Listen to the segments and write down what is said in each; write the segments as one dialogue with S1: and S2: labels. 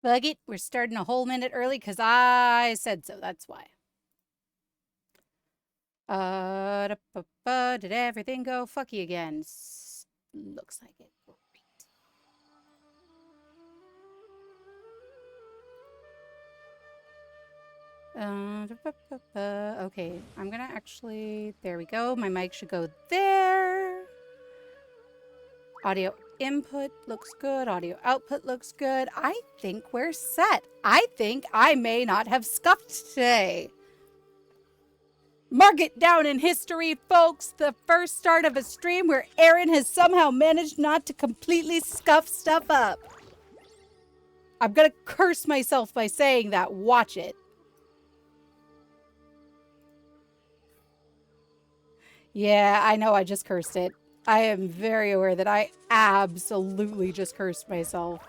S1: Fuck it, we're starting a whole minute early because I said so. That's why. Did everything go fucky again? Looks like it. Great. Okay, I'm gonna actually. There we go. My mic should go there. Audio input looks good. Audio output looks good. I think we're set. I think I may not have scuffed today. Mark it down in history, folks. The first start of a stream where Aaron has somehow managed not to completely scuff stuff up. I'm gonna curse myself by saying that. Watch it. Yeah, I know I just cursed it. I am very aware that I absolutely just cursed myself.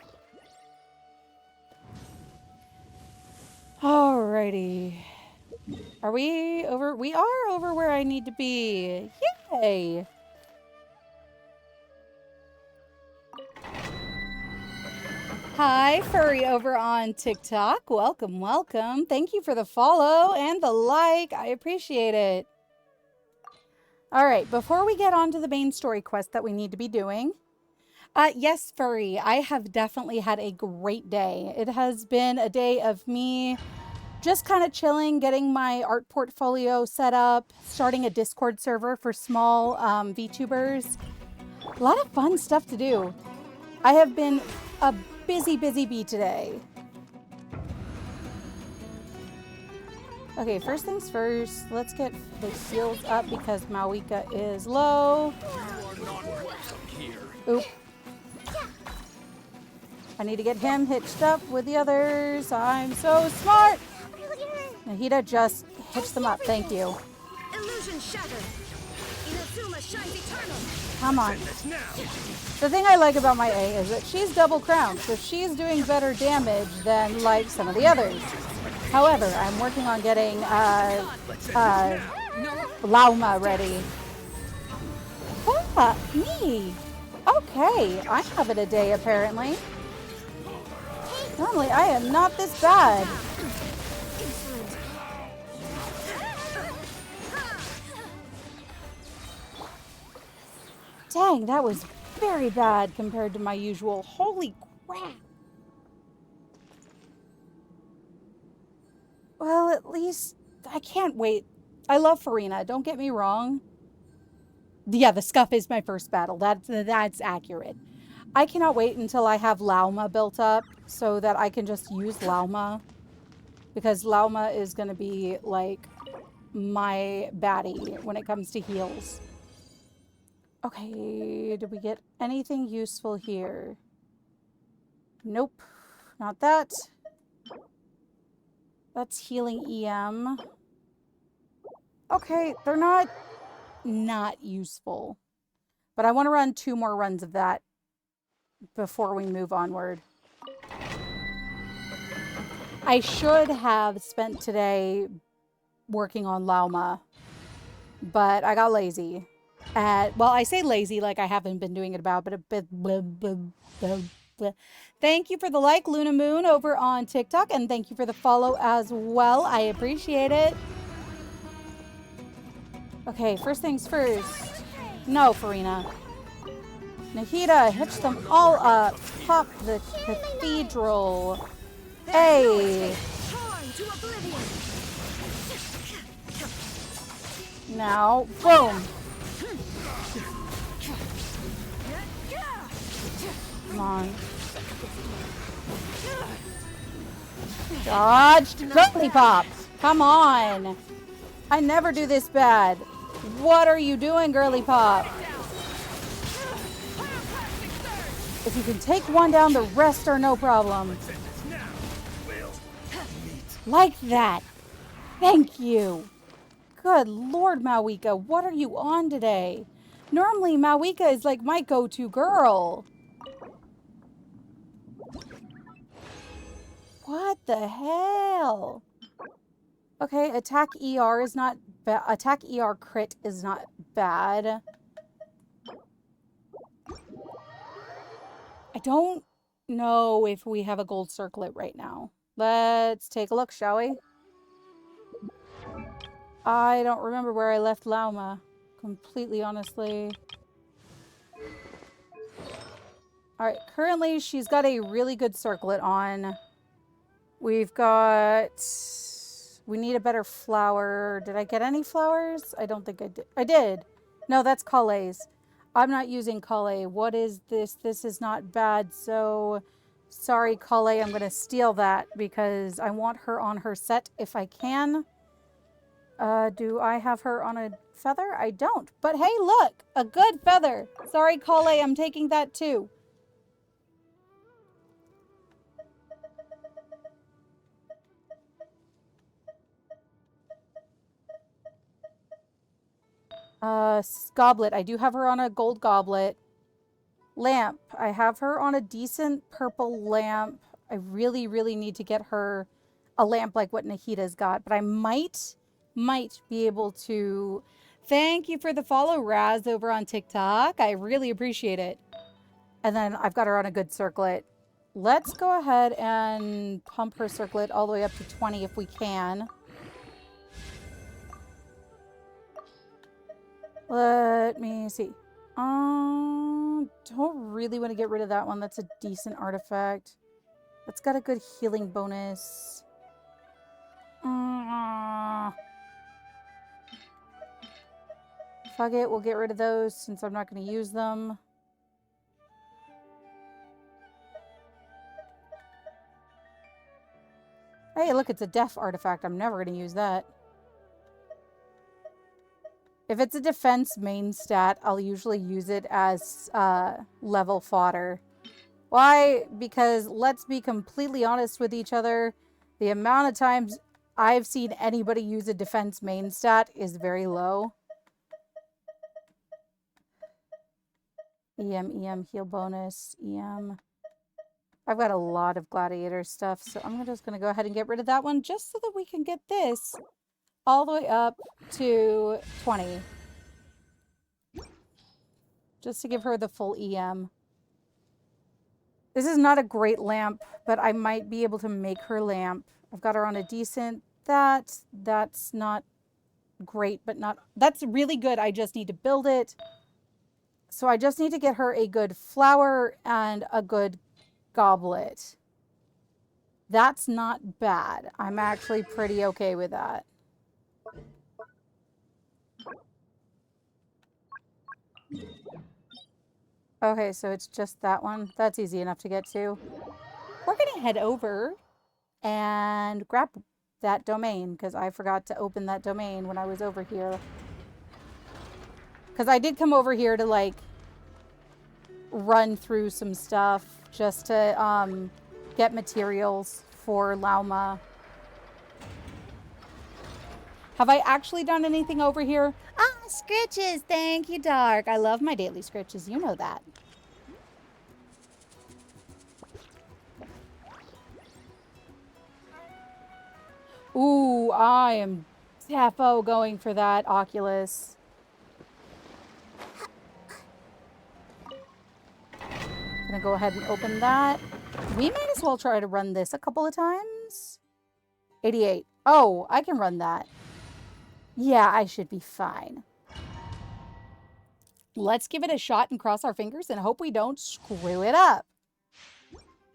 S1: Alrighty. Are we over? We are over where I need to be. Yay! Hi, furry over on TikTok. Welcome, welcome. Thank you for the follow and the like. I appreciate it. All right, before we get on to the main story quest that we need to be doing, yes, furry, I have definitely had a great day. It has been a day of me just kind of chilling, getting my art portfolio set up, starting a Discord server for small VTubers. A lot of fun stuff to do. I have been a busy bee today. Okay, first things first, let's get the heals up because Mawika is low. Oop. I need to get him hitched up with the others. I'm so smart. Nahida just hitched them up. Thank you.
S2: Illusion shattered. Inazuma shines eternal.
S1: Come on. The thing I like about my A is that she's double crowned, so she's doing better damage than like some of the others. However, I'm working on getting Lauma ready. Ah, me. Okay, I'm having a day apparently. Normally I am not this bad. Dang, that was very bad compared to my usual. Holy crap. Well, at least I can't wait. I love Farina, don't get me wrong. Yeah, the scuff is my first battle. That's accurate. I cannot wait until I have Lauma built up so that I can just use Lauma. Because Lauma is going to be like my baddie when it comes to heals. Okay, did we get anything useful here? Nope, not that. That's healing EM. Okay, they're not useful. But I want to run 2 more runs of that before we move onward. I should have spent today working on Lauma, but I got lazy. Well, I say lazy like I haven't been doing it about, but a bit. Thank you for the like, Luna Moon, over on TikTok, and thank you for the follow as well. I appreciate it. Okay, first things first. No, Farina. Nahida, hitch them all up. Pop the cathedral. Hey. Now, boom. Come on. Dodged Girlypops. Come on. I never do this bad. What are you doing, Girlypop? If you can take one down, the rest are no problem. Like that. Thank you. Good Lord, Mawika, what are you on today? Normally, Mawika is like my go-to girl. What the hell? Okay, attack ER is not bad. Attack ER crit is not bad. I don't know if we have a gold circlet right now. Let's take a look, shall we? I don't remember where I left Lauma. Completely honestly. Alright, currently she's got a really good circlet on. We've got... We need a better flower. Did I get any flowers? I don't think I did. I did. No, that's Kale's. I'm not using Kale. What is this? This is not bad. So, sorry, Kale. I'm going to steal that because I want her on her set if I can. Do I have her on a feather? I don't. But hey, look! A good feather. Sorry, Kale. I'm taking that too. Goblet. I do have her on a gold goblet. Lamp. I have her on a decent purple lamp. I really, really need to get her a lamp like what Nahita's got. But I might be able to... Thank you for the follow, Raz, over on TikTok. I really appreciate it. And then I've got her on a good circlet. Let's go ahead and pump her circlet all the way up to 20 if we can. Let me see. Don't really want to get rid of that one. That's a decent artifact. That's got a good healing bonus. Fuck it, we'll get rid of those since I'm not going to use them. Hey, look, it's a death artifact. I'm never going to use that. If it's a defense main stat, I'll usually use it as level fodder. Why? Because let's be completely honest with each other. The amount of times I've seen anybody use a defense main stat is very low. EM, heal bonus, EM. I've got a lot of gladiator stuff, so I'm just going to go ahead and get rid of that one just so that we can get this all the way up to 20. Just to give her the full EM. This is not a great lamp, but I might be able to make her lamp. I've got her on a decent... That's not great, but not... That's really good. I just need to build it. So I just need to get her a good flower and a good goblet. That's not bad. I'm actually pretty okay with that. Okay, so it's just that one. That's easy enough to get to. We're going to head over and grab that domain because I forgot to open that domain when I was over here. Because I did come over here to, like, run through some stuff just to get materials for Lauma. Have I actually done anything over here? Ah, scritches. Thank you, Dark. I love my daily scritches. You know that. Ooh, I am defo going for that Oculus. Gonna go ahead and open that. We might as well try to run this a couple of times. 88. Oh, I can run that. Yeah, I should be fine. Let's give it a shot and cross our fingers and hope we don't screw it up.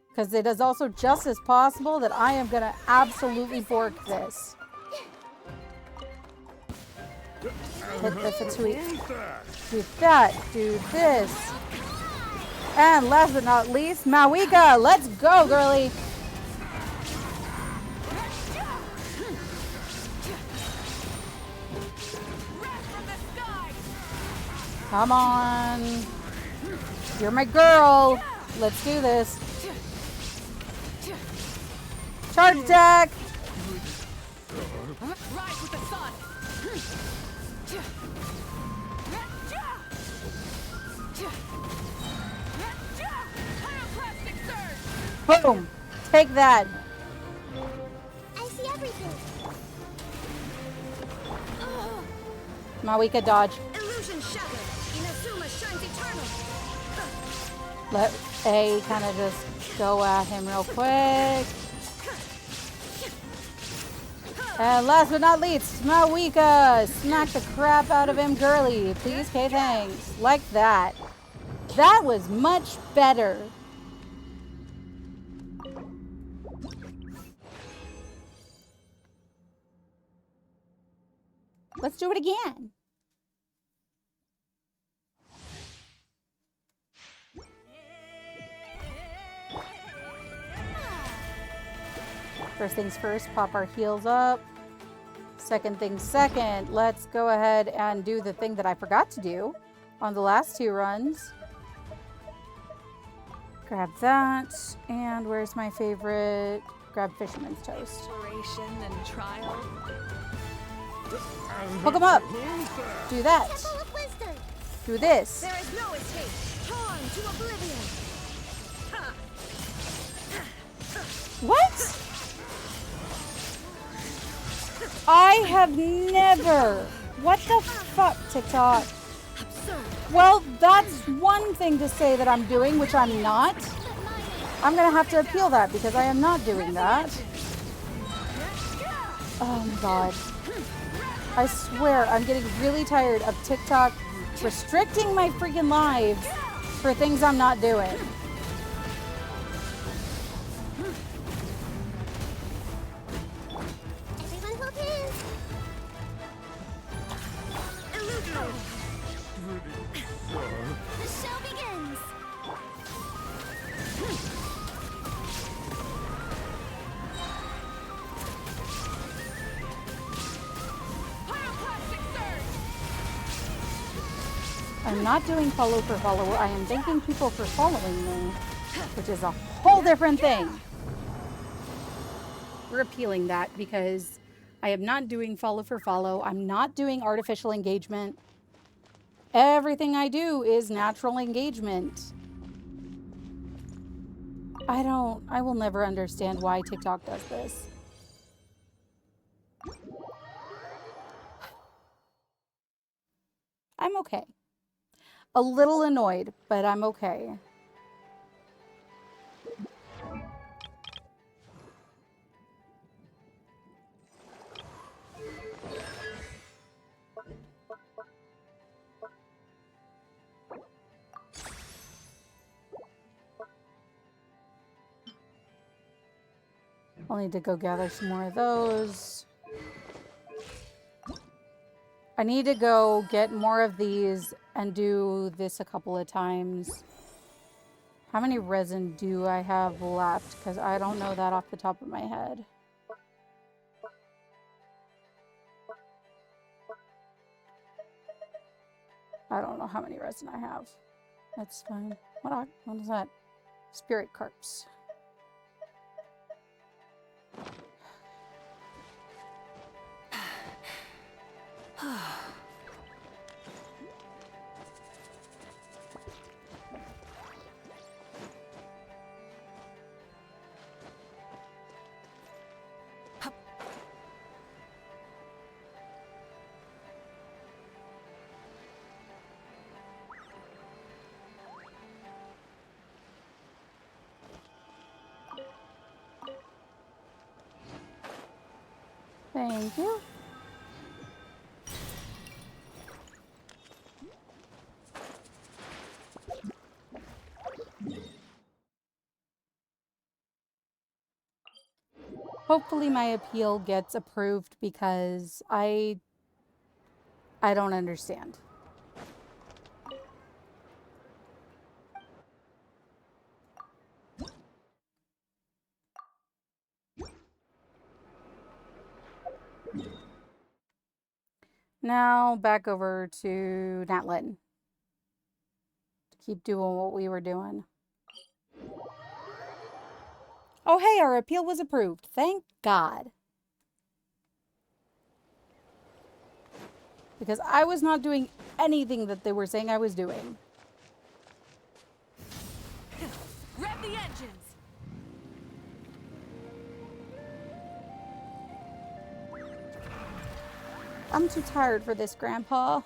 S1: Because it is also just as possible that I am going to absolutely bork this. Hit the fatui. Do that. Do this. And last but not least, Mawika. Let's go, girly. Come on. You're my girl. Let's do this. Charge attack.
S2: Rise with the sun.
S1: Boom. Take that.
S2: I see everything.
S1: Mawika dodge.
S2: Illusion shattered. Inazuma shines eternal.
S1: A, kind of just go at him real quick. And last but not least, Mawika. Smack the crap out of him, girly. Please, okay, thanks. Like that. That was much better. Let's do it again. First things first, pop our heels up. Second things second, let's go ahead and do the thing that I forgot to do on the last 2 runs. Grab that. And where's my favorite? Grab Fisherman's Toast.
S2: Exploration and trial.
S1: Hook 'em up. Do that.
S2: Temple of Wisdom.
S1: Do this.
S2: There is no escape. Torn to oblivion.
S1: What? I have never. What the fuck, TikTok?
S2: Absurd.
S1: Well, that's one thing to say that I'm doing, which I'm not. I'm gonna have to appeal that because I am not doing that. Oh my god. I swear, I'm getting really tired of TikTok restricting my freaking lives for things I'm not doing.
S2: Everyone hold hands. Illusion. The show begins. Pyroclastic surge.
S1: I'm not doing follow for follow. I am thanking people for following me, which is a whole different thing. We're appealing that because I am not doing follow for follow. I'm not doing artificial engagement. Everything I do is natural engagement. I will never understand why TikTok does this. I'm okay. A little annoyed, but I'm okay. I'll need to go gather some more of those. I need to go get more of these and do this a couple of times. How many resin do I have left? Because I don't know that off the top of my head. I don't know how many resin I have. That's fine. What is that? Spirit carps. Thank you. Hopefully my appeal gets approved because I don't understand. Now back over to Natlin to keep doing what we were doing. Oh, hey, our appeal was approved. Thank God. Because I was not doing anything that they were saying I was doing.
S2: Rev the engines.
S1: I'm too tired for this, Grandpa.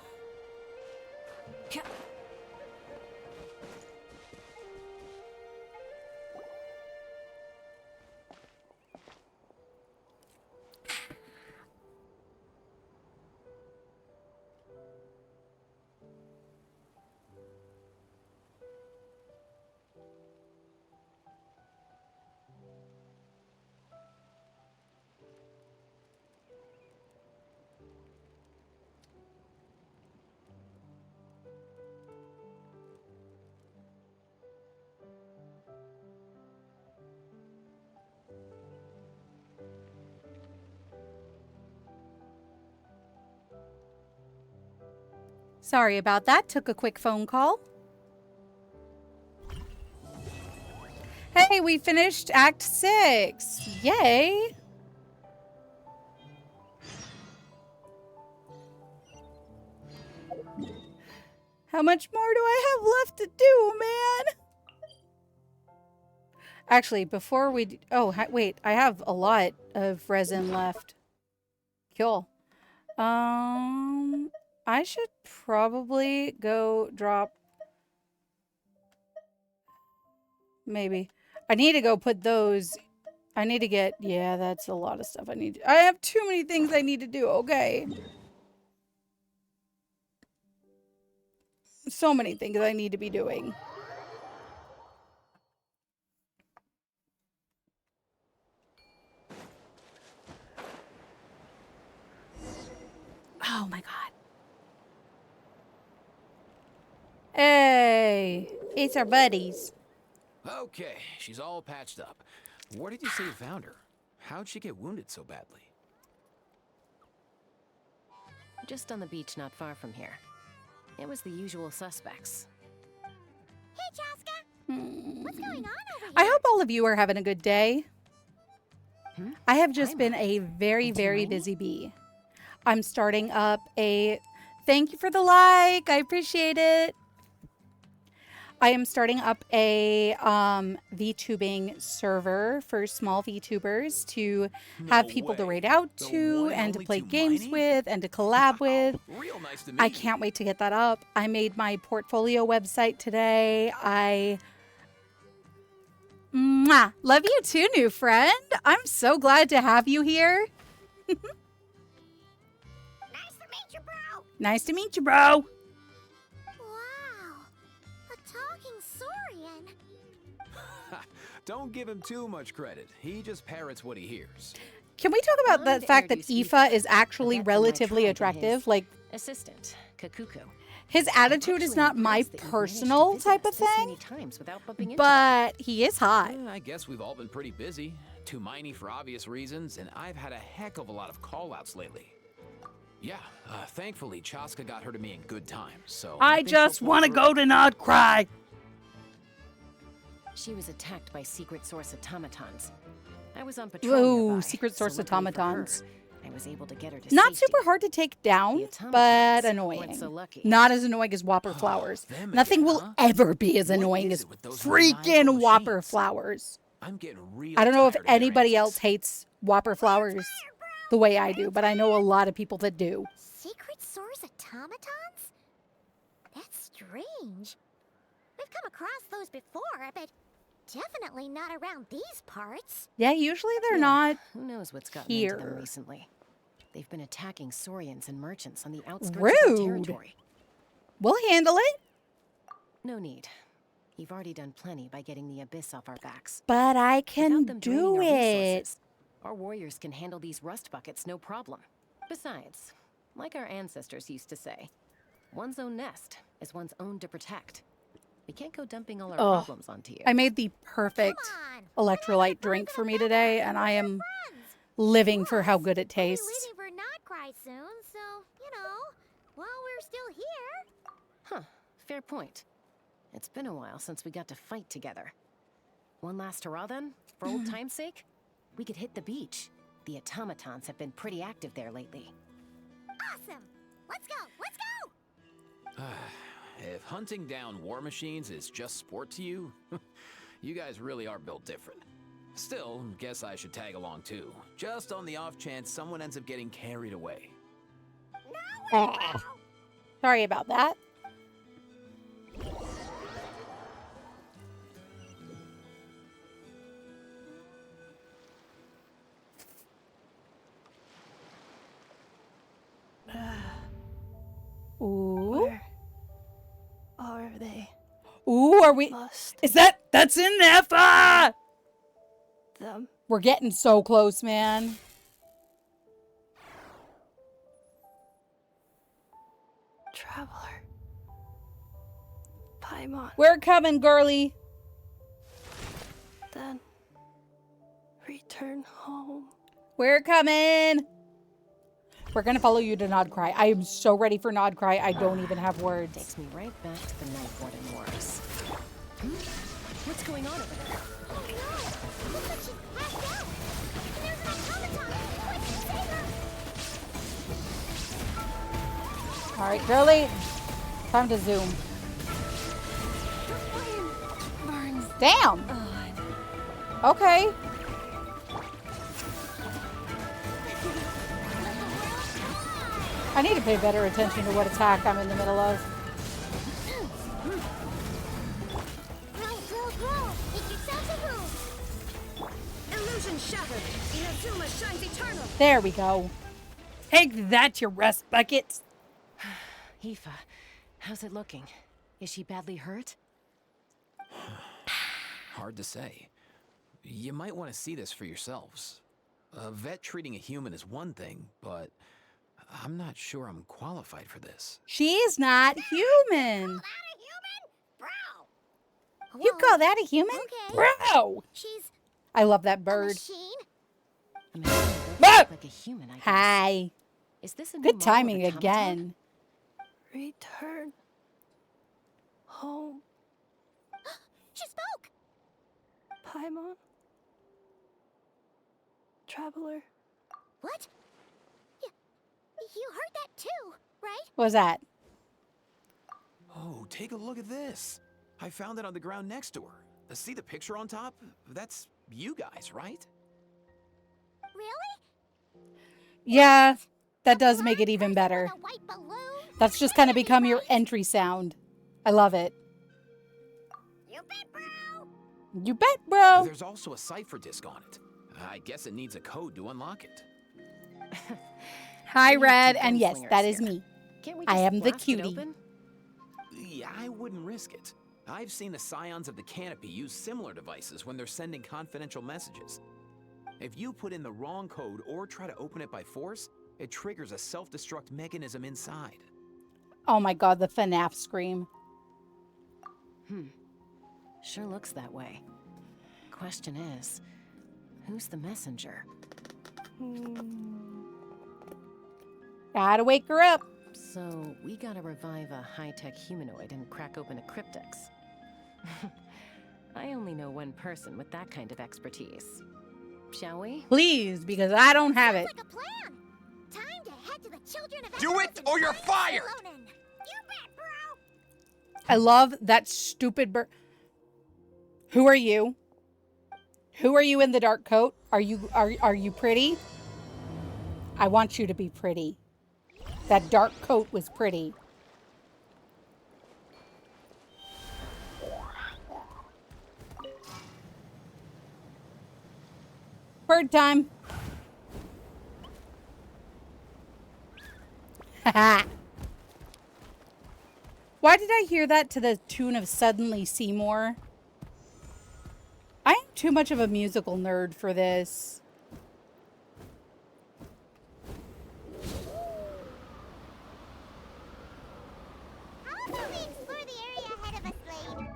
S1: Sorry about that. Took a quick phone call. Hey, we finished Act 6. Yay. How much more do I have left to do, man? Actually, before we... Oh, wait. I have a lot of resin left. Cool. I should probably go drop... Maybe. I need to go put those... I need to get... Yeah, that's a lot of stuff I need to... I have too many things I need to do. Okay. So many things I need to be doing. Oh my god. Hey, it's our buddies.
S3: Okay, she's all patched up. Where did you say you found her? How'd she get wounded so badly?
S4: Just on the beach not far from here. It was the usual suspects.
S2: Hey, Chaska. What's going on over here?
S1: I hope all of you are having a good day. I have just
S4: Hi,
S1: been
S4: Mom.
S1: a very,
S4: And
S1: very
S4: Hermione?
S1: busy bee. I'm starting up a... Thank you for the like. I appreciate it. I am starting up a VTubing server for small VTubers to have
S3: No
S1: people to
S3: way.
S1: raid out
S3: The
S1: to
S3: one
S1: and to
S3: only
S1: play
S3: to
S1: games
S3: mining?
S1: with and to collab with.
S3: Real nice to meet
S1: I
S3: you.
S1: can't wait to get that up. I made my portfolio website today. Mwah. Love you too, new friend. I'm so glad to have you here.
S2: Nice to meet you, bro.
S1: Nice to meet you, bro.
S2: Wow. A talking saurian.
S3: Don't give him too much credit. He just parrots what he hears.
S1: Can we talk about the
S4: I'd
S1: fact that
S4: introduce
S1: Aoife
S4: Aoife.
S1: is actually
S4: A vet from my
S1: relatively
S4: tribe and
S1: attractive?
S4: his
S1: Like,
S4: assistant, Kakuku.
S1: his attitude is
S4: Actually
S1: not my
S4: impressed that you've managed to
S1: personal
S4: visit
S1: type
S4: us
S1: of
S4: this
S1: thing,
S4: many times without bumping into
S1: but he is hot.
S3: I guess we've all been pretty busy. Too miney for obvious reasons, and I've had a heck of a lot of call-outs lately. Yeah, thankfully Chaska got her to me in good time, so...
S1: I
S3: think
S1: just
S3: she'll
S1: want to
S3: pull
S1: go
S3: through.
S1: to Nod Krai.
S4: She was attacked by secret source automatons. I was on patrol
S1: Ooh,
S4: nearby,
S1: secret
S4: so
S1: source
S4: luckily for her,
S1: automatons.
S4: I was able to get her to
S1: Not
S4: safety.
S1: super hard to take down,
S4: The automatons
S1: but
S4: weren't
S1: annoying.
S4: so lucky.
S1: Not as annoying as Whopper Flowers.
S3: them
S1: Nothing
S3: again,
S1: will
S3: huh?
S1: ever be as
S3: What
S1: annoying
S3: is
S1: as
S3: it with those
S1: freaking
S3: maniacal
S1: Whopper
S3: machines?
S1: Flowers.
S3: I'm getting real
S1: I don't know if
S3: tired of their
S1: anybody else
S3: antics.
S1: hates Whopper Flowers the way I do, but I know a lot of people that do.
S2: Secret source automatons? That's strange. We've come across those before, but definitely not around these parts.
S1: Yeah, usually they're
S4: Yeah,
S1: not.
S4: Who knows what's gotten into them
S1: here.
S4: recently? They've been attacking Saurians and merchants on the outskirts of
S1: Rude.
S4: our territory.
S1: We'll handle it,
S4: No need. You've already done plenty by getting the abyss off our backs.
S1: but I
S4: Without
S1: can
S4: them
S1: do
S4: draining our
S1: it.
S4: resources, our warriors can handle these rust buckets no problem. Besides, like our ancestors used to say, one's own nest is one's own to protect. We can't go dumping all our
S1: Ugh.
S4: problems onto you.
S1: I made the perfect
S2: Come on.
S1: electrolyte drink for me today, and I am living for how good it
S2: We'll be
S1: tastes.
S2: leaving for Nod Krai soon, so, while we're still here.
S4: Huh, fair point. It's been a while since we got to fight together. One last hurrah then, for old time's sake? We could hit the beach. The automatons have been pretty active there lately.
S2: Awesome. Let's go. Let's go.
S3: If hunting down war machines is just sport to you, you guys really are built different. Still, guess I should tag along too, just on the off chance someone ends up getting carried away.
S1: Sorry about that. Ooh.
S5: Where are they?
S1: Ooh, are we...
S5: Lost
S1: That's in Effa!
S5: them.
S1: We're getting so close, man.
S5: Traveler. Paimon.
S1: We're coming, girly.
S5: Then return home.
S1: We're coming. We're gonna follow you to Nod Krai. I am so ready for Nod Krai. I don't even have words.
S4: Takes me right back to the Night Warden Wars. What's going on over there?
S2: Oh no! Looks like she's passed out! And there's an automaton! Quick, save her!
S1: All right, girlie. Time to zoom.
S5: Burns.
S1: Damn. Okay. I need to pay better attention to what attack I'm in the middle of.
S2: Grow! Make yourselves a room!
S6: Illusion shattered. Inazuma shines eternal.
S1: There we go. Take that, you rust buckets.
S4: Aoife, how's it looking? Is she badly hurt?
S3: Hard to say. You might want to see this for yourselves. A vet treating a human is one thing, but I'm not sure I'm qualified for this.
S1: She's not human.
S2: Not a human? Bro!
S1: You call that a human?
S2: Okay.
S1: Bro!
S2: She's
S1: I love that
S2: a
S1: bird.
S2: machine?
S4: I mean, it does
S1: Ah!
S4: look like a human, I guess.
S1: Hi.
S4: Is this a new
S1: Good
S4: model of
S1: timing
S4: automaton?
S1: again.
S5: Return. Home.
S2: She spoke!
S5: Paimon. Traveler.
S2: What? You heard that too, right?
S1: What was that?
S3: Oh, take a look at this. I found it on the ground next to her. See the picture on top? That's you guys, right?
S2: Really?
S1: Yeah, that does make it even better.
S2: With a white balloon?
S1: That's just kind of become your entry sound. I love it.
S2: You bet, bro!
S1: You bet, bro.
S3: There's also a cipher disk on it. I guess it needs a code to unlock it.
S1: Hi,
S4: We have
S1: Red.
S4: two
S1: And yes,
S4: gunslingers
S1: that is
S4: here.
S1: me.
S4: Can't we
S1: I
S4: just
S1: am the
S4: blast it
S1: cutie.
S4: open?
S3: Yeah, I wouldn't risk it. I've seen the scions of the canopy use similar devices when they're sending confidential messages. If you put in the wrong code or try to open it by force, it triggers a self-destruct mechanism inside.
S1: Oh my god, the FNAF scream.
S4: Sure looks that way. Question is, who's the messenger?
S1: Gotta wake her up.
S4: So, we gotta revive a high-tech humanoid and crack open a cryptex. I only know one person with that kind of expertise. Shall we?
S1: Please, because I don't have it.
S2: Like a plan! Time to head to the children of
S3: Do it or you're fired!
S2: You bet, bro!
S1: I love that stupid bird. Who are you? Who are you in the dark coat? Are you pretty? I want you to be pretty. That dark coat was pretty. Bird time. Why did I hear that to the tune of Suddenly Seymour? I am too much of a musical nerd for this.
S2: How about we explore the area ahead of us, Slade?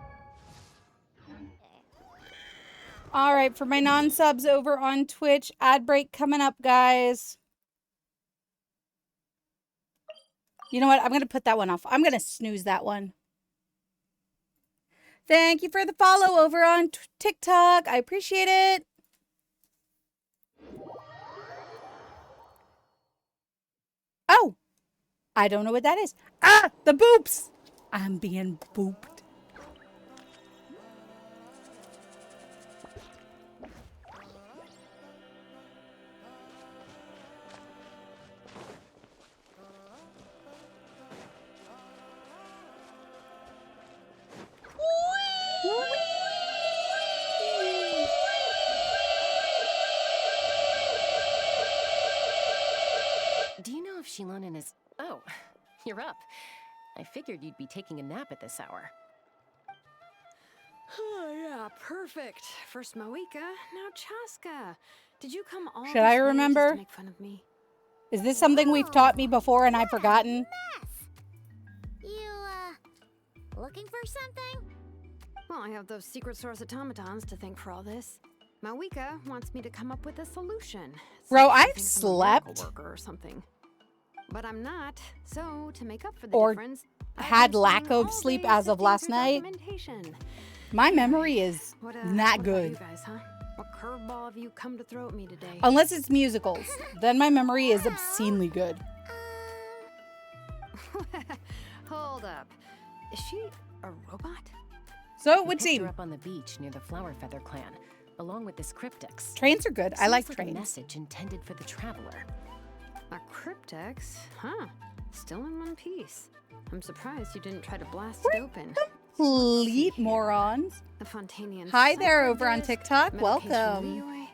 S1: All right, for my non-subs over on Twitch, ad break coming up, guys. You know what? I'm going to put that one off. I'm going to snooze that one. Thank you for the follow over on TikTok. I appreciate it. Oh, I don't know what that is. Ah, the boops. I'm being booped.
S4: Do you know if Shilonen is... Oh, you're up. I figured you'd be taking a nap at this hour.
S6: Oh, yeah, perfect. First Moika, now Chaska. Did you come all
S1: Should
S6: this
S1: I
S6: way
S1: remember?
S6: just to make fun of me?
S1: Is this something we've taught me before and I've forgotten?
S2: Mess! You, looking for something?
S6: Well, I have those secret source automatons to thank for all this. Mawika wants me to come up with a solution.
S1: Bro,
S6: She
S1: I've
S6: thinks I'm a miracle
S1: slept.
S6: worker or something. but I'm not. So to make up for the
S1: Or
S6: difference, I've
S1: had
S6: been
S1: lack
S6: spending
S1: of
S6: all
S1: sleep
S6: day
S1: as of
S6: sifting
S1: last
S6: through
S1: night.
S6: documentation.
S1: My memory is
S6: What
S1: not
S6: about
S1: good.
S6: you guys, huh? What curveball have you come to throw at me today?
S1: Unless it's musicals. Then my memory is obscenely good.
S6: Hold up. Is she a robot?
S1: So it
S4: We
S1: would
S4: picked her
S1: seem.
S4: up on the beach near the Flower Feather clan, along with this cryptex.
S1: Trains are good. I
S4: Seems
S1: like
S4: a
S1: trains.
S4: message intended for the traveler.
S6: A cryptex? Huh. Still in one piece. I'm surprised you didn't try to blast it open.
S1: Complete
S6: here.
S1: morons.
S6: The Fontanian
S1: Hi there over on
S6: Cyclodisc,
S1: TikTok.
S6: medication
S1: Welcome.
S6: leeway.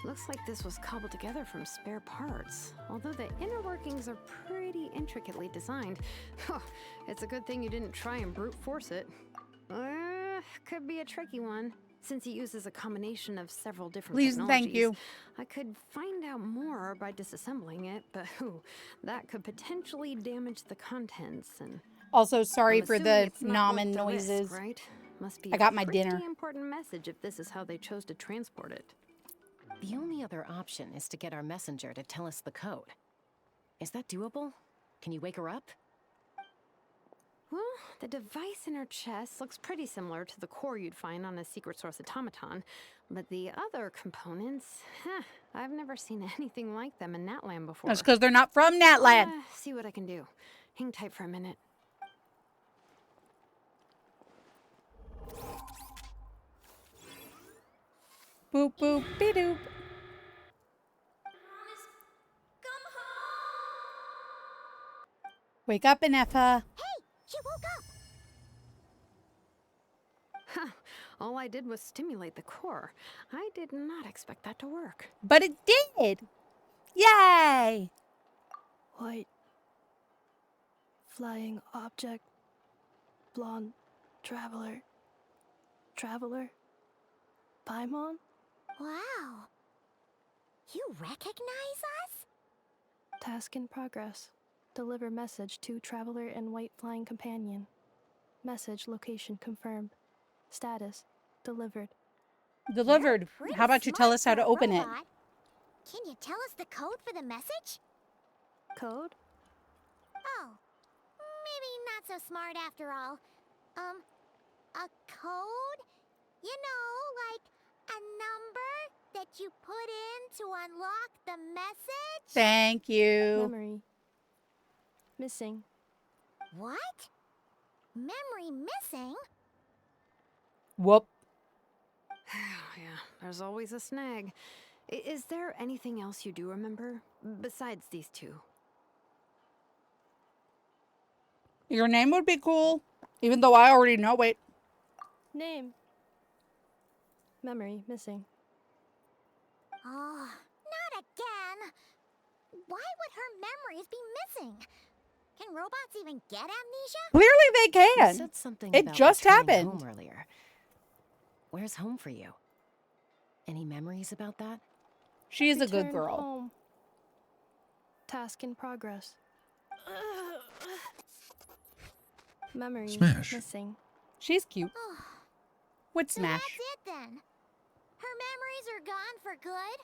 S6: Looks like this was cobbled together from spare parts. Although the inner workings are pretty intricately designed. It's a good thing you didn't try and brute force it. Could be a tricky one, since it uses a combination of several different
S1: Please,
S6: technologies.
S1: thank you.
S6: I could find out more by disassembling it, but that could potentially damage the contents. And
S1: Also, sorry
S6: I'm
S1: for
S6: assuming
S1: the
S6: it's not
S1: nom
S6: worth
S1: and
S6: the risk,
S1: noises.
S6: right? Must be
S1: I got my
S6: a pretty
S1: dinner.
S6: important message if this is how they chose to transport it.
S4: The only other option is to get our messenger to tell us the code. Is that doable? Can you wake her up?
S6: Well, the device in her chest looks pretty similar to the core you'd find on a secret source automaton, but the other components, I've never seen anything like them in Natland before.
S1: That's because they're not from Natland.
S6: See what I can do. Hang tight for a minute.
S1: Boop, boop, be-doop. Wake up, Inefa.
S2: Hey, she woke up.
S6: All I did was stimulate the core. I did not expect that to work.
S1: But it did. Yay.
S5: White. Flying object. Blonde. Traveler. Traveler. Paimon?
S2: Wow. You recognize us?
S5: Task in progress. Deliver message to Traveler and White Flying Companion. Message location confirmed. Status delivered.
S1: Delivered.
S2: Pretty
S1: How about you tell
S2: smart
S1: us how
S2: for
S1: to
S2: a
S1: open it?
S2: robot. Can you tell us the code for the message?
S5: Code?
S2: Oh, maybe not so smart after all. A code? You know, like a number that you put in to unlock the message?
S1: Thank you.
S5: Memory. Missing.
S2: What? Memory missing?
S1: Whoop.
S6: Yeah, there's always a snag. Is there anything else you do remember besides these two?
S1: Your name would be cool, even though I already know it.
S5: Name. Memory missing.
S2: Oh, not again. Why would her memories be missing? Can robots even get amnesia?
S1: Clearly they
S4: You
S1: can.
S4: said something
S1: It
S4: about
S1: just
S4: returning
S1: happened.
S4: home earlier. Where's home for you? Any memories about that?
S1: She is a good
S5: Return
S1: girl.
S5: Home. Task in progress. Memory
S7: Smash.
S5: missing.
S1: She's cute.
S2: Oh,
S1: Would
S2: so
S1: smash.
S2: that's it then. Her memories are gone for good?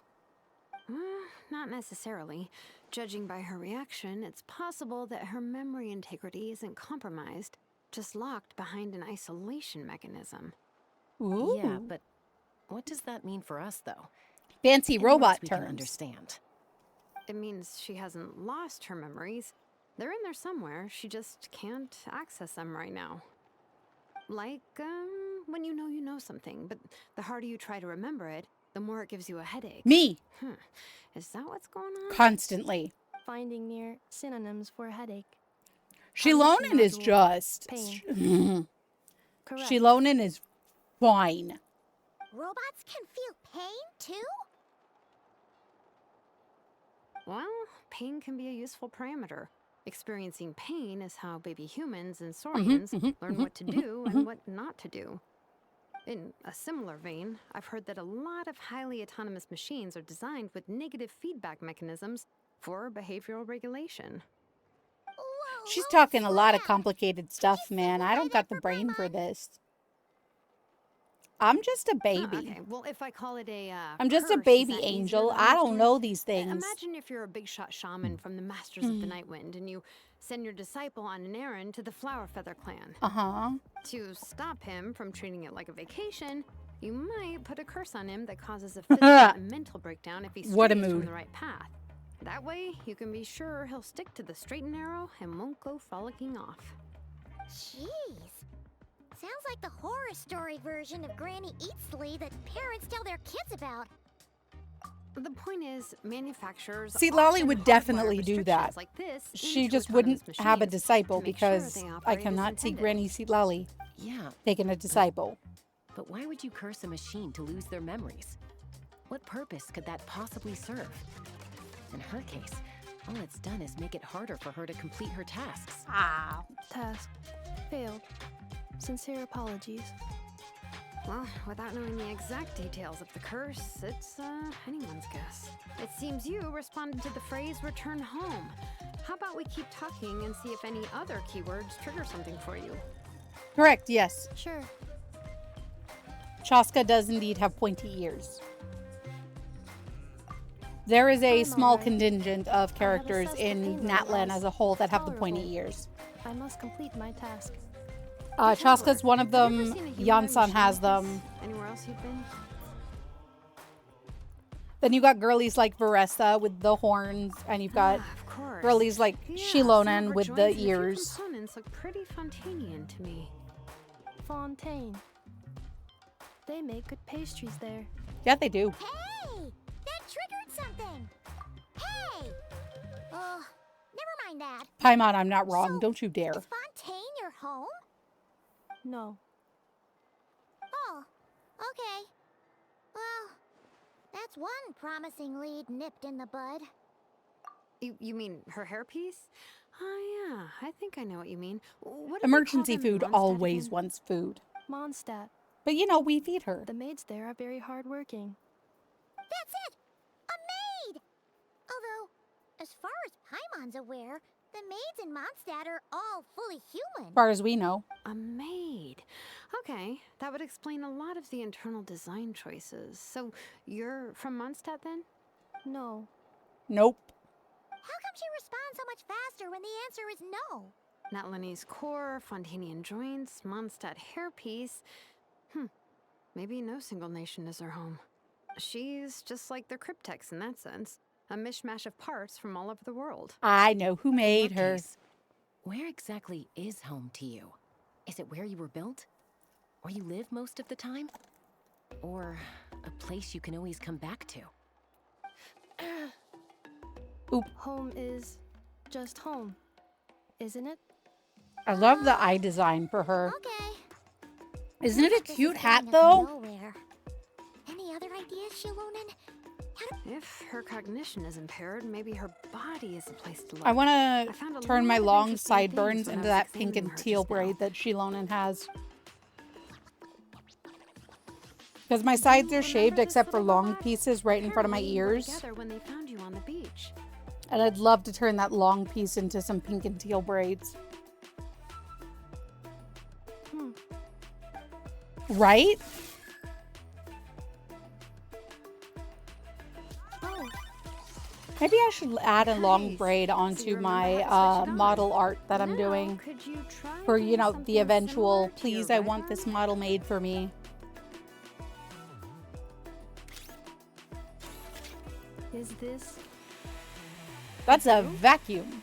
S6: Not necessarily. Judging by her reaction, it's possible that her memory integrity isn't compromised, just locked behind an isolation mechanism.
S1: Ooh.
S4: Yeah, but what does that mean for us, though?
S1: Fancy
S4: In
S1: robot
S4: words we can
S1: terms.
S4: understand.
S6: It means she hasn't lost her memories. They're in there somewhere, she just can't access them right now. Like, when you know something, but the harder you try to remember it, the more it gives you a headache.
S1: Me.
S6: Is that what's going on?
S1: Constantly.
S5: Finding near synonyms for headache.
S1: Shilonen is
S5: module.
S1: just.
S5: Correct.
S1: Shilonen is fine.
S2: Robots can feel pain too?
S6: Well, pain can be a useful parameter. Experiencing pain is how baby humans and saurians learn what to do and what not to do. In a similar vein, I've heard that a lot of highly autonomous machines are designed with negative feedback mechanisms for behavioral regulation.
S2: Whoa,
S1: She's
S2: what's
S1: talking a lot of
S2: that?
S1: complicated stuff,
S2: you
S1: man.
S2: see
S1: I
S2: what
S1: don't
S2: I
S1: got the
S2: did for
S1: brain for
S2: Paimon?
S1: this. I'm just a baby.
S6: Okay, well, if I call it a
S1: I'm just a
S6: curse, is
S1: baby
S6: that easier
S1: angel.
S6: to
S1: I don't
S6: understand?
S1: know these things.
S6: Imagine if you're a big shot shaman from the Masters of the Nightwind and you send your disciple on an errand to the Flower Feather clan.
S1: Uh-huh.
S6: To stop him from treating it like a vacation, you might put a curse on him that causes a physical and mental breakdown if he
S1: What a
S6: strays from
S1: mood.
S6: the right path. That way, you can be sure he'll stick to the straight and narrow and won't go frolicking off.
S2: Jeez. Sounds like the horror story version of Granny Eatsley that parents tell their kids about.
S6: The point is, manufacturers
S1: See, Lolly
S6: often
S1: would
S6: hardwire
S1: definitely do that.
S6: restrictions like this
S1: She
S6: into
S1: just wouldn't
S6: autonomous
S1: have a
S6: machines
S1: disciple
S6: to make sure
S1: because
S6: they
S1: I
S6: operate as
S1: cannot see
S6: intended.
S1: Granny Seat Lolly
S4: Yeah,
S1: taking a disciple.
S4: but why would you curse a machine to lose their memories? What purpose could that possibly serve? In her case, all it's done is make it harder for her to complete her tasks.
S1: Ah.
S5: Task failed. Sincere apologies.
S6: Well, without knowing the exact details of the curse, it's anyone's guess. It seems you responded to the phrase return home. How about we keep talking and see if any other keywords trigger something for you?
S1: Correct, yes.
S5: Sure.
S1: Chaska does indeed have pointy ears. There is a
S5: I'm
S1: small
S5: alright.
S1: contingent of characters
S5: assessed the
S1: in
S5: pain
S1: Natlan
S5: level
S1: as a whole that have the
S5: tolerable.
S1: pointy ears.
S5: I must complete my task.
S1: Chaska's one of
S6: Have you ever
S1: them.
S6: seen a humanoid
S1: Yansan
S6: machine
S1: has
S6: like
S1: them.
S6: this? Anywhere else you've been?
S1: Then you got girlies like Varessa with the horns, and you've got
S6: Of course.
S1: girlies like
S6: Yeah,
S1: Shilonen
S6: some of her
S1: with
S6: joints
S1: the
S6: and a few
S1: ears.
S6: components look pretty Fontanian to me.
S5: Fontaine. They make good pastries there.
S1: Yeah, they do.
S2: Hey! That triggered something! Hey! Oh, never mind that.
S1: Paimon, I'm not wrong.
S2: So,
S1: Don't you dare.
S2: Is Fontaine your home?
S5: No.
S2: Oh, okay. Well, that's one promising lead nipped in the bud.
S6: You mean her hairpiece? Oh yeah, I think I know what you mean. What did they call
S1: Emergency
S6: them in
S1: food
S6: Mondstadt
S1: always
S6: again?
S1: wants food.
S5: Mondstadt.
S1: But you know, we feed her.
S5: The maids there are very hardworking.
S2: That's it! A maid! Although, as far as Paimon's aware, the maids in Mondstadt are all fully human.
S1: As far as we know.
S6: A maid. Okay, that would explain a lot of the internal design choices. So you're from Mondstadt then?
S5: No.
S1: Nope.
S2: How come she responds so much faster when the answer is no?
S6: Natlanese core, Fontanian joints, Mondstadt hairpiece. Maybe no single nation is her home. She's just like the Cryptex in that sense. A mishmash of parts from all over the world.
S1: I know who made
S4: In
S1: her.
S4: that case, where exactly is home to you? Is it where you were built? Where you live most of the time? Or a place you can always come back to?
S5: Home is just home, isn't it?
S1: I love the eye design for her.
S2: Okay.
S1: Isn't it a
S2: This
S1: cute
S2: is
S1: hat,
S2: going
S1: though?
S2: nowhere. Any other ideas, Shilonen?
S6: If her cognition is impaired, maybe her body is a place to look.
S1: I want
S6: I
S1: to
S6: found a
S1: turn my
S6: lot of
S1: long
S6: interesting
S1: sideburns
S6: things when I
S1: into
S6: was
S1: that pink
S6: examining
S1: and
S6: her
S1: teal
S6: just now.
S1: braid that Shilonen has. Because my sides are shaved
S6: Remember this
S1: except for
S6: little
S1: long
S6: robot?
S1: pieces right in front of my
S6: Apparently you were
S1: ears.
S6: together when they found you on the beach.
S1: And I'd love to turn that long piece into some pink and teal braids. Right?
S5: Oh,
S1: Maybe I should add a long
S6: Nice.
S1: braid
S6: So
S1: onto
S6: you remember how
S1: my
S6: to switch it on.
S1: model art that I'm
S6: Now,
S1: doing.
S6: could you try
S1: For,
S6: doing
S1: you know,
S6: something
S1: the eventual,
S6: similar to your
S1: please, I
S6: right
S1: want
S6: arm?
S1: this model made for me.
S5: is this?
S1: That's a vacuum.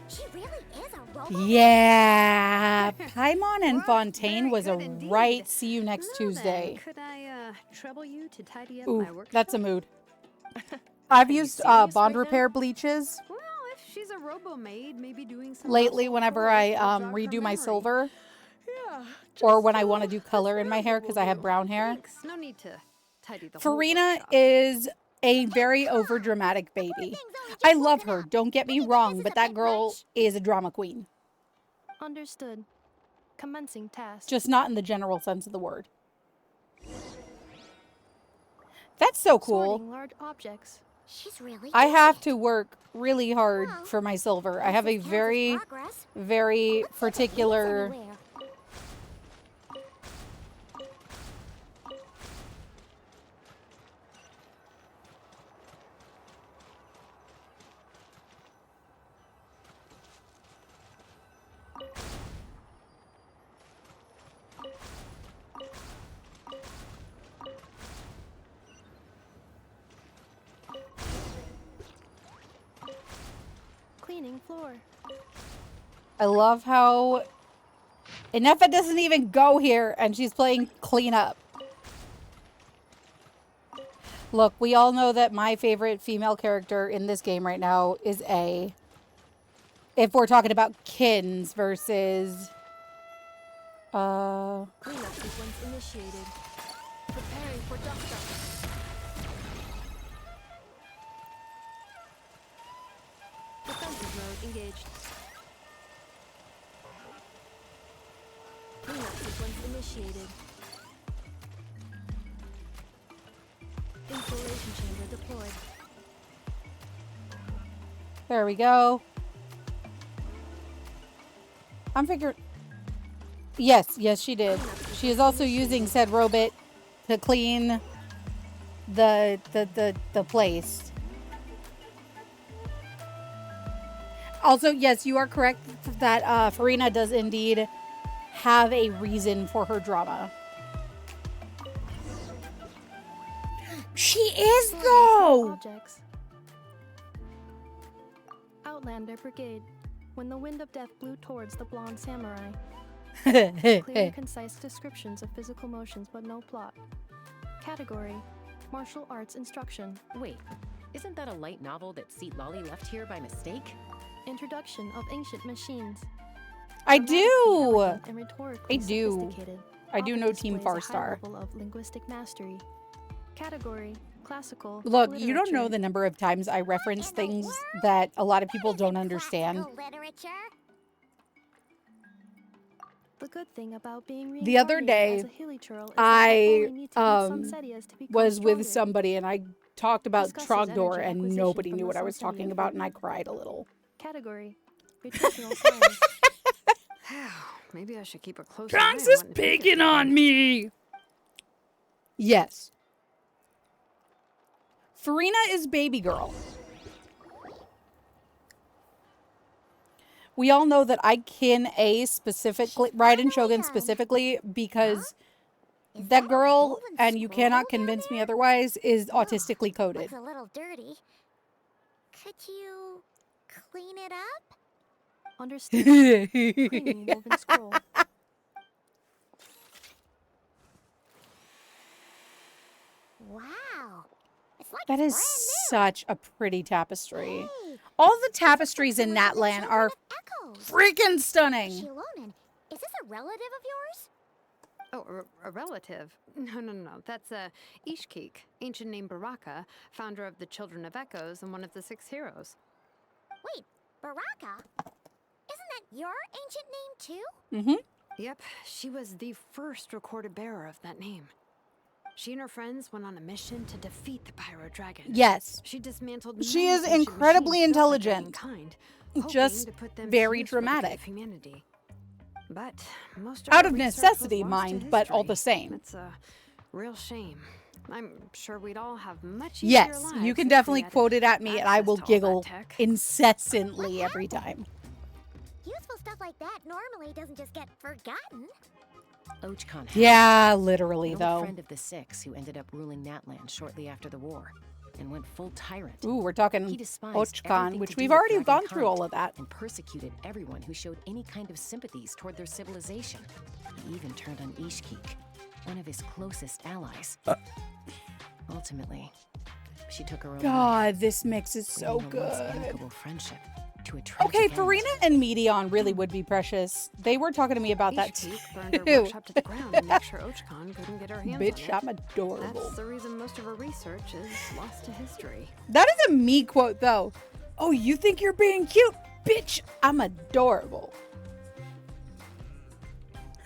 S2: She really is a robot?
S1: Yeah. Paimon and
S6: Well,
S1: Fontaine
S6: very
S1: was a
S6: good indeed.
S1: right see you next
S6: Now
S1: Tuesday.
S6: Then, could I trouble you to tidy up
S1: Ooh,
S6: my work?
S1: that's a mood. I've
S6: you
S1: used
S6: serious
S1: bond
S6: right now?
S1: repair bleaches
S6: Well, if she's a robo maid, maybe doing some
S1: lately
S6: household
S1: whenever
S6: chores
S1: I
S6: will jog her
S1: redo my
S6: memory.
S1: silver
S6: Yeah.
S1: or
S6: just,
S1: when I want to
S6: uh,
S1: do
S6: that's
S1: color in
S6: what
S1: my
S6: I
S1: hair
S6: will
S1: because I have
S6: do.
S1: brown hair.
S6: Thanks. No need to tidy the whole
S1: Farina
S6: workshop.
S1: is a very overdramatic baby.
S2: Things only
S1: I
S2: just
S1: love
S2: woken
S1: her,
S2: up.
S1: don't get me
S2: Maybe this
S1: wrong,
S2: is
S1: but
S2: a
S1: that
S2: bit
S1: girl
S2: much.
S1: is a drama queen.
S5: Understood. Commencing task.
S1: Just not in the general sense of the word. That's so cool.
S5: Sorting large objects.
S2: She's really
S1: I
S2: good.
S1: have to work really hard
S2: Well,
S1: for my silver. I
S2: Guess
S1: have a
S2: this counts as
S1: very,
S2: progress.
S1: very
S2: Let's see if it leads
S1: particular
S2: anywhere.
S5: floor.
S1: I love how Inefa doesn't even go here and she's playing cleanup. Look, we all know that my favorite female character in this game right now is A. If we're talking about kins versus
S5: Cleanup sequence initiated. Preparing for dust-up. Defensive mode engaged. Cleanup sequence initiated. Installation chamber deployed.
S1: There we go. I'm figuring. Yes, she did. She is also using said robot to clean the place. Also, yes, you are correct that Farina does indeed have a reason for her drama. She is, though!
S5: Objects. Outlander Brigade. When the wind of death blew towards the blonde samurai. Clear, concise descriptions of physical motions, but no plot. Category: martial arts instruction.
S4: Wait, isn't that a light novel that Seat Lolly left here by mistake?
S5: Introduction of ancient machines.
S1: I do!
S5: And rhetorically
S1: I do.
S5: sophisticated.
S1: I do
S5: Author
S1: know Team
S5: displays a high
S1: Farstar.
S5: level of linguistic mastery. Category: classical.
S1: Look, you don't know
S5: literature.
S1: the number of times I reference things that a lot of people don't understand.
S2: Classical literature.
S5: The good thing about being
S1: The other day,
S5: reincarnated as a hilly churl is that
S1: I,
S5: you only need to eat some setias to become
S1: was with
S5: stronger.
S1: somebody and I talked about
S5: Discusses
S1: Trogdor
S5: energy
S1: and
S5: acquisition
S1: nobody
S5: from
S1: knew
S5: the
S1: what I was
S5: Sunsetia
S1: talking about and I
S5: fruit.
S1: cried a little.
S5: Category: nutritional science.
S6: Maybe I should keep a close eye on
S1: Trunks
S6: what
S1: is
S6: Nvidia
S1: picking
S6: can
S1: on
S6: do.
S1: me! Yes. Farina is baby girl. We all know that I kin A specifically, Raiden Shogun specifically, because
S2: Is
S1: that
S2: a
S1: girl,
S2: woven
S1: and you
S2: scroll
S1: cannot
S2: down
S1: convince me
S2: there?
S1: otherwise, is
S2: Ugh,
S1: autistically coded.
S2: Looks a little dirty. Could you clean it up?
S5: Understand. Cleaning woven scroll.
S2: Wow. It's like
S1: That
S2: it's
S1: is
S2: brand
S1: such a pretty tapestry.
S2: new. Hey,
S1: All the
S2: this looks like
S1: tapestries in
S2: some of the
S1: Natlan
S2: children
S1: are
S2: of Echoes.
S1: freaking stunning.
S2: Shilonen, is this a relative of yours?
S6: Oh, a relative? No. That's Ishkik, ancient name Baraka, founder of the Children of Echoes and one of the 6 heroes.
S2: Wait, Baraka? Isn't that your ancient name too?
S1: Mm-hmm.
S6: Yep, she was the first recorded bearer of that name. She and her friends went on a mission to defeat the Pyro Dragon.
S1: Yes.
S6: She dismantled
S1: She
S6: many
S1: is
S6: ancient
S1: incredibly
S6: machines built by
S1: intelligent.
S6: mankind,
S1: Just
S6: hoping to put them to
S1: very
S6: use for the good
S1: dramatic.
S6: of humanity. But most of
S1: Out
S6: her
S1: of
S6: research was
S1: necessity,
S6: lost to
S1: mind, but all the
S6: history.
S1: same.
S6: It's a real shame. I'm sure we'd all have much easier
S1: Yes,
S6: lives
S1: you can
S6: if we
S1: definitely
S6: had
S1: quote it at me and I
S6: access
S1: will
S6: to all that
S1: giggle
S6: tech.
S1: incessantly every time.
S2: Useful stuff like that normally doesn't just get forgotten.
S4: Ochkon had
S1: Yeah, literally,
S4: an old
S1: though.
S4: friend of the 6 who ended up ruling Natlan shortly after the war and went full tyrant.
S1: Ooh, we're
S4: He
S1: talking
S4: despised
S1: Ochkon,
S4: everything
S1: which
S4: to do
S1: we've
S4: with
S1: already gone through
S4: dragonkind
S1: all of that.
S4: and persecuted everyone who showed any kind of sympathies toward their civilization. He even turned on Ishkik, one of his closest allies. Ultimately, she took her own life,
S1: God, this mix is so
S4: bringing a once
S1: good.
S4: amicable friendship to a tragic
S1: Okay,
S4: end.
S1: Farina and Medion really would be precious. They were talking to me about that
S6: Ishkik burned her
S1: too.
S6: workshop to the ground to make sure Ochkon couldn't get her hands
S1: Bitch,
S6: on
S1: I'm
S6: it.
S1: adorable.
S6: That's the reason most of her research is lost to history.
S1: That is a me quote, though. Oh, you think you're being cute? Bitch, I'm adorable.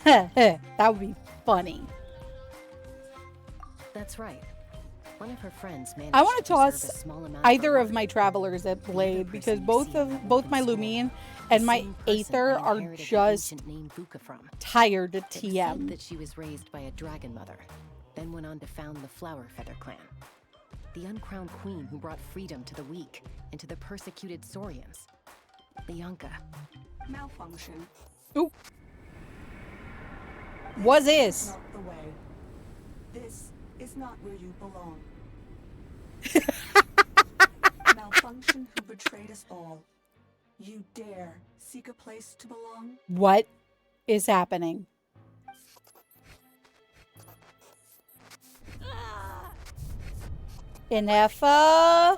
S1: That would be funny.
S4: That's right. One of her friends managed
S1: I want to
S4: preserve
S1: toss
S4: a small amount of
S1: either
S4: her
S1: of
S4: work.
S1: my travelers at Blade because both my Lumine
S4: The
S1: and my
S4: same person
S1: Aether
S4: I
S1: are
S4: inherited the
S1: just
S4: ancient name Buka from.
S1: tired to
S4: It was said
S1: TM.
S4: that she was raised by a dragon mother, then went on to found the Flower Feather clan. The uncrowned queen who brought freedom to the weak and to the persecuted Saurians. Bianca.
S7: Malfunction.
S1: Ooh. Was is.
S7: Not the way. This is not where you belong. Malfunction who betrayed us all. You dare seek a place to belong?
S1: What is happening? Inefa?
S2: Are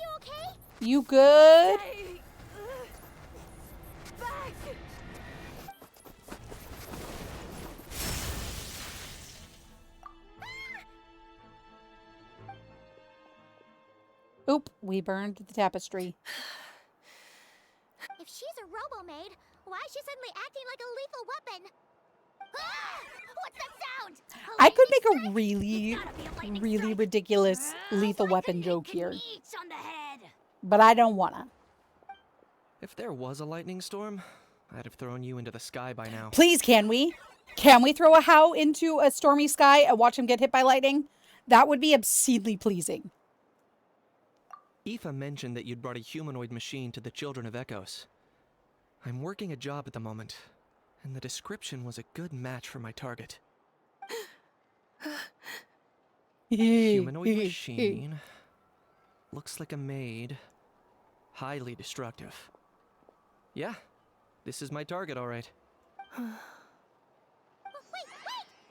S2: you okay?
S1: You good?
S2: Back!
S1: Oop, we burned the tapestry.
S2: If she's a robo-maid, why is she suddenly acting like a lethal weapon? Ah! What's that sound?
S1: I could
S2: lightning
S1: make a
S2: strike?
S1: really,
S2: It's gotta be a lightning
S1: really
S2: strike.
S1: ridiculous lethal
S2: Like
S1: weapon
S2: a
S1: joke here.
S2: Nick on the head.
S1: But I don't wanna.
S8: If there was a lightning storm, I'd have thrown you into the sky by now.
S1: Please, can we? Can we throw a How into a stormy sky and watch him get hit by lightning? That would be obscenely pleasing.
S8: Aoife mentioned that you'd brought a humanoid machine to the Children of Echoes. I'm working a job at the moment, and the description was a good match for my target. Humanoid machine. Looks like a maid. Highly destructive. Yeah, this is my target, all right.
S2: Wait!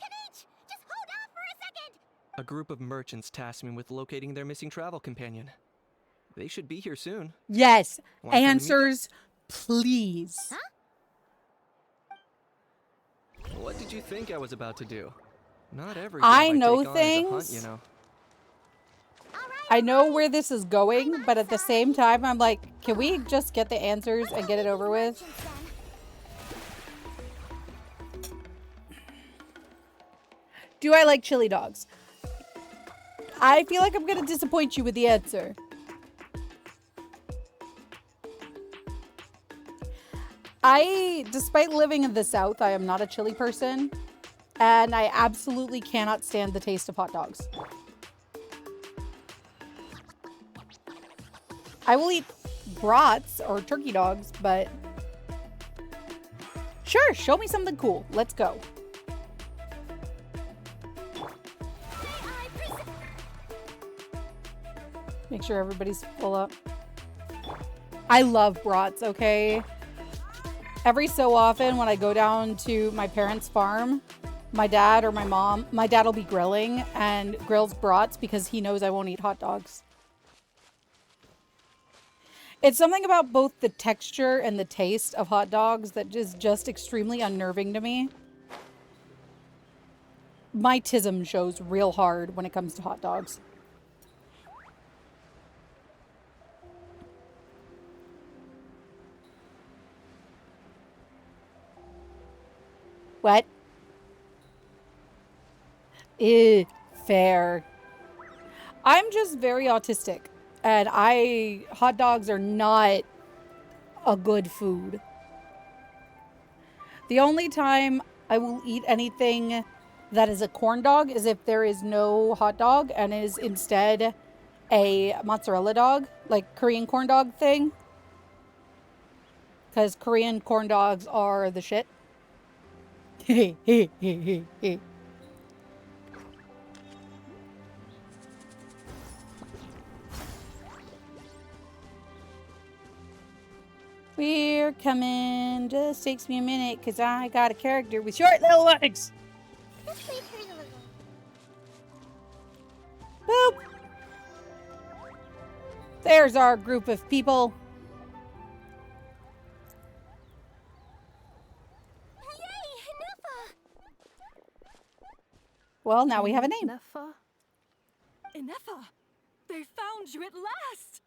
S2: Kanich! Just hold off for a second!
S8: A group of merchants tasked me with locating their missing travel companion. They should be here soon.
S1: Yes.
S8: Want to come and meet them?
S1: Answers, please.
S2: Huh?
S8: What did you think I was about to do? Not every
S1: I
S8: job
S1: know
S8: take on is a hunt,
S1: things.
S8: you know.
S1: I know where this is going, but at the same time, I'm like, can we just get the answers and get it over with? Do I like chili dogs? I feel like I'm going to disappoint you with the answer. Despite living in the South, I am not a chili person. And I absolutely cannot stand the taste of hot dogs. I will eat brats or turkey dogs, but sure, show me something cool. Let's go. Make sure everybody's full up. I love brats, okay? Every so often when I go down to my parents' farm, my dad or my dad will be grilling and grills brats because he knows I won't eat hot dogs. It's something about both the texture and the taste of hot dogs that is just extremely unnerving to me. My tism shows real hard when it comes to hot dogs. What? Fair. I'm just very autistic. And hot dogs are not a good food. The only time I will eat anything that is a corn dog is if there is no hot dog and is instead a mozzarella dog, like Korean corn dog thing. Because Korean corn dogs are the shit. We're coming. Just takes me a minute because I got a character with short little legs.
S2: Just wait for a little.
S1: Boop. There's our group of people.
S2: Yay! Nuffa!
S1: Well, now we have a name.
S5: Neffa?
S9: Inefa! They found you at last!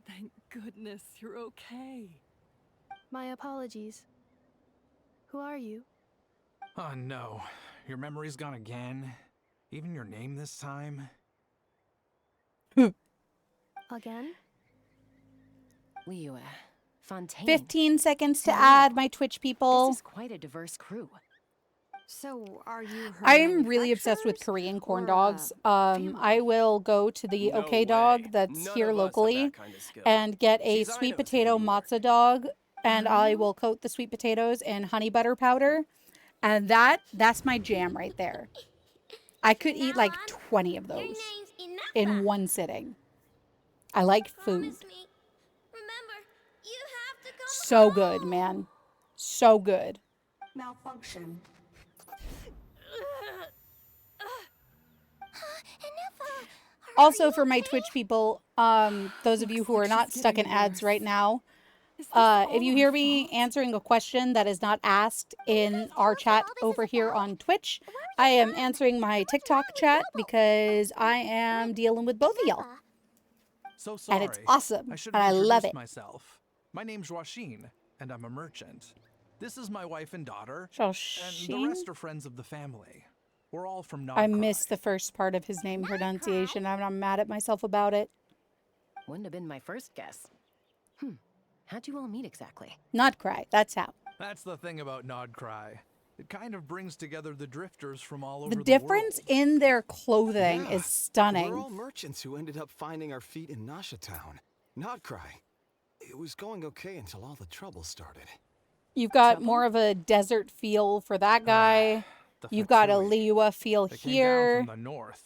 S9: Thank goodness you're okay.
S5: My apologies. Who are you?
S10: Oh no, your memory's gone again? Even your name this time?
S5: Again?
S4: Liu, Fontaine.
S1: 15 seconds to
S4: Hello.
S1: add, my Twitch people.
S4: This is quite a diverse crew.
S6: So, are you her
S1: I'm really obsessed with
S6: manufacturers
S1: Korean corn
S6: or,
S1: dogs.
S6: family?
S1: I will go to the
S11: No
S1: OK
S11: way.
S1: Dog that's
S11: None
S1: here
S11: of us have
S1: locally
S11: that kind of skill.
S1: and get a
S11: She's
S1: sweet
S11: Aino's
S1: potato
S11: handiwork.
S1: matzo dog, and I will coat the sweet potatoes in honey butter powder, and that's my jam right there. I could eat like 20 of
S2: Your
S1: those
S2: name's Enough.
S1: in one sitting. I like food.
S2: Promise me. Remember,
S1: so good, man. So good.
S7: Malfunction.
S1: Also, for my Twitch people, those of you who are not stuck in ads right now, if you hear me answering a question that is not asked in our chat over here on Twitch, I am answering my TikTok chat because I am dealing with both of y'all.
S10: So sorry.
S1: And it's awesome.
S10: I should
S1: And I
S10: have
S1: love
S10: introduced
S1: it.
S10: myself. My name's Joachim, and I'm a merchant. This is my wife and daughter, and the
S1: Joachim?
S10: rest are friends of the family. We're all from Nod
S1: I
S10: Krai.
S1: missed the first part of his name pronunciation. I'm mad at myself about it.
S4: Wouldn't have been my first guess. How'd you all meet exactly?
S1: Nod Krai. That's how.
S10: That's the thing about Nod Krai. It kind of brings together the drifters from all over
S1: The
S10: the
S1: difference
S10: world.
S1: in their clothing
S11: Yeah,
S1: is
S11: We're
S1: stunning.
S11: all merchants who ended up finding our feet in Nasha Town. Nod Krai. It was going okay until all the trouble started.
S1: You've got
S4: Trouble?
S1: more of a desert feel for that guy.
S10: The
S1: You've got a
S10: Fatsui.
S1: Liua feel
S10: They came down
S1: here.
S10: from the north.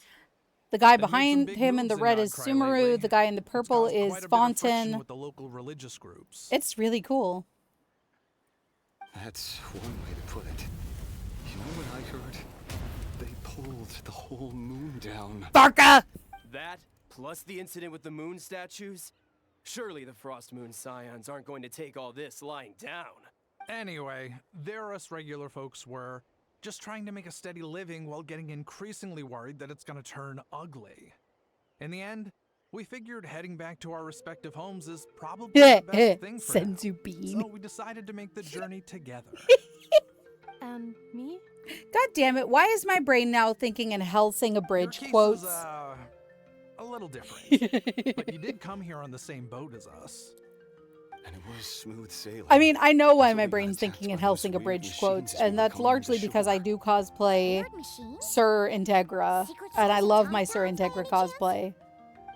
S1: The guy
S10: They've made some
S1: behind
S10: big
S1: him in the
S10: moves
S1: red
S10: Nod
S1: is
S10: Krai
S1: Sumeru.
S10: lately.
S1: The guy in the
S10: It's
S1: purple
S10: caused
S1: is
S10: quite a bit of friction
S1: Fontaine.
S10: with the local religious groups.
S1: It's really cool.
S11: That's one way to put it. You know what I heard? They pulled the whole moon down.
S1: Barca!
S12: That, plus the incident with the moon statues? Surely the Frost Moon Scions aren't going to take all this lying down.
S10: Anyway, there us regular folks were just trying to make a steady living while getting increasingly worried that it's going to turn ugly. In the end, we figured heading back to our respective homes is probably the best thing for now.
S1: Senzu bean.
S10: So we decided to make the journey together.
S5: And me?
S1: God damn it. Why is my brain now thinking in Helsing
S10: Your
S1: Abridged
S10: case
S1: quotes?
S10: is, a little different. But you did come here on the same boat as us.
S11: And it was smooth sailing.
S1: I mean, I know why
S11: Until
S1: my
S11: we got
S1: brain's
S11: attacked
S1: thinking in
S11: by those
S1: Helsing
S11: weird
S1: Abridged
S11: machines
S1: quotes,
S11: as we
S1: and
S11: were
S1: that's
S11: coming
S1: largely
S11: into
S1: because I
S11: shore.
S1: do cosplay
S2: Weird machines?
S1: Sir Integra,
S2: Secret
S1: and I
S2: Service
S1: love my
S2: atomic
S1: Sir
S2: bombs by
S1: Integra
S2: any chance?
S1: cosplay.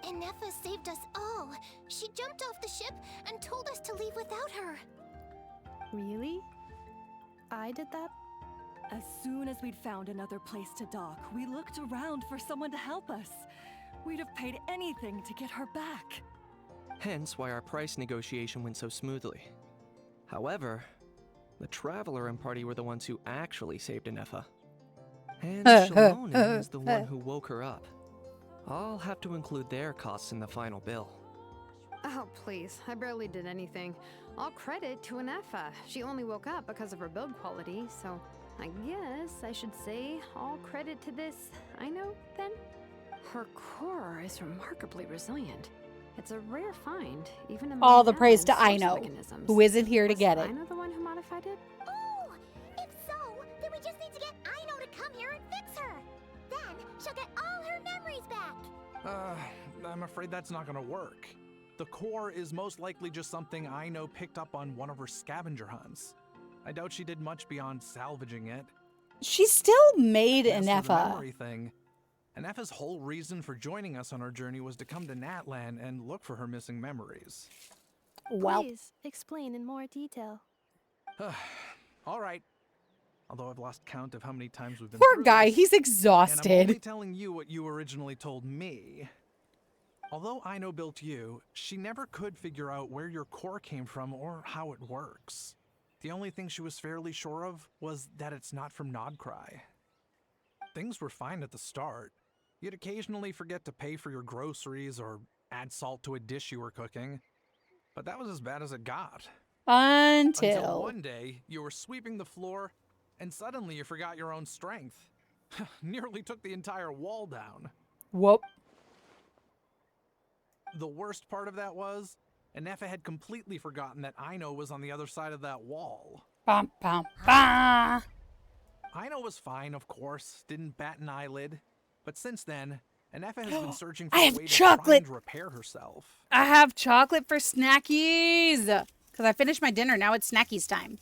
S2: And Neffa saved us all. She jumped off the ship and told us to leave without her.
S5: Really? I did that?
S9: As soon as we'd found another place to dock, we looked around for someone to help us. We'd have paid anything to get her back.
S8: Hence why our price negotiation went so smoothly. However, the Traveler and party were the ones who actually saved Anefa. And Shalonen is the one who woke her up. I'll have to include their costs in the final bill.
S6: Oh, please. I barely did anything. All credit to Anefa. She only woke up because of her build quality, so I guess I should say all credit to this Aino, then? Her core is remarkably resilient. It's a rare find, even among
S1: All the praise to
S6: Alan's source
S1: Aino,
S6: mechanisms.
S1: who isn't here to
S6: Was
S1: get it.
S6: Aino the one who modified it?
S2: Oh, if so, then we just need to get Aino to come here and fix her. Then she'll get all her memories back.
S10: I'm afraid that's not gonna work. The core is most likely just something Aino picked up on one of her scavenger hunts. I doubt she did much beyond salvaging it.
S1: She still made
S10: As for the
S1: Anefa.
S10: memory thing, Anefa's whole reason for joining us on our journey was to come to Natlan and look for her missing memories.
S1: Well,
S5: Please explain in more detail.
S10: All right. Although I've lost count of how many times we've been
S1: poor
S10: through
S1: guy,
S10: this,
S1: he's
S10: and I'm only
S1: exhausted.
S10: telling you what you originally told me. Although Aino built you, she never could figure out where your core came from or how it works. The only thing she was fairly sure of was that it's not from Nod Krai. Things were fine at the start. You'd occasionally forget to pay for your groceries or add salt to a dish you were cooking. But that was as bad as it got. Until
S1: Until.
S10: one day, you were sweeping the floor, and suddenly you forgot your own strength. Nearly took the entire wall down.
S1: Whoop.
S10: The worst part of that was, Anefa had completely forgotten that Aino was on the other side of that wall.
S1: Bum, bum, bah.
S10: Aino was fine, of course, didn't bat an eyelid. But since then, Anefa has been searching for
S1: I
S10: a
S1: have
S10: way to
S1: chocolate.
S10: try and repair herself.
S1: I have chocolate for snackies. Because I finished my dinner. Now it's snackies time.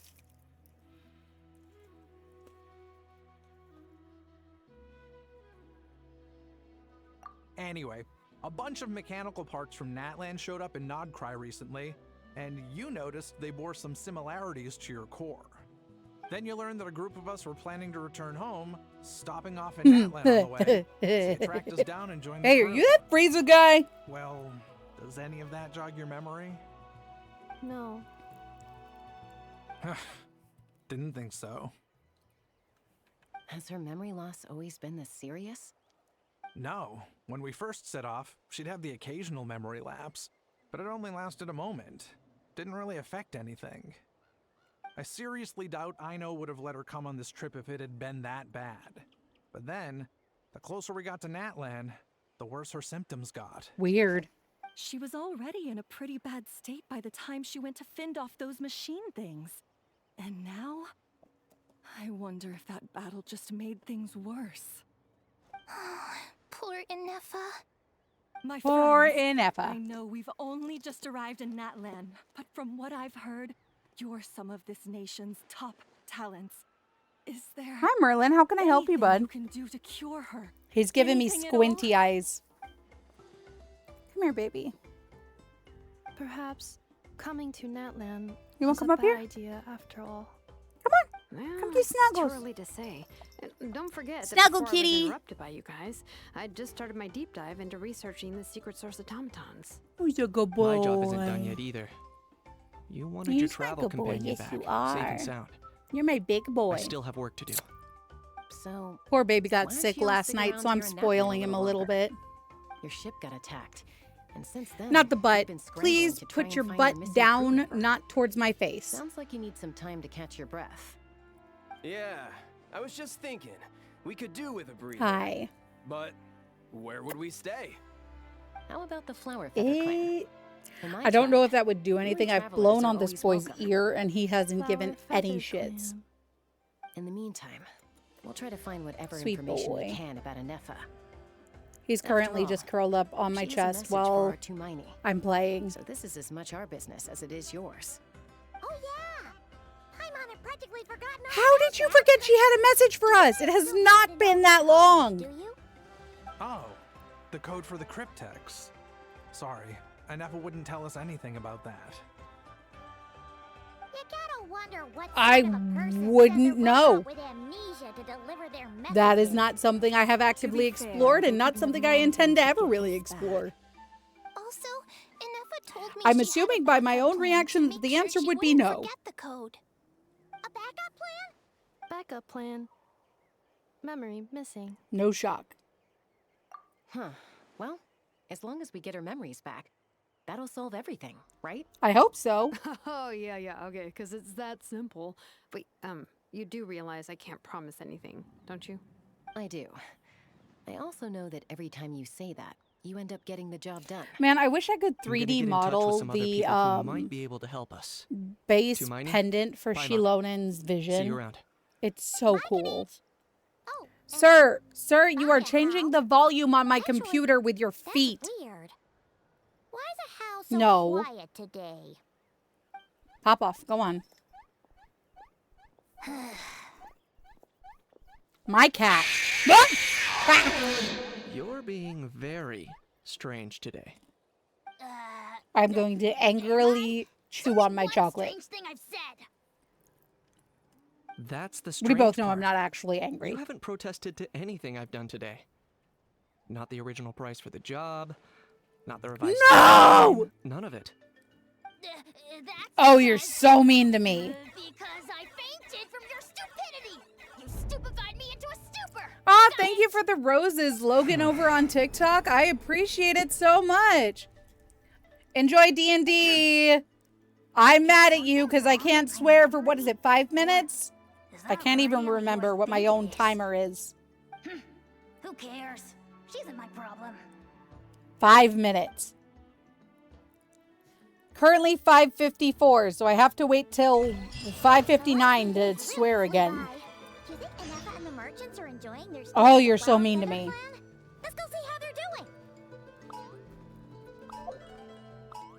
S10: Anyway, a bunch of mechanical parts from Natlan showed up in Nod Krai recently, and you noticed they bore some similarities to your core. Then you learned that a group of us were planning to return home, stopping off in Natlan on the way. So you tracked us down and joined the
S1: Hey, are
S10: crew.
S1: you that Frieza guy?
S10: Well, does any of that jog your memory?
S5: No.
S10: Didn't think so.
S4: Has her memory loss always been this serious?
S10: No. When we first set off, she'd have the occasional memory lapse, but it only lasted a moment. Didn't really affect anything. I seriously doubt Aino would have let her come on this trip if it had been that bad. But then, the closer we got to Natlan, the worse her symptoms got.
S1: Weird.
S9: She was already in a pretty bad state by the time she went to fend off those machine things. And now? I wonder if that battle just made things worse.
S2: Poor Inefa.
S9: My
S1: Poor
S9: friends, I
S1: Inefa.
S9: know we've only just arrived in Natlan, but from what I've heard, you're some of this nation's top talents. Is there
S1: Hi, Merlin. How can I help you,
S9: anything
S1: bud?
S9: you can do to cure her?
S1: He's giving me
S9: Anything at
S1: squinty eyes. Come here, baby.
S5: Perhaps coming to Natlan
S1: You want
S5: was
S1: to come
S5: a
S1: up
S5: bad
S1: here?
S5: idea after all.
S1: Come on.
S6: Well,
S1: Come do
S6: it's
S1: snuggles.
S6: too early to say. And don't forget
S1: Snuggle,
S6: that before I was
S1: kitty.
S6: interrupted by you guys, I just started my deep dive into researching the secret source automatons.
S1: Who's a good boy?
S8: My job isn't done yet either. You wanted your
S1: He's my
S8: travel
S1: good boy.
S8: companion
S1: Yes,
S8: back,
S1: you
S8: safe
S1: are.
S8: and sound.
S1: You're my big boy.
S8: I still have work to do.
S4: So,
S1: Poor baby got
S4: why don't
S1: sick
S4: you
S1: last
S4: stick
S1: night,
S4: around
S1: so I'm
S4: here in Natlan
S1: spoiling him a little
S4: longer?
S1: bit.
S4: Your ship got attacked. And since then,
S1: Not the
S4: you've
S1: butt.
S4: been scrambling
S1: Please
S4: to try
S1: put
S4: and
S1: your
S4: find
S1: butt
S4: missing
S1: down,
S4: crew member.
S1: not towards my face.
S4: Sounds like you need some time to catch your breath.
S12: Yeah, I was just thinking. We could do with a breather.
S1: Hi.
S12: But where would we stay?
S4: How about the Flower Feather Clan?
S1: Eh,
S4: In my
S1: I don't know
S4: tribe,
S1: if that would do anything. I've
S4: travelers
S1: blown
S4: are
S1: on this
S4: always
S1: boy's
S4: welcome.
S1: ear, and he hasn't given
S5: Flower
S1: any
S5: Feather
S1: shits.
S5: Clan.
S4: In the meantime, we'll try to find whatever
S1: Sweet
S4: information
S1: boy.
S4: we can about Anefa.
S1: He's
S4: After
S1: currently
S4: all,
S1: just curled up on my
S4: She has a
S1: chest
S4: message for
S1: while
S4: our Tumaini,
S1: I'm playing.
S4: so this is as much our business as it is yours.
S2: Oh yeah! Paimon had practically forgotten all
S1: How
S2: about
S1: did you
S2: that.
S1: forget she had a message for us? It has
S2: Still
S1: not
S2: need to
S1: been
S2: know
S1: that
S2: the code,
S1: long.
S2: Do you?
S10: Oh, the code for the cryptex. Sorry, Inefa wouldn't tell us anything about that.
S2: You gotta wonder what
S1: I
S2: sort of a person
S1: wouldn't
S2: sends a
S1: know.
S2: robot with amnesia to deliver their
S1: That is
S2: messages.
S1: not something I have actively
S9: fair,
S1: explored, and
S9: they
S1: not
S9: didn't
S1: something I
S9: want
S1: intend to
S9: them to
S1: ever
S9: get
S1: really
S9: this bad.
S1: explore.
S2: Also, Inefa told me
S1: I'm
S2: she had
S1: assuming
S2: a
S1: by my
S2: backup
S1: own
S2: plan
S1: reaction
S2: to
S1: that
S2: make
S1: the
S2: sure
S1: answer
S2: she
S1: would be
S2: wouldn't
S1: no.
S2: forget the code. A backup plan?
S5: Backup plan. Memory missing.
S1: No shock.
S4: Huh. Well, as long as we get her memories back, that'll solve everything, right?
S1: I hope so.
S6: Oh, yeah, okay, because it's that simple. Wait, you do realize I can't promise anything, don't you?
S4: I do. I also know that every time you say that, you end up getting the job done.
S1: Man, I wish I could
S8: I'm gonna
S1: 3D
S8: get in touch with
S1: model
S8: some other
S1: the
S8: people who might be able to help us.
S1: base
S8: Tumaini?
S1: pendant for
S8: Paimon.
S1: Shilonen's
S8: See
S1: vision.
S8: you around.
S1: It's so cool.
S2: Oh, and
S1: Sir, you are
S2: Hiya,
S1: changing
S2: Hal.
S1: the volume on my
S2: Actually,
S1: computer with your
S2: that's
S1: feet.
S2: weird. Why is the house so
S1: No.
S2: quiet today?
S1: Pop off. Go on. My cat.
S8: You're being very strange today.
S1: I'm going to angrily chew on my
S2: One
S1: chocolate.
S2: strange thing I've said.
S8: That's the
S1: We
S8: strange
S1: both know
S8: part.
S1: I'm not actually angry.
S8: You haven't protested to anything I've done today. Not the original price for the job, not the revised
S1: No!
S8: deadline, none of it.
S2: That's
S1: Oh, you're
S2: because-
S1: so mean to me.
S2: Because I fainted from your stupidity. You stupefied me into a stupor.
S1: Aw, thank you for the roses, Logan over on TikTok. I appreciate it so much. Enjoy D&D. I'm mad at you because I can't swear for, what is it, 5 minutes? I can't even remember what my own timer is.
S2: Who cares? She isn't my problem.
S1: 5 minutes. Currently 5:54, so I have to wait till 5:59 to swear again.
S2: Do you think Inefa and the merchants are enjoying their stay
S1: Oh,
S2: at the
S1: you're so
S2: Flower
S1: mean to
S2: Feather
S1: me.
S2: Clan? Let's go see how they're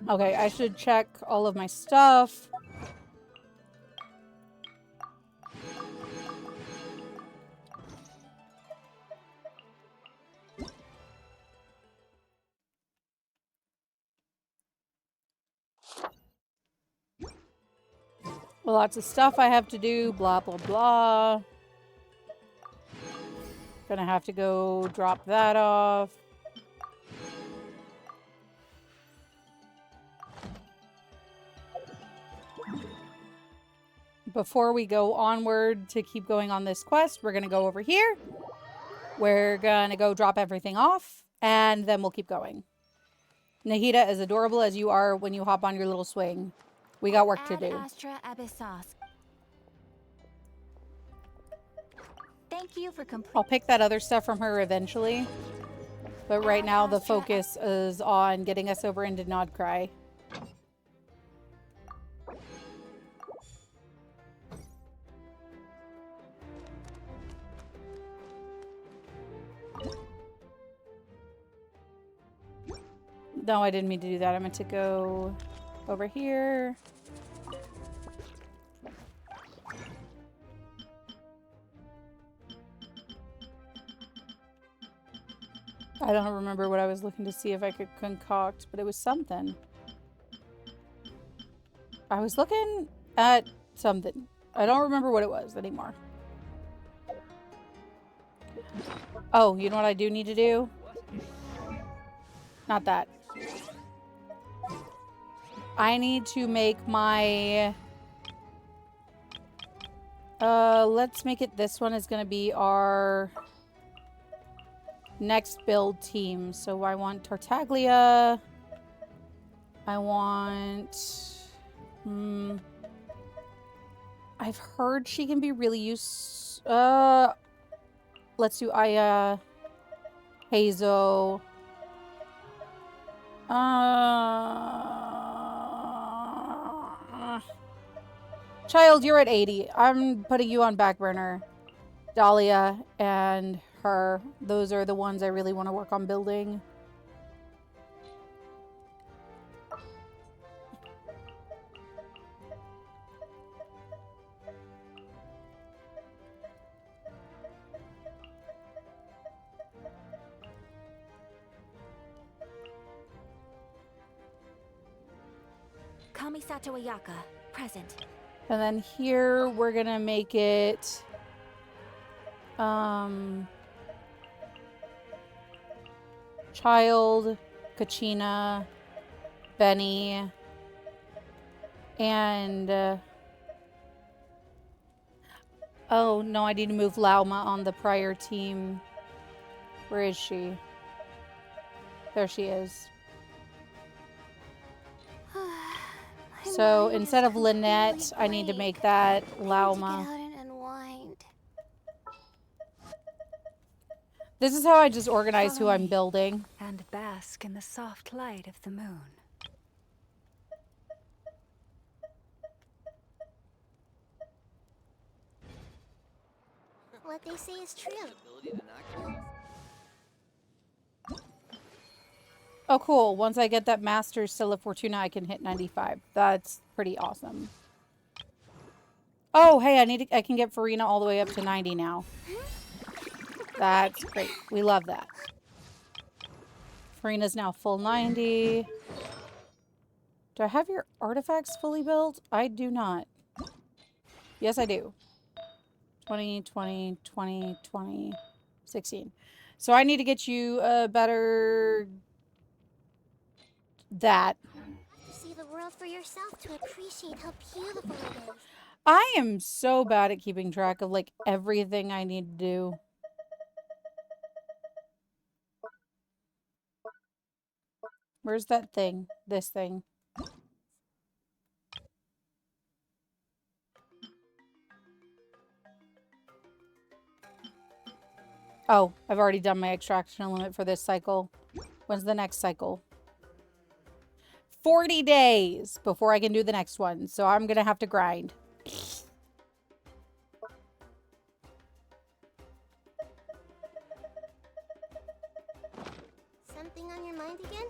S2: doing.
S1: Okay, I should check all of my stuff. Lots of stuff I have to do, blah, blah, blah. Gonna have to go drop that off. before we go onward to keep going on this quest, we're going to go over here. We're going to go drop everything off, and then we'll keep going. Nahida, as adorable as you are when you hop on your little swing, we got work to do.
S2: Astra Abyssos. Thank you for
S1: I'll pick that other stuff from her eventually. But right now the focus is on getting us over into Nod Krai. No, I didn't mean to do that. I meant to go over here. I don't remember what I was looking to see if I could concoct, but it was something. I was looking at something. I don't remember what it was anymore. Oh, you know what I do need to do? Not that. I need to make my... let's make it this one is going to be our next build team. So I want Tartaglia. I want... I've heard she can be really useful. Let's do Aya. Hazo. Child, you're at 80. I'm putting you on back burner. Dahlia and her. Those are the ones I really want to work on building.
S2: Kamisato Ayaka, present.
S1: And then here we're gonna make it Child, Kachina, Benny, and oh no, I need to move Lauma on the prior team. Where is she? There she is. So instead of Lynette, I need to make that Lauma. This is how I just organize who I'm building.
S13: And bask in the soft light of the moon.
S2: What they say is true.
S1: Oh, cool. Once I get that Master Stella Fortuna, I can hit 95. That's pretty awesome. Oh, hey, I can get Farina all the way up to 90 now. That's great. We love that. Farina's now full 90. Do I have your artifacts fully built? I do not. Yes, I do. 20, 20, 20, 20, 16. So I need to get you a better... that.
S2: See the world for yourself to appreciate how beautiful it is.
S1: I am so bad at keeping track of, like, everything I need to do. Where's that thing? This thing. Oh, I've already done my extraction limit for this cycle. When's the next cycle? 40 days before I can do the next one. So I'm going to have to grind.
S2: Something on your mind again?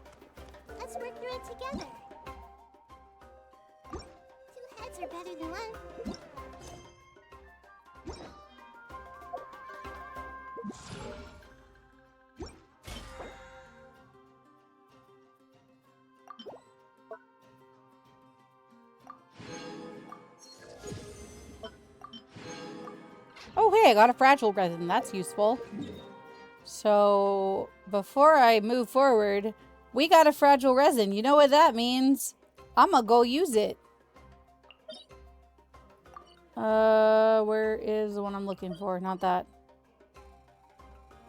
S2: Let's work through it together. 2 heads are better than 1.
S1: Oh, hey, I got a fragile resin. That's useful. So, before I move forward, we got a fragile resin. You know what that means? I'm gonna go use it. Where is the one I'm looking for? Not that.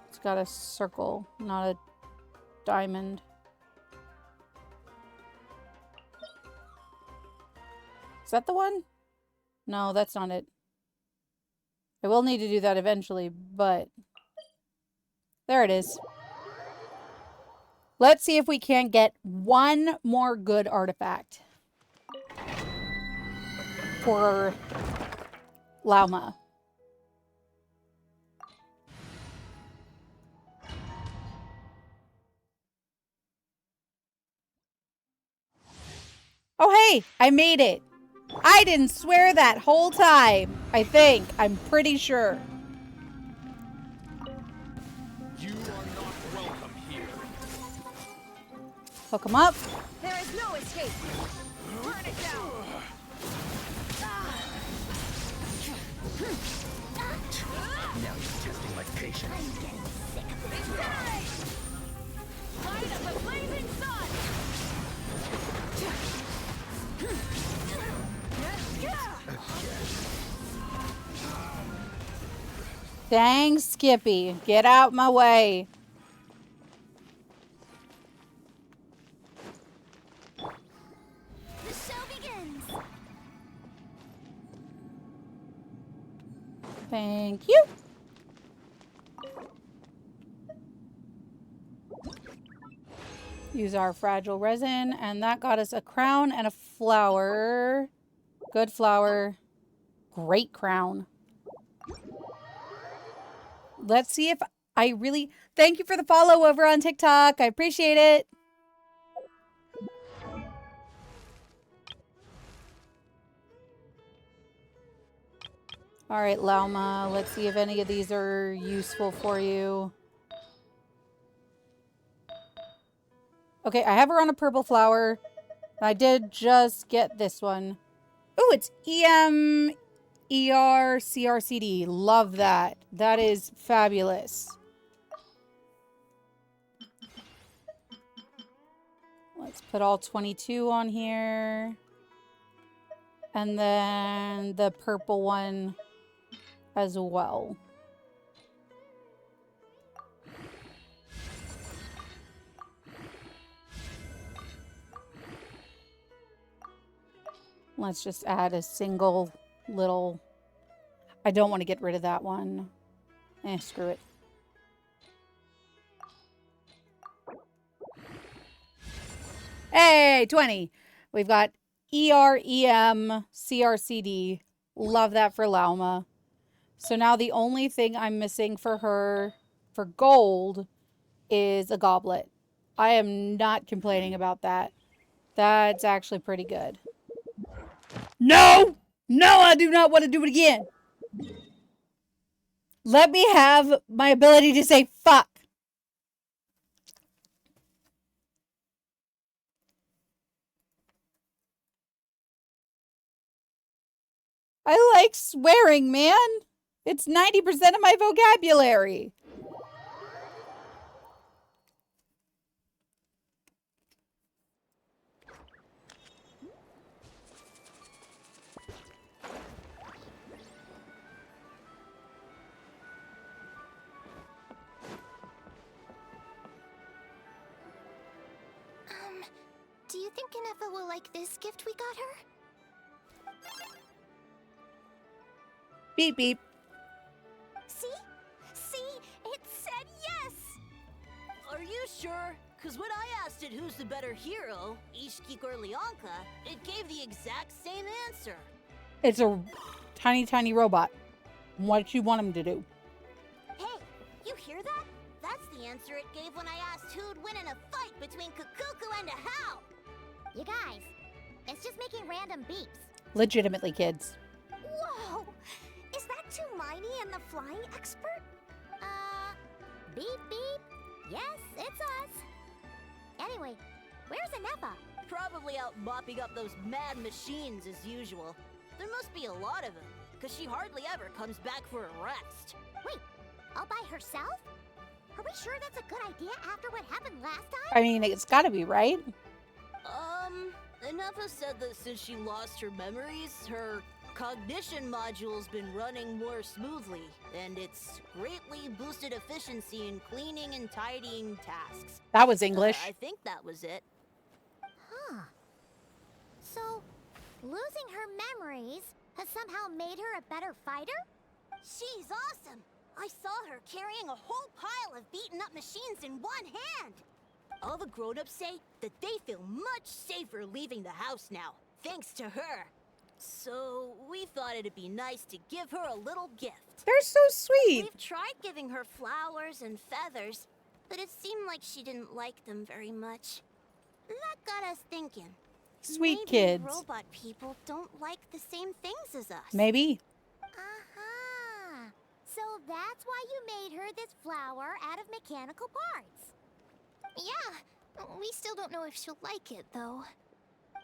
S1: It's got a circle, not a diamond. Is that the one? No, that's not it. I will need to do that eventually, but there it is. Let's see if we can't get one more good artifact for Lauma. Oh, hey, I made it. I didn't swear that whole time. I think. I'm pretty sure.
S14: You are not welcome here.
S1: Hook him up.
S15: There is no escape. Burn it down.
S14: Now you're testing my patience.
S15: I'm getting sick of this. Light up a blazing sun.
S1: Dang, Skippy. Get out my way.
S2: The show begins.
S1: Thank you. Use our fragile resin, and that got us a crown and a flower. Good flower. Great crown. Let's see if I really... Thank you for the follow over on TikTok. I appreciate it. All right, Lauma. Let's see if any of these are useful for you. Okay, I have her on a purple flower. I did just get this one. Oh, it's EMERCRCD. Love that. That is fabulous. Let's put all 22 on here. And then the purple one as well. Let's just add a single little... I don't want to get rid of that one. Screw it. Hey, 20. We've got EREMCRCD. Love that for Lauma. So now the only thing I'm missing for her for gold is a goblet. I am not complaining about that. That's actually pretty good. No! No, I do not want to do it again. Let me have my ability to say fuck. I like swearing, man. It's 90% of my vocabulary.
S2: Do you think Kanefa will like this gift we got her?
S1: Beep, beep.
S2: See? See? It said yes!
S15: Are you sure? Because when I asked it who's the better hero, Ishkik or Leonka, it gave the exact same answer.
S1: It's a tiny, tiny robot. What do you want him to do?
S2: Hey, you hear that? That's the answer it gave when I asked who'd win in a fight between Kukuku and a How. You guys, it's just making random beeps.
S1: Legitimately, kids.
S2: Whoa! Is that Tumaini and the flying expert? Beep beep. Yes, it's us. Anyway, where's Anefa?
S15: Probably out mopping up those mad machines as usual. There must be a lot of them, because she hardly ever comes back for a rest.
S2: Wait, all by herself? Are we sure that's a good idea after what happened last time?
S1: I mean, it's gotta be, right?
S15: Anefa said that since she lost her memories, her cognition module's been running more smoothly, and it's greatly boosted efficiency in cleaning and tidying tasks.
S1: That was English.
S15: I think that was it.
S2: Huh. So, losing her memories has somehow made her a better fighter?
S15: She's awesome! I saw her carrying a whole pile of beaten up machines in one hand! All the grown-ups say that they feel much safer leaving the house now, thanks to her. So, we thought it'd be nice to give her a little gift.
S1: They're so sweet.
S15: We've tried giving her flowers and feathers, but it seemed like she didn't like them very much. That got us thinking.
S1: Sweet
S15: Maybe
S1: kids.
S15: robot people don't like the same things as us.
S1: Maybe.
S2: Aha! So that's why you made her this flower out of mechanical parts.
S16: Yeah, we still don't know if she'll like it, though.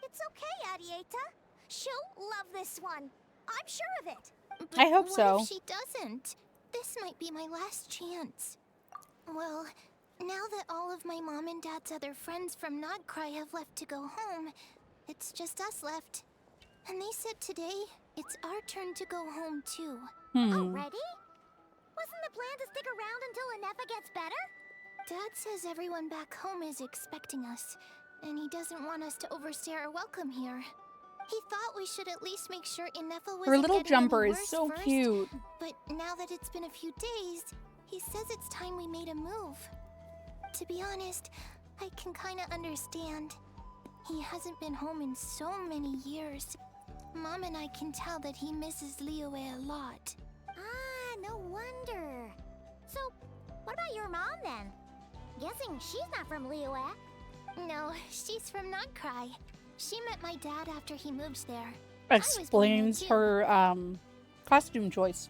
S2: It's okay, Arieta. She'll love this one. I'm sure of it.
S16: But
S1: I hope
S16: what
S1: so.
S16: if she doesn't? This might be my last chance. Well, now that all of my mom and dad's other friends from Nod Krai have left to go home, it's just us left. And they said today, it's our turn to go home too.
S2: Already? Wasn't the plan to stick around until Inefa gets better?
S16: Dad says everyone back home is expecting us, and he doesn't want us to overstay our welcome here. He thought we should at least make sure Inefa was
S1: Her little jumper is so cute.
S16: But now that it's been a few days, he says it's time we made a move. To be honest, I can kinda understand. He hasn't been home in so many years. Mom and I can tell that he misses Liyue a lot.
S2: Ah, no wonder. So, what about your mom then? Guessing she's not from Liyue.
S16: No, she's from Nod Krai. She met my dad after he moved there.
S1: Explains her costume choice.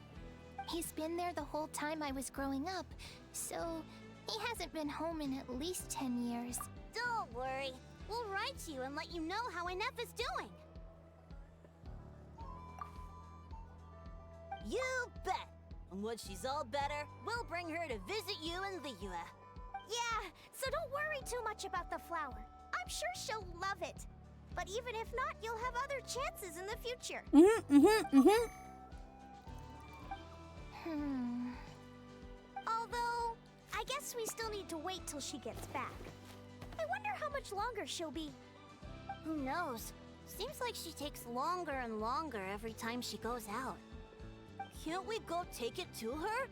S16: He's been there the whole time I was growing up, so he hasn't been home in at least 10 years.
S15: Don't worry. We'll write to you and let you know how Inefa's doing. You bet! And once she's all better, we'll bring her to visit you in Liyue.
S2: Yeah, so don't worry too much about the flower. I'm sure she'll love it. But even if not, you'll have other chances in the future. Although, I guess we still need to wait till she gets back. I wonder how much longer she'll be.
S15: Who knows? Seems like she takes longer and longer every time she goes out. Can't we go take it to her?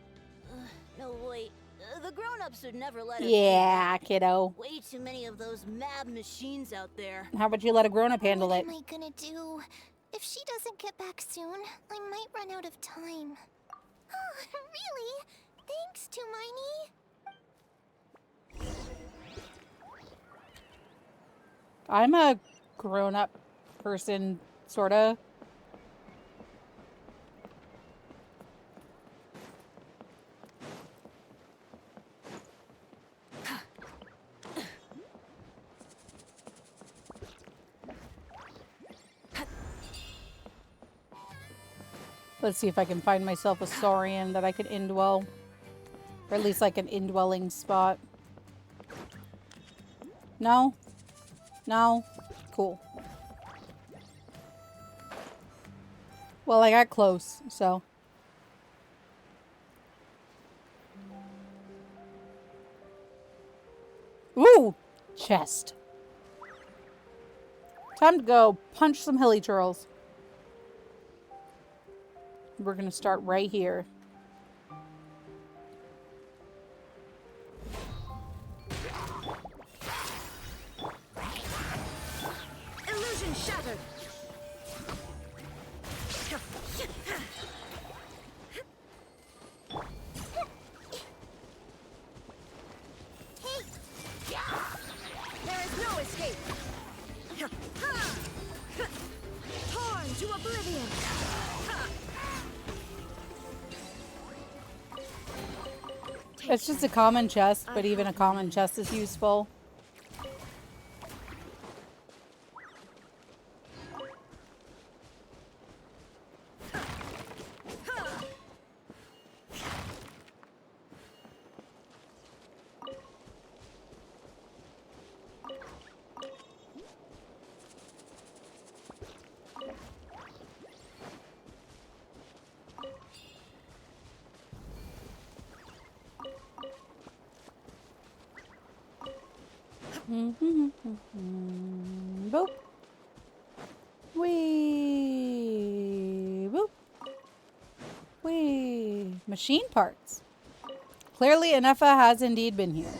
S15: No, wait. The grown-ups would never let us.
S1: Yeah, kiddo.
S15: Way too many of those mad machines out there.
S1: How about you let a grown-up handle it?
S16: What am I gonna do? If she doesn't get back soon, I might run out of time. Oh, really? Thanks, Tumaini.
S1: I'm a grown-up person, sorta. Let's see if I can find myself a Saurian that I can indwell. Or at least like an indwelling spot. No? No? Cool. Well, I got close, so. Ooh! Chest. Time to go punch some hilly churls. We're gonna start right here.
S15: Illusion shattered.
S2: There is no escape. Torn to oblivion.
S1: It's just a common chest, but even a common chest is useful. Boop. Wee. Boop. Wee. Machine parts. Clearly, Anefa has indeed been here.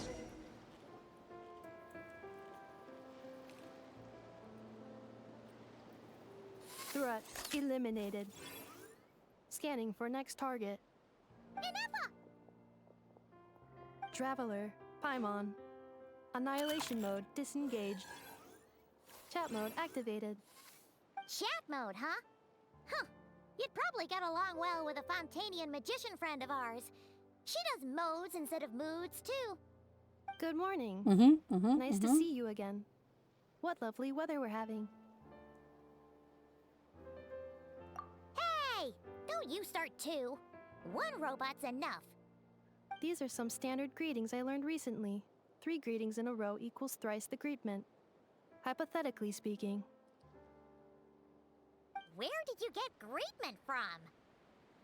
S5: Threat eliminated. Scanning for next target. Traveler, Paimon. Annihilation mode disengaged. Chat mode activated.
S2: Chat mode, huh? Huh. You'd probably get along well with a Fontanian magician friend of ours. She does modes instead of moods, too.
S5: Good morning. Nice to
S1: mhm.
S5: see you again. What lovely weather we're having.
S2: Hey! Don't you start too. One robot's enough.
S5: These are some standard greetings I learned recently. 3 greetings in a row equals thrice the greetment. Hypothetically speaking.
S2: Where did you get greetment from?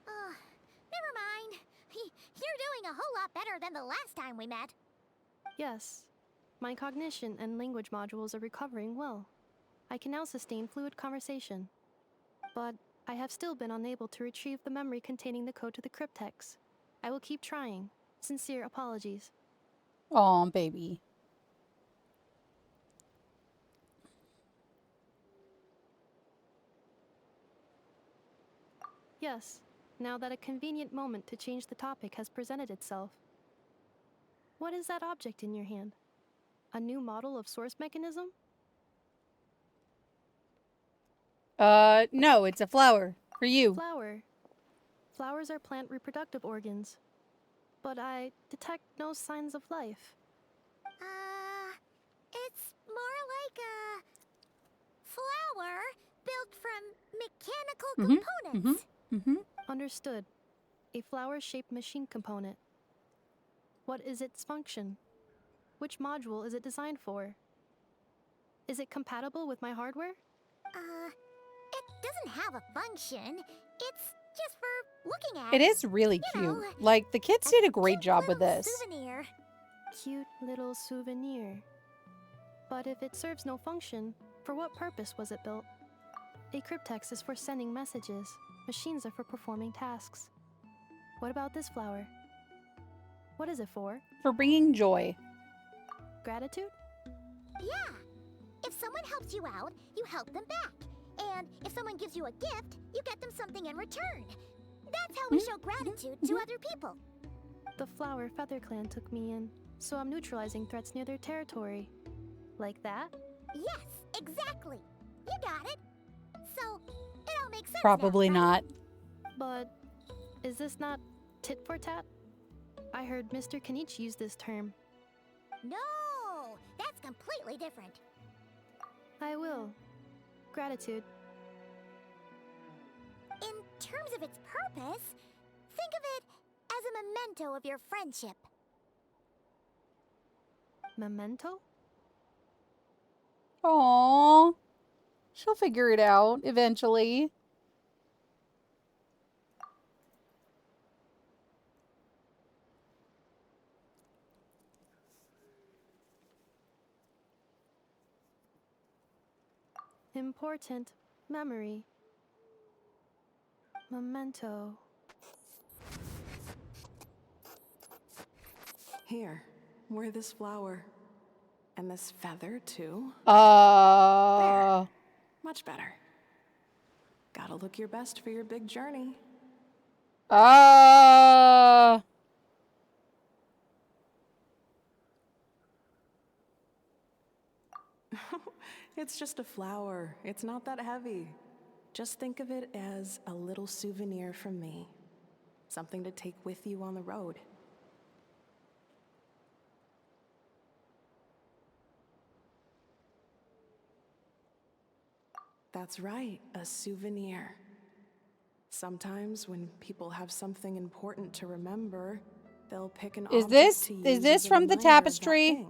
S2: Never mind. You're doing a whole lot better than the last time we met.
S5: Yes. My cognition and language modules are recovering well. I can now sustain fluid conversation. But I have still been unable to retrieve the memory containing the code to the cryptex. I will keep trying. Sincere apologies.
S1: Aw, baby.
S5: Yes, now that a convenient moment to change the topic has presented itself. What is that object in your hand? A new model of source mechanism?
S1: No, it's a flower. For you.
S5: Flower. Flowers are plant reproductive organs. But I detect no signs of life.
S2: It's more like a flower built from mechanical components.
S5: Understood. A flower-shaped machine component. What is its function? Which module is it designed for? Is it compatible with my hardware?
S2: It doesn't have a function. It's just for looking at.
S1: It is really cute. Like, the kids did a great job with this.
S2: Souvenir.
S5: Cute little souvenir. But if it serves no function, for what purpose was it built? A cryptex is for sending messages. Machines are for performing tasks. What about this flower? What is it for?
S1: For bringing joy.
S5: Gratitude?
S2: Yeah. If someone helps you out, you help them back. And if someone gives you a gift, you get them something in return. That's how we show gratitude to other people.
S5: The Flower Feather Clan took me in, so I'm neutralizing threats near their territory. Like that?
S2: Yes, exactly. You got it. So, it all makes sense
S1: Probably
S2: now, right?
S1: not.
S5: But is this not tit for tat? I heard Mr. Kenichi use this term.
S2: No, that's completely different.
S5: I will. Gratitude.
S2: In terms of its purpose, think of it as a memento of your friendship.
S5: Memento?
S1: Aww. She'll figure it out eventually.
S5: Important memory. Memento.
S17: Here, wear this flower. And this feather, too.
S1: There.
S17: Much better. Gotta look your best for your big journey. It's just a flower. It's not that heavy. Just think of it as a little souvenir from me. Something to take with you on the road. That's right, a souvenir. Sometimes when people have something important to remember, they'll pick an object to use
S1: Is this
S17: as a
S1: from the
S17: reminder of that
S1: tapestry?
S17: thing.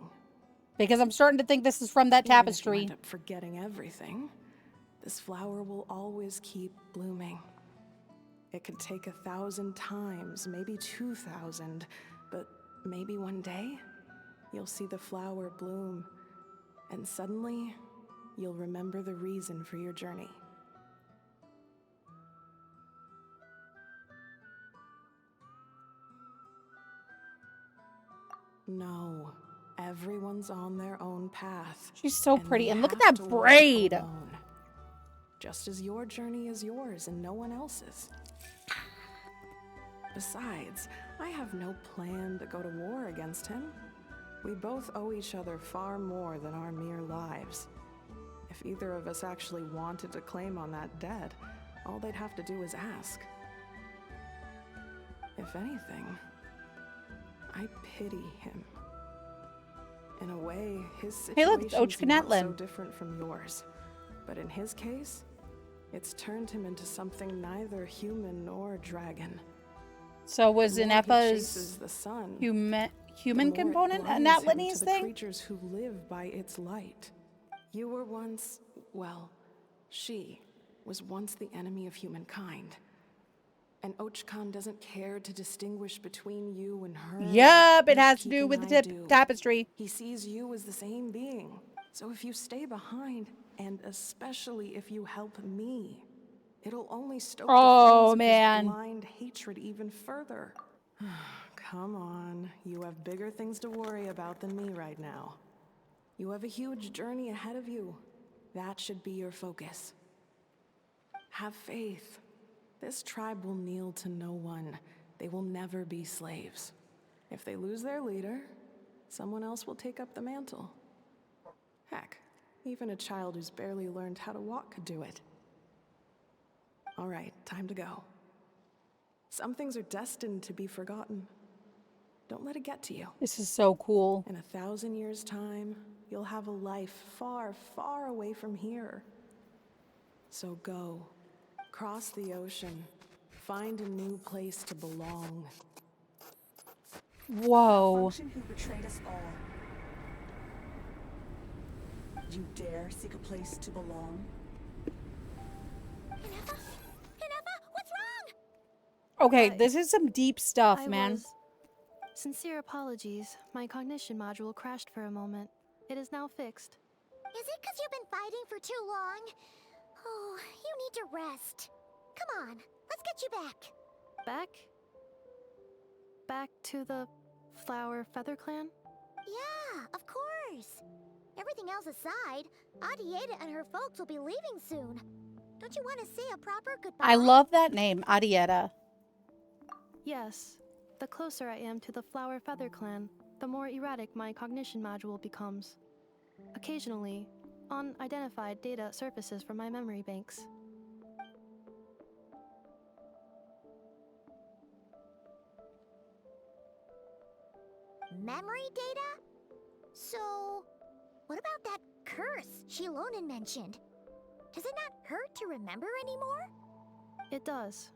S1: Because I'm starting to think this is from that
S17: Even if you
S1: tapestry.
S17: end up forgetting everything, this flower will always keep blooming. It could take 1,000 times, maybe 2,000, but maybe one day you'll see the flower bloom And suddenly, you'll remember the reason for your journey. No, everyone's on their own path.
S1: She's so
S17: and
S1: pretty.
S17: they
S1: And look at
S17: have
S1: that
S17: to walk
S1: braid.
S17: alone. Just as your journey is yours and no one else's. Besides, I have no plan to go to war against him. We both owe each other far more than our mere lives. If either of us actually wanted to claim on that debt, all they'd have to do is ask. If anything, I pity him. In a way, his
S1: Hey, look, it's
S17: situation's not so
S1: Ochkanetlin.
S17: different from yours. But in his case, it's turned him into something neither human nor dragon.
S1: So was
S17: The more he chases
S1: Inepa's
S17: the sun,
S1: human
S17: the more it
S1: component in
S17: blinds
S1: that
S17: him to
S1: Lenny's
S17: the
S1: thing?
S17: creatures who live by its light. You were once, well, she was once the enemy of humankind. And Ochkan doesn't care to distinguish between you and her.
S1: Yup, it
S17: like
S1: has to
S17: Keek
S1: do
S17: and
S1: with
S17: I
S1: the
S17: do.
S1: tapestry.
S17: He sees you as the same being. So if you stay behind, and especially if you help me, it'll only stoke the
S1: Oh,
S17: flames of
S1: man.
S17: his blind hatred even further. Come on, you have bigger things to worry about than me right now. You have a huge journey ahead of you. That should be your focus. Have faith. This tribe will kneel to no one. They will never be slaves. If they lose their leader, someone else will take up the mantle. Heck, even a child who's barely learned how to walk could do it. All right, time to go. Some things are destined to be forgotten. Don't let it get to you.
S1: This is so cool.
S17: In 1,000 years' time, you'll have a life far, far away from here. So go, cross the ocean, find a new place to belong.
S1: Whoa.
S7: Malfunction who betrayed us all. You dare seek a place to belong?
S2: Inepa, what's wrong?
S1: Okay, this is some deep stuff,
S5: I
S1: man.
S5: was... Sincere apologies. My cognition module crashed for a moment. It is now fixed.
S2: Is it because you've been fighting for too long? Oh, you need to rest. Come on, let's get you back.
S5: Back? Back to the Flower Feather Clan?
S2: Yeah, of course. Everything else aside, Adieta and her folks will be leaving soon. Don't you want to say a proper goodbye?
S1: I love that name, Adieta.
S5: Yes. The closer I am to the Flower Feather Clan, the more erratic my cognition module becomes. Occasionally, unidentified data surfaces from my memory banks.
S2: Memory data? So, what about that curse Shilonen mentioned? Does it not hurt to remember anymore?
S5: It does.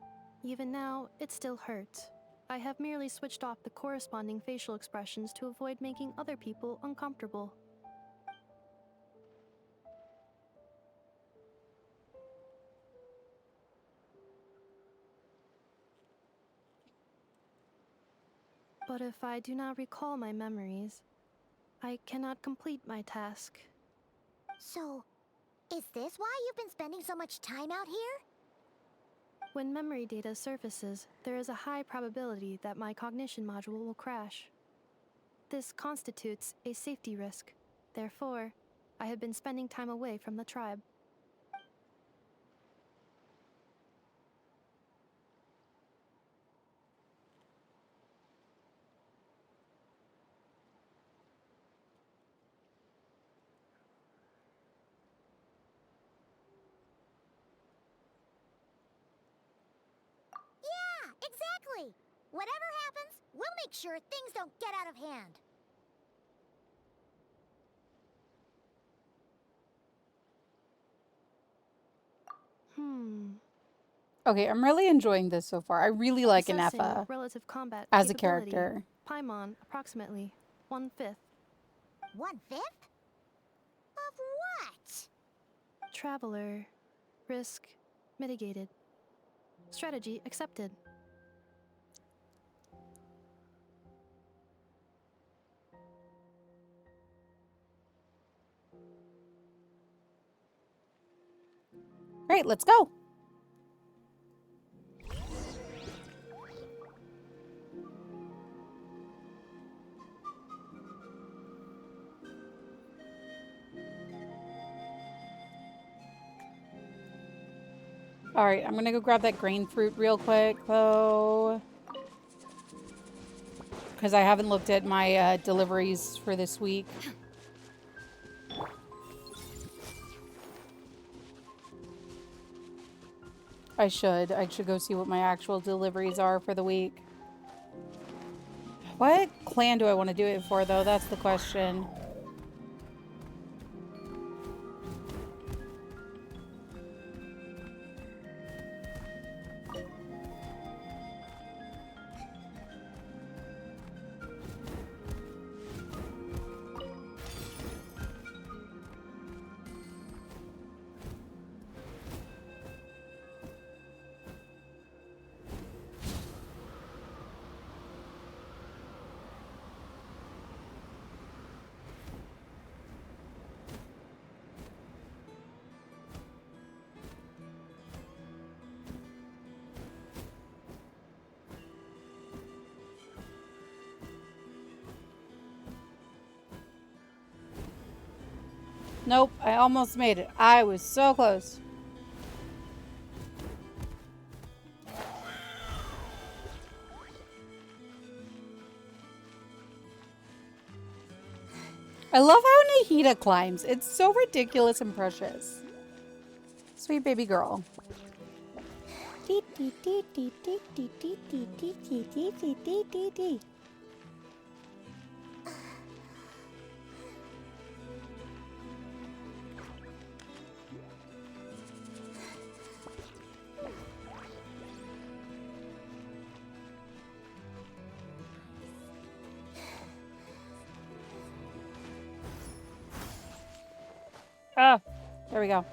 S5: Even now, it still hurts. I have merely switched off the corresponding facial expressions to avoid making other people uncomfortable. But if I do not recall my memories, I cannot complete my task.
S2: So, is this why you've been spending so much time out here?
S5: When memory data surfaces, there is a high probability that my cognition module will crash. This constitutes a safety risk. Therefore, I have been spending time away from the tribe.
S2: Yeah, exactly. Whatever happens, we'll make sure things don't get out of hand.
S1: Okay, I'm really enjoying this so far. I really like
S5: Assessing
S1: Inepa
S5: relative combat
S1: as a
S5: capability.
S1: character.
S5: Paimon, approximately 1/5.
S2: 1/5? Of what?
S5: Traveler, risk mitigated. Strategy accepted.
S1: right, let's go. All right, I'm gonna go grab that grain fruit real quick, though, because I haven't looked at my deliveries for this week. I should go see what my actual deliveries are for the week. What clan do I want to do it for, though? That's the question. Nope, I almost made it. I was so close. I love how Nahida climbs. It's so ridiculous and precious. Sweet baby girl. Ah, there we go.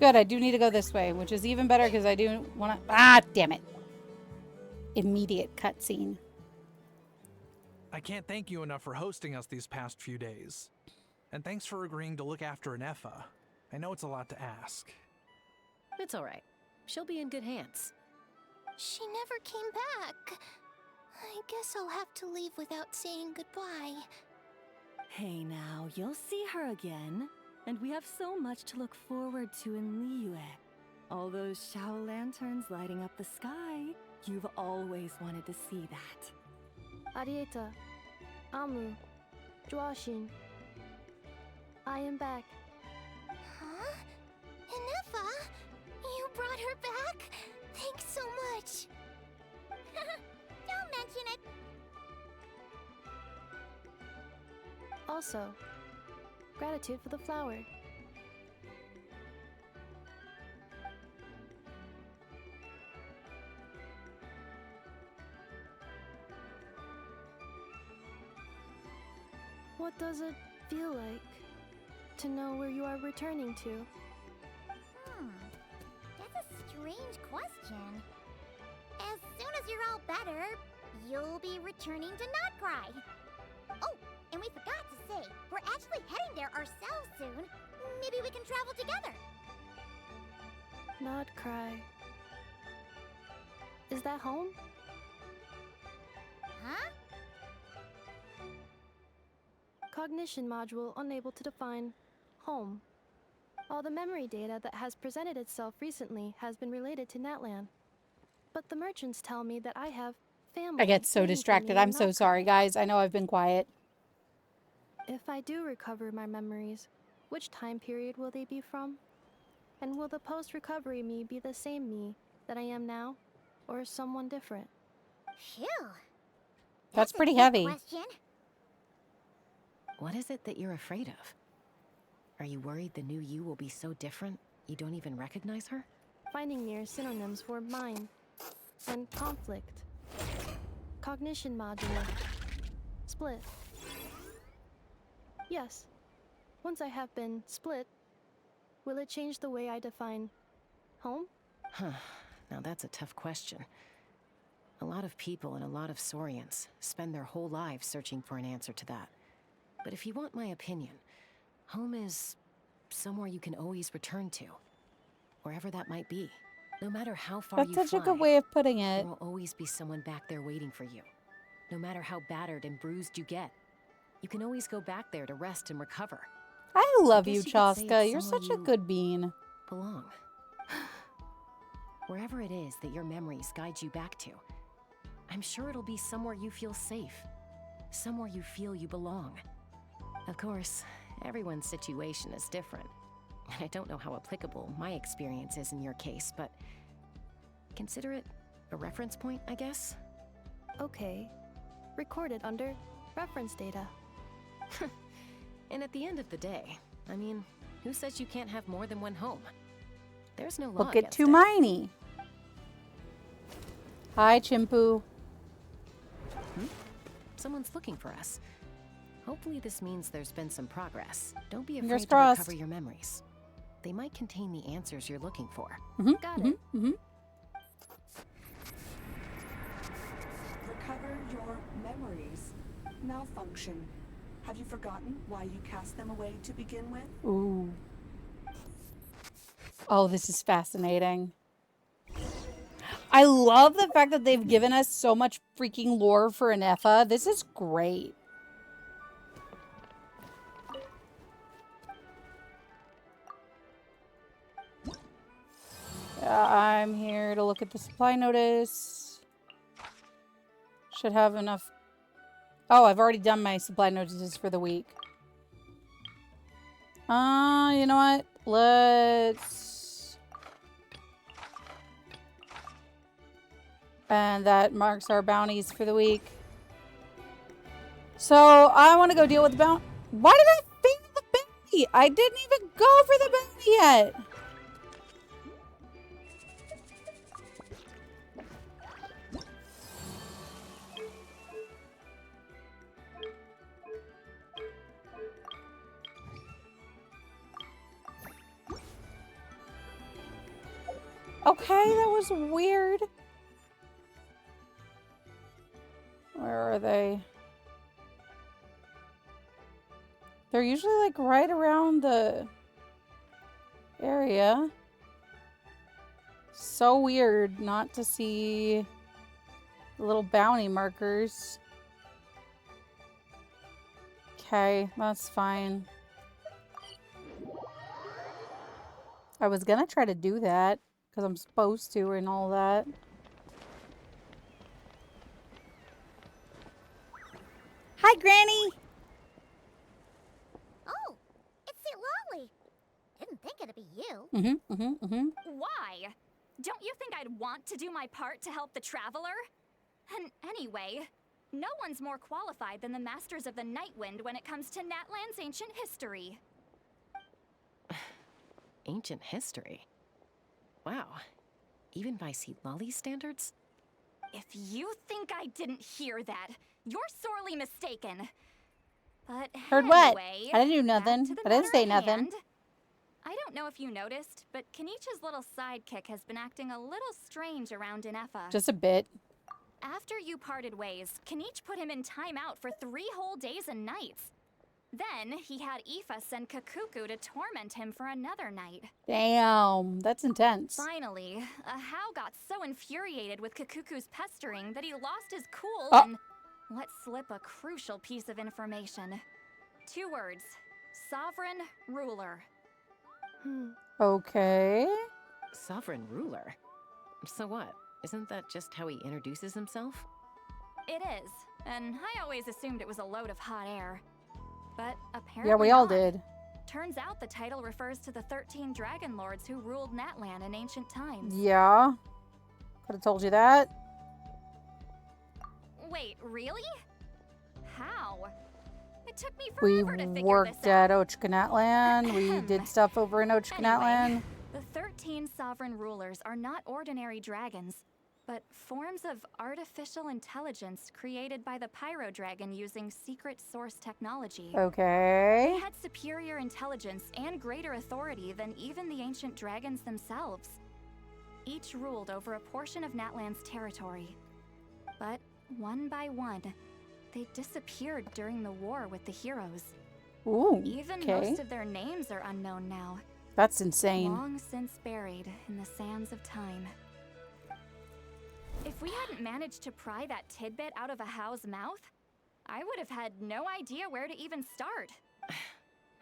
S1: Good, I do need to go this way, which is even better because I do want to... Ah, damn it. Immediate cutscene.
S10: I can't thank you enough for hosting us these past few days. And thanks for agreeing to look after Nefa. I know it's a lot to ask.
S4: It's all right. She'll be in good hands.
S16: She never came back. I guess I'll have to leave without saying goodbye.
S9: Hey now, you'll see her again. And we have so much to look forward to in Liyue. All those Shao lanterns lighting up the sky. You've always wanted to see that.
S5: Arieta, Amu, Joashin. I am back.
S16: Huh? Nefa? You brought her back? Thanks so much.
S2: Don't mention it.
S5: Also, gratitude for the flower. What does it feel like to know where you are returning to?
S2: That's a strange question. As soon as you're all better, you'll be returning to Nod Krai. Oh, and we forgot to say, we're actually heading there ourselves soon. Maybe we can travel together.
S5: Nod Krai. Is that home?
S2: Huh?
S5: Cognition module unable to define home. All the memory data that has presented itself recently has been related to Natlan. But the merchants tell me that I have family.
S1: I get so
S5: waiting for
S1: distracted.
S5: me in
S1: I'm so
S5: Nod
S1: sorry,
S5: Krai.
S1: guys. I know I've been quiet.
S5: If I do recover my memories, which time period will they be from? And will the post-recovery me be the same me that I am now, or someone different?
S2: Phew.
S1: That's pretty
S2: Good
S1: heavy.
S2: question.
S4: What is it that you're afraid of? Are you worried the new you will be so different you don't even recognize her?
S5: Finding near synonyms for mind and conflict. Cognition module. Split. Yes. Once I have been split, will it change the way I define home?
S4: Huh. Now that's a tough question. A lot of people and a lot of Saurians spend their whole lives searching for an answer to that. But if you want my opinion, home is somewhere you can always return to. Wherever that might be. No matter how far
S1: That's
S4: you
S1: such
S4: fly,
S1: a good way of putting it.
S4: there will always be someone back there waiting for you. No matter how battered and bruised you get, you can always go back there to rest and recover.
S1: I love
S4: guess
S1: you,
S4: you could say
S1: Chaska.
S4: it's
S1: You're
S4: somewhere
S1: such a
S4: you
S1: good bean.
S4: belong. Wherever it is that your memories guide you back to, I'm sure it'll be somewhere you feel safe. Somewhere you feel you belong. Of course, everyone's situation is different. And I don't know how applicable my experience is in your case, but consider it a reference point, I guess?
S5: Okay. Recorded under reference data.
S4: And at the end of the day, I mean, who says you can't have more than one home? There's no law
S1: Look at
S4: against it.
S1: Tumaini. Hi, Chimpu.
S4: Someone's looking for us. Hopefully this means there's been some progress. Don't be
S1: Fingers
S4: afraid to
S1: crossed.
S4: recover your memories. They might contain the answers you're looking for.
S5: Got it.
S7: Recover your memories. Malfunction. Have you forgotten why you cast them away to begin with?
S1: Ooh. Oh, this is fascinating. I love the fact that they've given us so much freaking lore for Anefa. This is great. I'm here to look at the supply notice. Should have enough. Oh, I've already done my supply notices for the week. You know what? Let's... And that marks our bounties for the week. So, I want to go deal with the bounty. Why did I fail the bounty? I didn't even go for the bounty yet. Okay, that was weird. Where are they? They're usually like right around the area. So weird not to see the little bounty markers. Okay, that's fine. I was gonna try to do that because I'm supposed to and all that. Hi, Granny!
S2: Oh, it's St. Lolly. Didn't think it'd be you.
S18: Why? Don't you think I'd want to do my part to help the Traveler? And anyway, no one's more qualified than the Masters of the Nightwind when it comes to Natlan's ancient history.
S4: Ancient history? Wow. Even by St. Lolly's standards?
S18: If you think I didn't hear that, you're sorely mistaken. But
S1: Heard what?
S18: anyway,
S1: I didn't do nothing.
S18: back to the
S1: I didn't
S18: matter
S1: say
S18: at
S1: nothing.
S18: hand. I don't know if you noticed, but Kenichi's little sidekick has been acting a little strange around Inefa.
S1: Just a bit.
S18: After you parted ways, Kenich put him in timeout for 3 whole days and nights. Then he had Aoife send Kakuku to torment him for another night.
S1: Damn, that's intense.
S18: Finally, Ahau got so infuriated with Kakuku's pestering that he lost his cool
S1: Oh.
S18: and let slip a crucial piece of information. 2 words. Sovereign Ruler.
S1: Okay.
S4: Sovereign ruler? So what? Isn't that just how he introduces himself?
S18: It is, and I always assumed it was a load of hot air. But apparently
S1: Yeah, we all
S18: not.
S1: did.
S18: Turns out the title refers to the 13 Dragon Lords who ruled Natlan in ancient times.
S1: Yeah. Could have told you that.
S18: Wait, really? How? It took me
S1: We
S18: forever to figure
S1: worked
S18: this out.
S1: at Ochkanatlan. We did stuff over in Ochkanatlan.
S18: The 13 sovereign rulers are not ordinary dragons, but forms of artificial intelligence created by the Pyro Dragon using secret source technology.
S1: Okay.
S18: They had superior intelligence and greater authority than even the ancient dragons themselves. Each ruled over a portion of Natlan's territory. But one by one, they disappeared during the war with the heroes.
S1: Ooh,
S18: Even
S1: okay.
S18: most of their names are unknown now.
S1: That's insane.
S18: Long since buried in the sands of time. If we hadn't managed to pry that tidbit out of a How's mouth, I would have had no idea where to even start.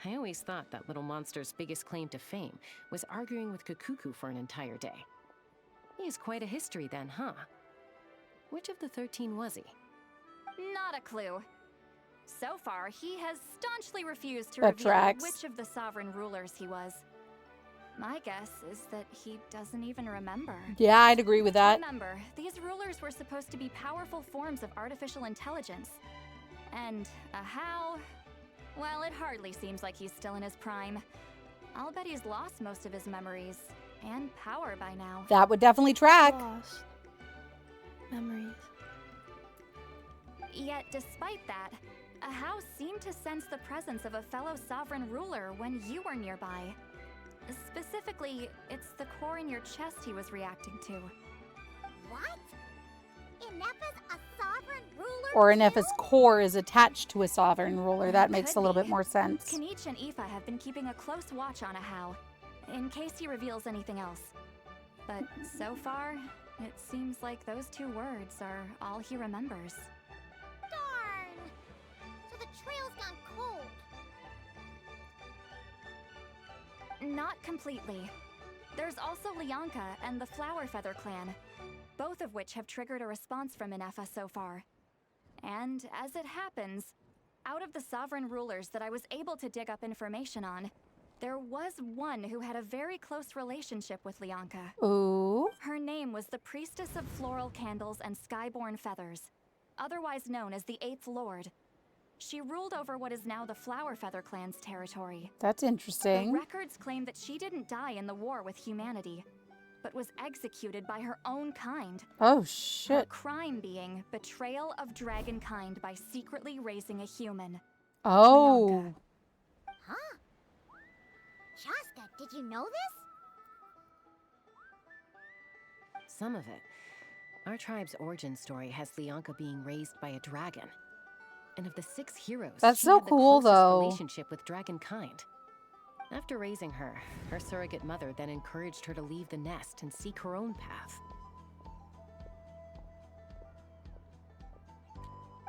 S4: I always thought that little monster's biggest claim to fame was arguing with Kakuku for an entire day. He has quite a history then, huh? Which of the 13 was he?
S18: Not a clue. So far, he has staunchly refused to
S1: That
S18: reveal
S1: tracks.
S18: which of the sovereign rulers he was. My guess is that he doesn't even remember.
S1: Yeah, I'd agree with that.
S18: Remember, these rulers were supposed to be powerful forms of artificial intelligence. And a How? Well, it hardly seems like he's still in his prime. I'll bet he's lost most of his memories and power by now.
S1: That would definitely track.
S5: Lost. Memories.
S18: Yet, despite that, a How seemed to sense the presence of a fellow sovereign ruler when you were nearby. Specifically, it's the core in your chest he was reacting to.
S2: What? Ineppa's a sovereign ruler?
S1: Or Ineppa's core is attached to a sovereign ruler. That makes
S18: Could
S1: a little
S18: be.
S1: bit more sense.
S18: Kanich and Aoife have been keeping a close watch on a How, in case he reveals anything else. But so far, it seems like those 2 words are all he remembers.
S2: Darn! So the trail's gone cold.
S18: Not completely. There's also Lianka and the Flower Feather clan, both of which have triggered a response from Ineffa so far. And as it happens, out of the sovereign rulers that I was able to dig up information on, there was one who had a very close relationship with Lianka.
S1: Ooh.
S18: Her name was the Priestess of Floral Candles and Skyborn Feathers, otherwise known as the 8th Lord. She ruled over what is now the Flower Feather clan's territory.
S1: That's interesting.
S18: The records claim that she didn't die in the war with humanity, but was executed by her own kind.
S1: Oh,
S18: Her
S1: shit.
S18: crime being betrayal of dragonkind by secretly raising a human.
S1: Oh.
S2: Huh? Shasta, did you know this?
S4: Some of it. Our tribe's origin story has Lianka being raised by a dragon. And of the 6 heroes,
S1: That's
S4: she
S1: so
S4: had the
S1: cool,
S4: closest
S1: though.
S4: relationship with dragonkind. After raising her, her surrogate mother then encouraged her to leave the nest and seek her own path.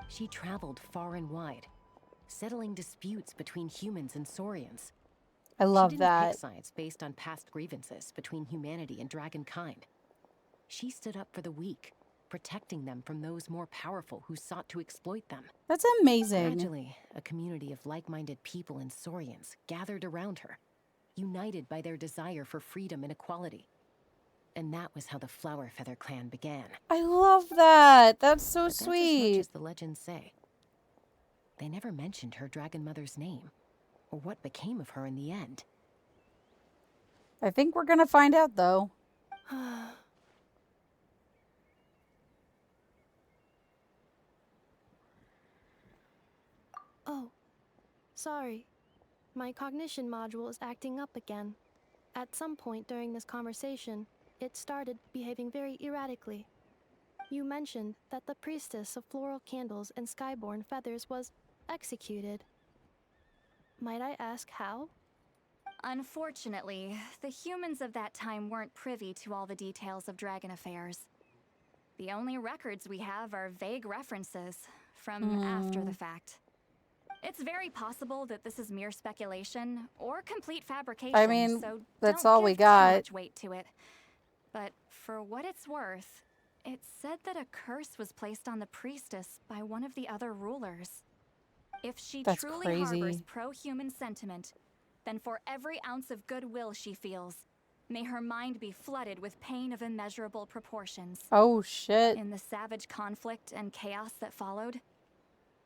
S4: She traveled far and wide, settling disputes between humans and saurians.
S1: I love
S4: she didn't
S1: that.
S4: pick sides based on past grievances between humanity and dragonkind. She stood up for the weak, protecting them from those more powerful who sought to exploit them.
S1: That's amazing.
S4: Gradually, a community of like-minded people and saurians gathered around her, united by their desire for freedom and equality. And that was how the Flower Feather clan began.
S1: I love that. That's so
S4: But that's as much
S1: sweet.
S4: as the legends say. They never mentioned her dragon mother's name, or what became of her in the end.
S1: I think we're going to find out, though.
S5: Oh, sorry. My cognition module is acting up again. At some point during this conversation, it started behaving very erratically. You mentioned that the priestess of floral candles and skyborn feathers was executed. Might I ask how?
S18: Unfortunately, the humans of that time weren't privy to all the details of dragon affairs. The only records we have are vague references from after the fact. It's very possible that this is mere speculation or complete fabrication.
S1: I mean,
S18: so
S1: that's
S18: don't
S1: all we
S18: give
S1: got.
S18: Too much weight to it. But for what it's worth, it said that a curse was placed on the priestess by one of the other rulers. If she
S1: That's
S18: truly
S1: crazy.
S18: harbors pro-human sentiment, then for every ounce of goodwill she feels, may her mind be flooded with pain of immeasurable proportions.
S1: Oh, shit.
S18: In the savage conflict and chaos that followed,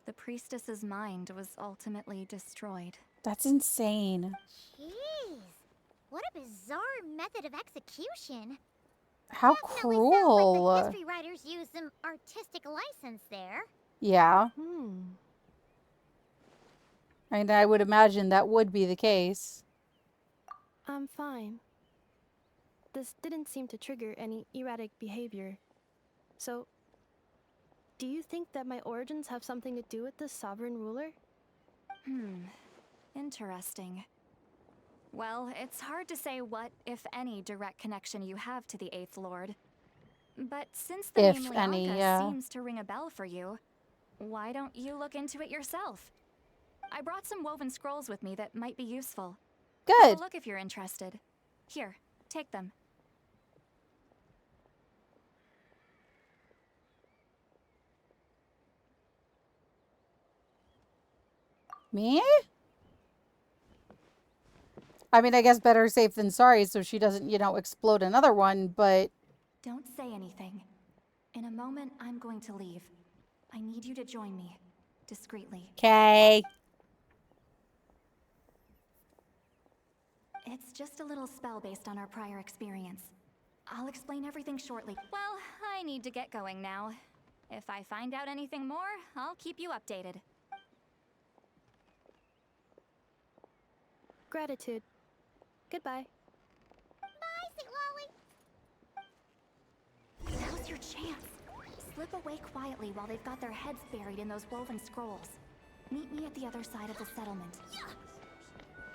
S18: the priestess's mind was ultimately destroyed.
S1: That's insane.
S2: Jeez. What a bizarre method of execution.
S1: How
S2: Definitely
S1: cruel.
S2: sounds like the history writers used some artistic license there.
S1: Yeah. And I would imagine that would be the case.
S5: I'm fine. This didn't seem to trigger any erratic behavior. So, Do you think that my origins have something to do with this sovereign ruler?
S18: Interesting. Well, it's hard to say what, if any, direct connection you have to the Eighth Lord. But since the
S1: If
S18: name
S1: any,
S18: Lianka
S1: yeah.
S18: seems to ring a bell for you, why don't you look into it yourself? I brought some woven scrolls with me that might be useful. Have
S1: Good.
S18: a look if you're interested. Here, take them.
S1: Me? I mean, I guess better safe than sorry, so she doesn't, you know, explode another one, but...
S18: Don't say anything. In a moment, I'm going to leave. I need you to join me, discreetly.
S1: Okay.
S18: It's just a little spell based on our prior experience. I'll explain everything shortly. Well, I need to get going now. If I find out anything more, I'll keep you updated.
S5: Gratitude. Goodbye.
S2: Bye, Sweet Lolly.
S18: Now's your chance. Slip away quietly while they've got their heads buried in those woven scrolls. Meet me at the other side of the settlement.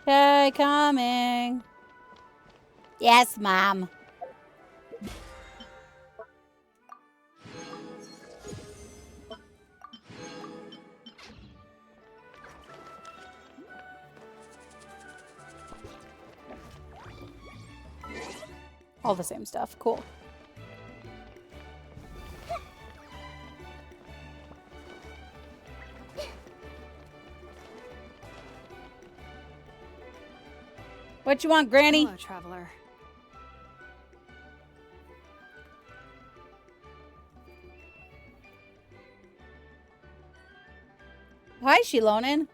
S1: Okay, coming. Yes, Mom. All the same stuff. Cool. What you want, Granny?
S6: Hello, traveler.
S1: Why is she loaning?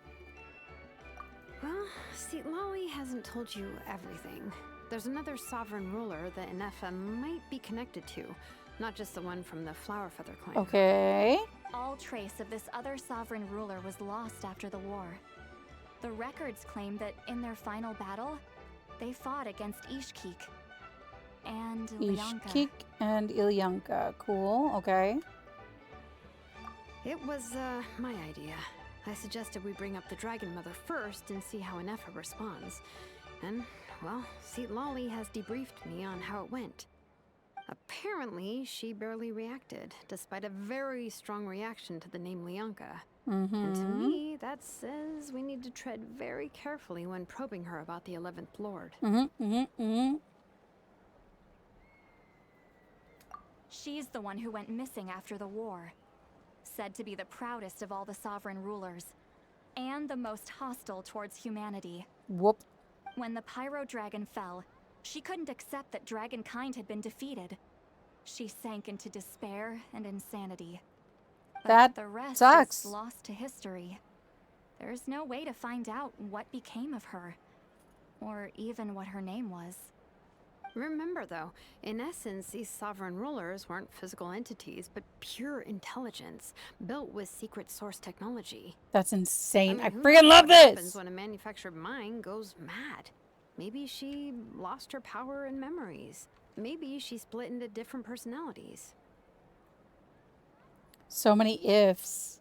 S6: Well, see, Lolly hasn't told you everything. There's another sovereign ruler that Inefa might be connected to, not just the one from the Flower Feather clan.
S1: Okay.
S18: All trace of this other sovereign ruler was lost after the war. The records claim that in their final battle, they fought against Ishkik and Lianka.
S1: Ishkik and Ilyanka. Cool. Okay.
S6: It was, my idea. I suggested we bring up the Dragon Mother first and see how Inefa responds. And, well, Seat Lolly has debriefed me on how it went. Apparently, she barely reacted, despite a very strong reaction to the name Lianka. And to me, that says we need to tread very carefully when probing her about the 11th Lord.
S18: She's the one who went missing after the war. Said to be the proudest of all the sovereign rulers, and the most hostile towards humanity.
S1: Whoop.
S18: When the Pyro Dragon fell, she couldn't accept that dragonkind had been defeated. She sank into despair and insanity. But
S1: That
S18: the rest
S1: sucks.
S18: is lost to history. There's no way to find out what became of her, or even what her name was.
S6: Remember, though, in essence, these sovereign rulers weren't physical entities, but pure intelligence, built with secret source technology.
S1: That's insane. I
S6: who
S1: freaking
S6: knows
S1: love
S6: what happens
S1: this.
S6: when a manufactured mind goes mad? Maybe she lost her power and memories. Maybe she split into different personalities.
S1: So many ifs.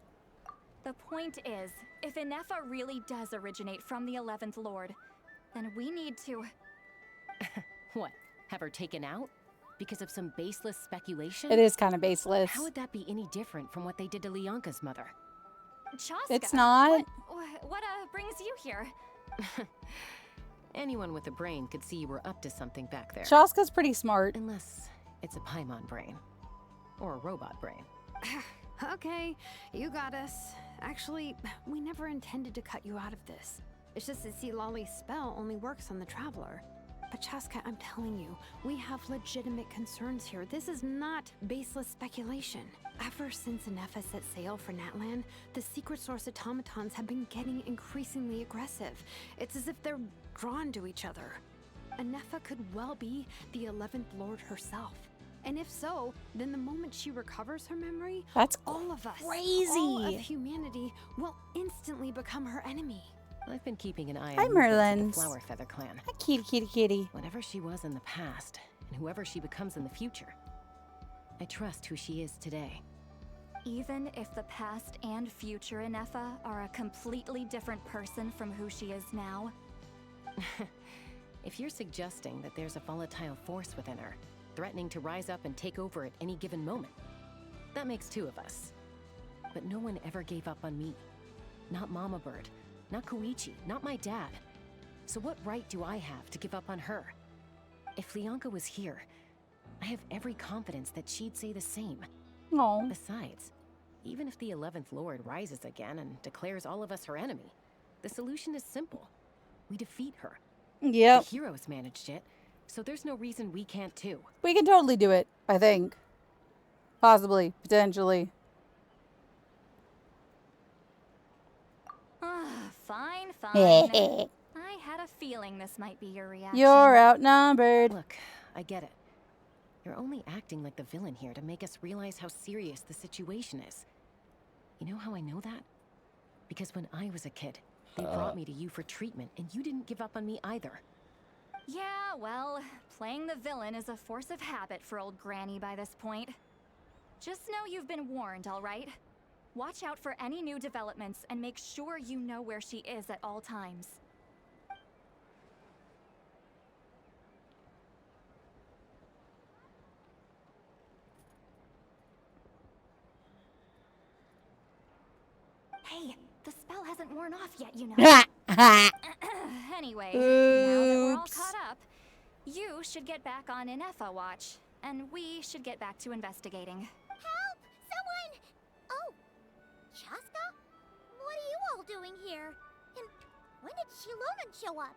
S18: The point is, if Inefa really does originate from the 11th Lord, then we need to...
S4: What? Have her taken out? Because of some baseless speculation?
S1: It is kind of baseless.
S4: How would that be any different from what they did to Lianka's mother?
S18: Chaska,
S1: It's not.
S18: What brings you here?
S4: Anyone with a brain could see you were up to something back there.
S1: Chaska's pretty smart.
S4: Unless it's a Paimon brain. Or a robot brain.
S6: Okay, you got us. Actually, we never intended to cut you out of this. It's just that see, Lolly's spell only works on the Traveler. But Chaska, I'm telling you, we have legitimate concerns here. This is not baseless speculation. Ever since Inefa set sail for Natlan, the secret source automatons have been getting increasingly aggressive. It's as if they're drawn to each other. Inefa could well be the 11th Lord herself. And if so, then the moment she recovers her memory,
S1: That's
S6: all of us,
S1: crazy.
S6: all of humanity, will instantly become her enemy.
S4: I've been keeping an eye
S1: Hi,
S4: on movements of
S1: Merlins.
S4: the Flower Feather clan.
S1: Hi, kitty, kitty, kitty.
S4: Whatever she was in the past, and whoever she becomes in the future, I trust who she is today.
S18: Even if the past and future Ineffa are a completely different person from who she is now?
S4: If you're suggesting that there's a volatile force within her, threatening to rise up and take over at any given moment, that makes two of us. But no one ever gave up on me. Not Mama Bird, not Koichi, not my dad. So what right do I have to give up on her? If Leonka was here, I have every confidence that she'd say the same.
S1: No.
S4: Besides, even if the 11th Lord rises again and declares all of us her enemy, the solution is simple. We defeat her.
S1: Yep.
S4: The heroes managed it, so there's no reason we can't too.
S1: We can totally do it, I think. Possibly. Potentially.
S18: Fine. I had a feeling this might be your reaction.
S1: You're outnumbered.
S4: Look, I get it. You're only acting like the villain here to make us realize how serious the situation is. You know how I know that? Because when I was a kid, they brought me to you for treatment, and you didn't give up on me either.
S18: Yeah, well, playing the villain is a force of habit for old Granny by this point. Just know you've been warned, all right? Watch out for any new developments and make sure you know where she is at all times. Hey, the spell hasn't worn off yet, you know. Anyway, now that we're all caught up, you should get back on Ineffa watch, and we should get back to investigating.
S2: Help! Someone! Oh, Chaska? What are you all doing here? And when did Shilonen show up?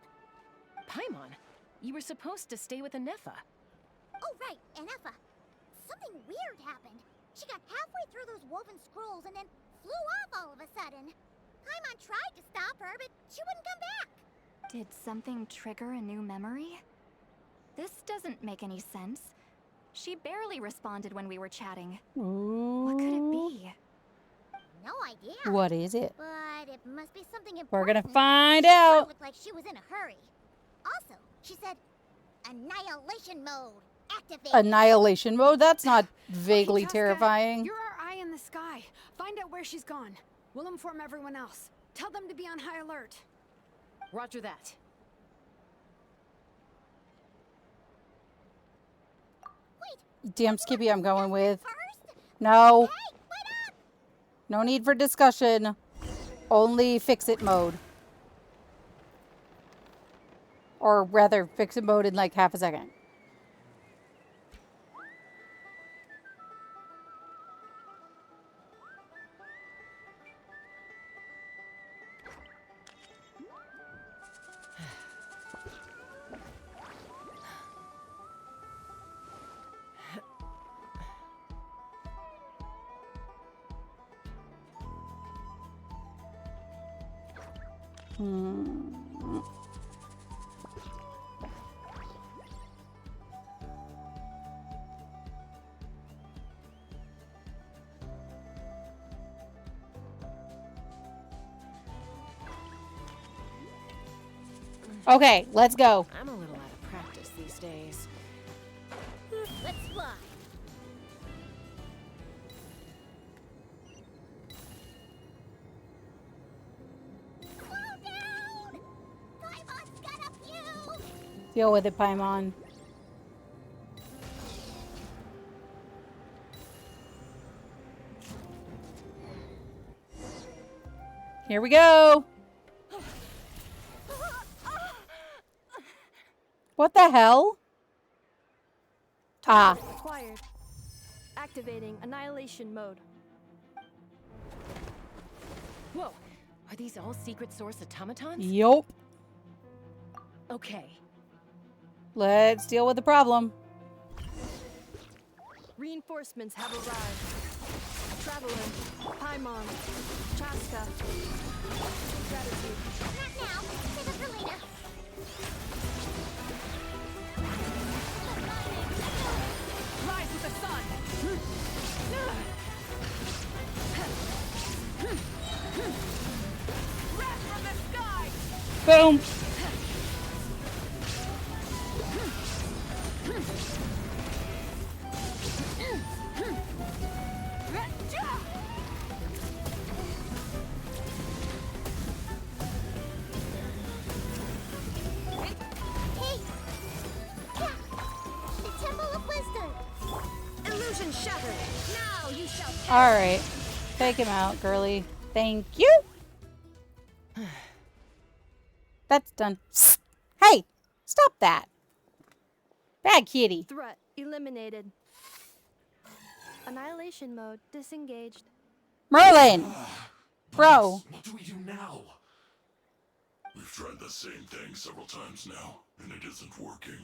S4: Paimon, you were supposed to stay with Ineffa.
S2: Oh, right, Ineffa. Something weird happened. She got halfway through those woven scrolls and then flew off all of a sudden. Paimon tried to stop her, but she wouldn't come back.
S18: Did something trigger a new memory? This doesn't make any sense. She barely responded when we were chatting. What could it be?
S2: No idea.
S1: What is it?
S2: But it must be something important.
S1: We're gonna find
S2: She
S1: out.
S2: looked like she was in a hurry. Also, she said, annihilation mode activated.
S1: Annihilation mode? That's not vaguely
S6: Chaska,
S1: terrifying.
S6: You're our eye in the sky. Find out where she's gone. We'll inform everyone else. Tell them to be on high alert.
S4: Roger that.
S1: Damn Skippy, I'm going with. No. No need for discussion. Only fix-it mode. Or rather, fix-it mode in like half a second. Okay, let's go.
S4: I'm a little out of practice these days.
S2: Let's fly. Slow down! Paimon's got a few!
S1: Deal with it, Paimon. Here we go. What the hell? Ah.
S5: Acquired. Activating annihilation mode.
S4: Whoa, are these all secret source automatons?
S1: Yup.
S4: Okay.
S1: Let's deal with the problem.
S5: Reinforcements have arrived. Traveler, Paimon, Chaska. Gratitude.
S2: Not now. Save it for later.
S6: Rise with the sun! Wrath from the sky!
S1: Boom.
S15: Illusion shattered. Now you shall.
S1: All right. Take him out, girly. Thank you. That's done. Hey, stop that. Bad kitty.
S5: Threat eliminated. Annihilation mode disengaged.
S1: Merlin! Bro.
S19: What do we do now? We've tried the same thing several times now, and it isn't working.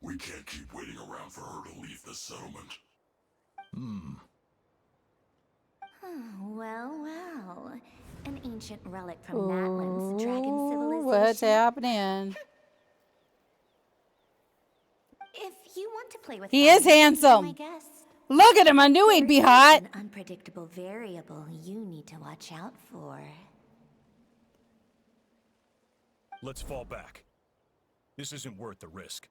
S19: We can't keep waiting around for her to leave the settlement.
S20: Well. An ancient relic from Natlan's dragon
S1: Ooh,
S20: civilization.
S1: what's happening?
S20: If you want to play with
S1: He
S20: fire,
S1: is handsome.
S20: my guest.
S1: Look at him. I knew he'd be
S20: There is
S1: hot.
S20: an unpredictable variable you need to watch out for.
S14: Let's fall back. This isn't worth the risk.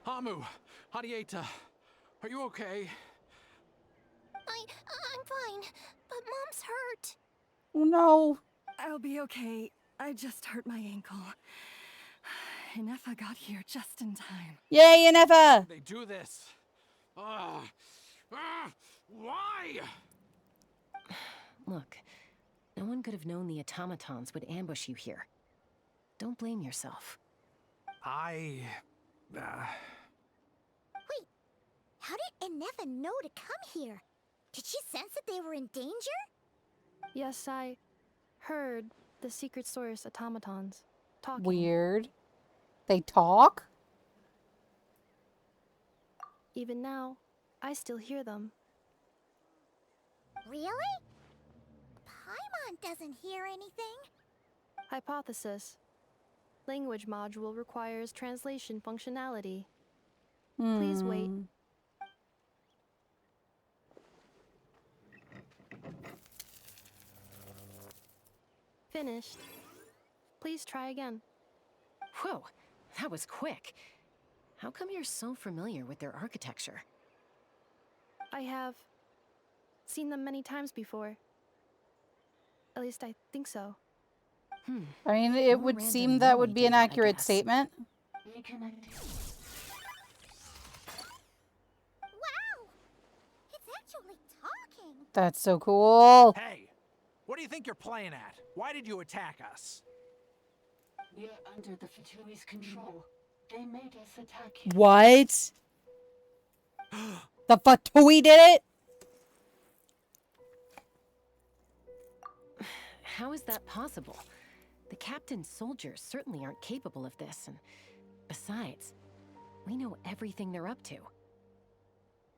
S10: Hamu, Hadieta, are you okay?
S16: I'm fine, but Mom's hurt.
S1: Oh, no.
S13: I'll be okay. I just hurt my ankle. Inefa got here just in time.
S1: Yay, Inefa!
S10: They do this. Why?
S4: Look, no one could have known the automatons would ambush you here. Don't blame yourself.
S10: I...
S2: Wait, how did Inefa know to come here? Did she sense that they were in danger?
S5: Yes, I heard the secret source automatons talking.
S1: Weird. They talk?
S5: Even now, I still hear them.
S2: Really? Paimon doesn't hear anything.
S5: Hypothesis. Language module requires translation functionality.
S1: Hmm.
S5: Please wait. Finished. Please try again.
S4: Whoa, that was quick. How come you're so familiar with their architecture?
S5: I have seen them many times before. At least I think so.
S1: I mean, it would seem that would be an accurate statement.
S2: Wow! It's actually talking.
S1: That's so cool.
S10: Hey, what do you think you're playing at? Why did you attack us?
S21: We're under the Fatui's control. They made us attack you.
S1: What? The Fatui did it?
S4: How is that possible? The captain's soldiers certainly aren't capable of this, and besides, we know everything they're up to.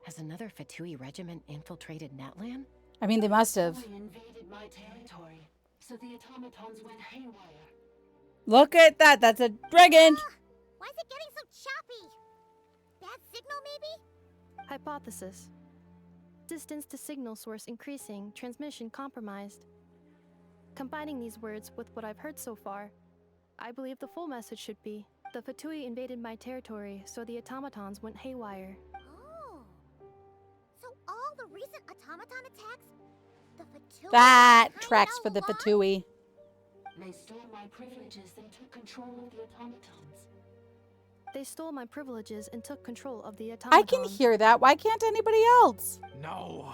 S4: Has another Fatui regiment infiltrated Natlan?
S1: I mean, they must have.
S21: They invaded my territory, so the automatons went haywire.
S1: Look at that. That's a dragon.
S2: Why is it getting so choppy? Bad signal, maybe?
S5: Hypothesis. Distance to signal source increasing, transmission compromised. Combining these words with what I've heard so far, I believe the full message should be, the Fatui invaded my territory, so the automatons went haywire.
S2: Oh. So all the recent automaton attacks, the Fatui
S1: That
S2: were
S1: tracks for
S2: all
S1: the
S2: along?
S1: Fatui.
S21: They stole my privileges and took control of the automatons.
S5: They stole my privileges and took control of the automatons.
S1: I can hear that. Why can't anybody else?
S10: No.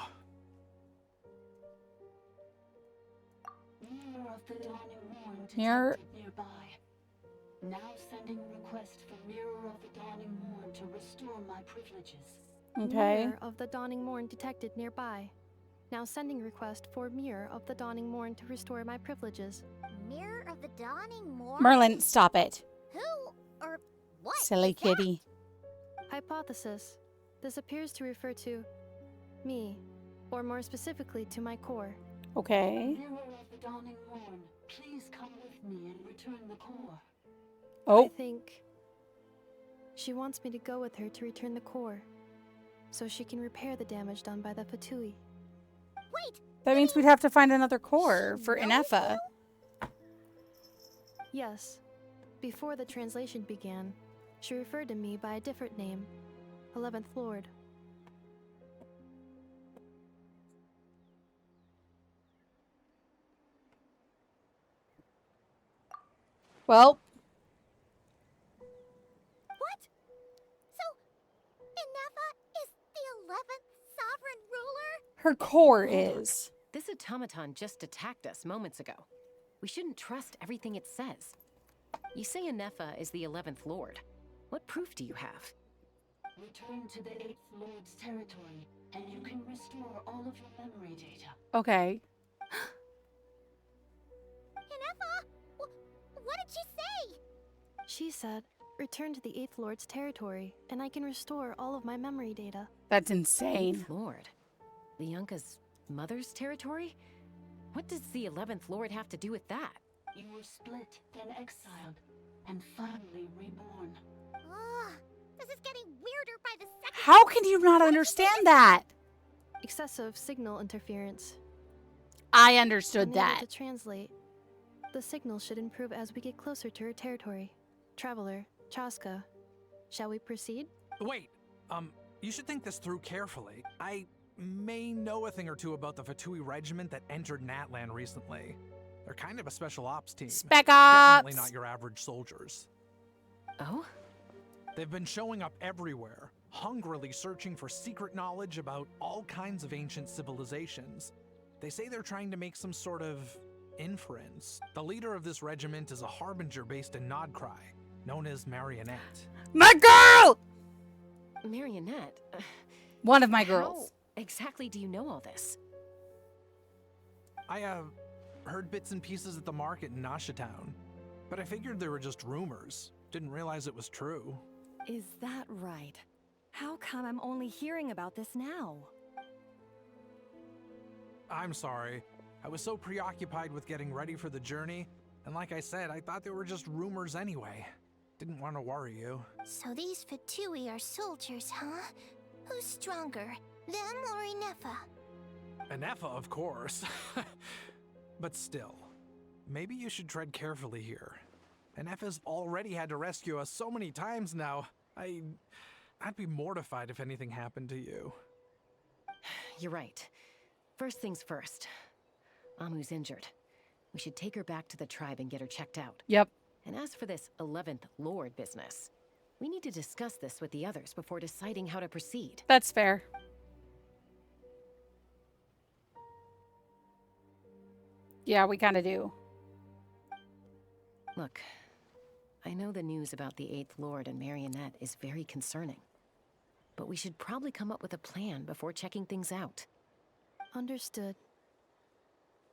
S21: Mirror of the Dawning Morn
S1: Mirror.
S21: detected nearby. Now sending request for Mirror of the Dawning Morn to restore my privileges.
S1: Okay.
S5: Mirror of the Dawning Morn detected nearby. Now sending request for Mirror of the Dawning Morn to restore my privileges.
S2: Mirror of the Dawning Morn?
S1: Merlin, stop it.
S2: Who or what?
S1: Silly
S2: is that?
S1: kitty.
S5: Hypothesis. This appears to refer to me, or more specifically to my core.
S1: Okay.
S21: Mirror of the Dawning Morn, please come with me and return the core.
S1: Oh.
S5: I think she wants me to go with her to return the core, so she can repair the damage done by the Fatui.
S2: Wait!
S1: That means we'd have to find another core for Inefa.
S5: Yes. Before the translation began, she referred to me by a different name, 11th Lord.
S1: Well.
S2: What? So, Inefa is the 11th sovereign ruler?
S1: Her core
S4: Hold on.
S1: is.
S4: This automaton just attacked us moments ago. We shouldn't trust everything it says. You say Inefa is the 11th Lord. What proof do you have?
S21: Return to the 8th Lord's territory, and you can restore all of your memory data.
S1: Okay.
S2: Inefa, what did she say?
S5: She said, return to the 8th Lord's territory, and I can restore all of my memory data.
S1: That's insane.
S4: 8th Lord? The Yunka's mother's territory? What does the 11th Lord have to do with that?
S21: You were split, then exiled, and finally reborn.
S2: Ugh, this is getting weirder by the second.
S1: How can you not understand that?
S5: Excessive signal interference.
S1: I understood
S5: Unable
S1: that.
S5: to translate. The signal should improve as we get closer to her territory. Traveler, Chaska, shall we proceed?
S10: Wait, you should think this through carefully. I may know a thing or two about the Fatui regiment that entered Natlan recently. They're kind of a special ops team.
S1: Spec ops!
S10: Definitely not your average soldiers.
S4: Oh?
S10: They've been showing up everywhere, hungrily searching for secret knowledge about all kinds of ancient civilizations. They say they're trying to make some sort of inference. The leader of this regiment is a harbinger based in Nod Krai, known as Marionette.
S1: My girl!
S4: Marionette?
S1: One of my girls.
S4: How exactly do you know all this?
S10: I, heard bits and pieces at the market in Nasha Town, but I figured they were just rumors. Didn't realize it was true.
S13: Is that right? How come I'm only hearing about this now?
S10: I'm sorry. I was so preoccupied with getting ready for the journey, and like I said, I thought they were just rumors anyway. Didn't want to worry you.
S16: So these Fatui are soldiers, huh? Who's stronger, them or Inefa?
S10: Inefa, of course. But still, maybe you should tread carefully here. Inefa's already had to rescue us so many times now. I'd be mortified if anything happened to you.
S4: You're right. First things first. Amu's injured. We should take her back to the tribe and get her checked out.
S1: Yep.
S4: And as for this 11th Lord business, we need to discuss this with the others before deciding how to proceed.
S1: That's fair. Yeah, we kind of do.
S4: Look, I know the news about the 8th Lord and Marionette is very concerning. But we should probably come up with a plan before checking things out.
S5: Understood.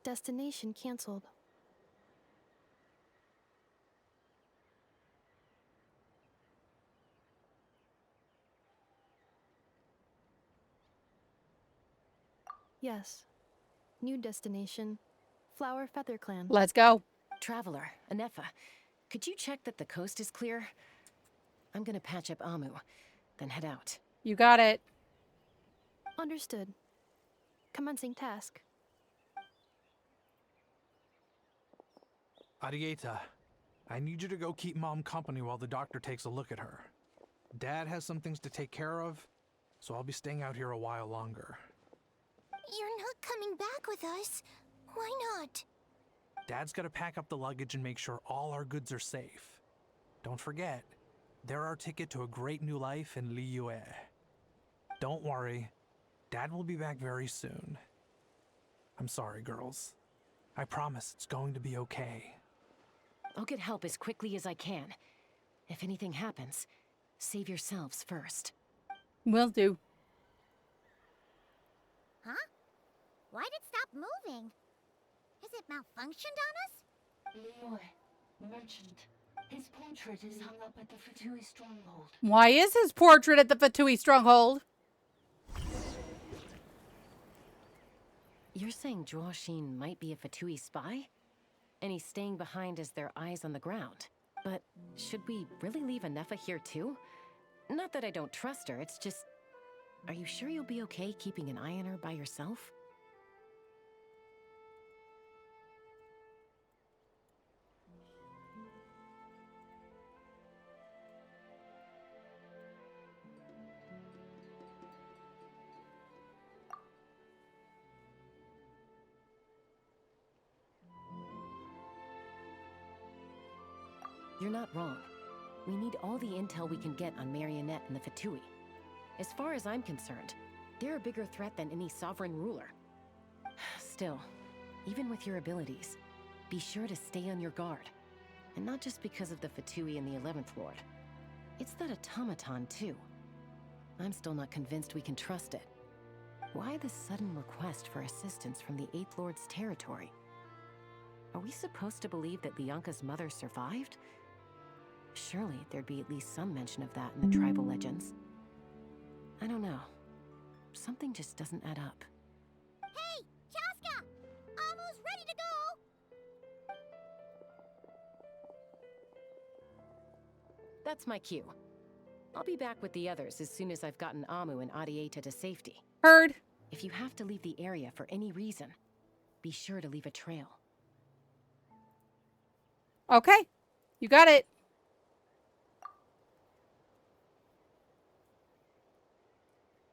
S5: Destination canceled. Yes. New destination. Flower Feather Clan.
S1: Let's go.
S4: Traveler, Inefa, could you check that the coast is clear? I'm gonna patch up Amu, then head out.
S1: You got it.
S5: Understood. Commencing task.
S10: Arieta, I need you to go keep Mom company while the doctor takes a look at her. Dad has some things to take care of, so I'll be staying out here a while longer.
S16: You're not coming back with us. Why not?
S10: Dad's gotta pack up the luggage and make sure all our goods are safe. Don't forget, they're our ticket to a great new life in Liyue. Don't worry, Dad will be back very soon. I'm sorry, girls. I promise it's going to be okay.
S4: I'll get help as quickly as I can. If anything happens, save yourselves first.
S1: Will do.
S2: Huh? Why'd it stop moving? Has it malfunctioned on us?
S21: Liyue, merchant. His portrait is hung up at the Fatui stronghold.
S1: Why is his portrait at the Fatui stronghold?
S4: You're saying Zhuoxin might be a Fatui spy? And he's staying behind as their eyes on the ground. But should we really leave Inefa here too? Not that I don't trust her, it's just... Are you sure you'll be okay keeping an eye on her by yourself? You're not wrong. We need all the intel we can get on Marionette and the Fatui. As far as I'm concerned, they're a bigger threat than any sovereign ruler. Still, even with your abilities, be sure to stay on your guard. And not just because of the Fatui and the 11th Lord. It's that automaton, too. I'm still not convinced we can trust it. Why this sudden request for assistance from the 8th Lord's territory? Are we supposed to believe that Lianka's mother survived? Surely there'd be at least some mention of that in the tribal legends. I don't know. Something just doesn't add up.
S2: Hey, Chaska! Almost ready to go!
S4: That's my cue. I'll be back with the others as soon as I've gotten Amu and Adieta to safety.
S1: Heard.
S4: If you have to leave the area for any reason, be sure to leave a trail.
S1: Okay. You got it.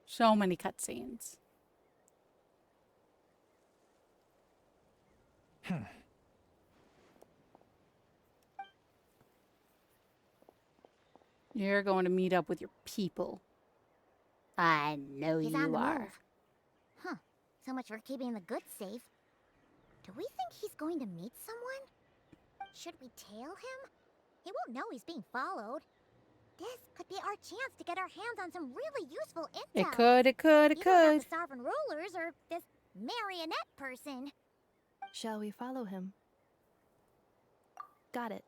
S1: So many cutscenes. You're going to meet up with your people. I know
S2: He's on
S1: you
S2: the
S1: are.
S2: move. Huh. So much for keeping the goods safe. Do we think he's going to meet someone? Should we tail him? He won't know he's being followed. This could be our chance to get our hands on some really useful intel.
S1: It could.
S2: Either about the sovereign rulers or this marionette person.
S5: Shall we follow him? Got it.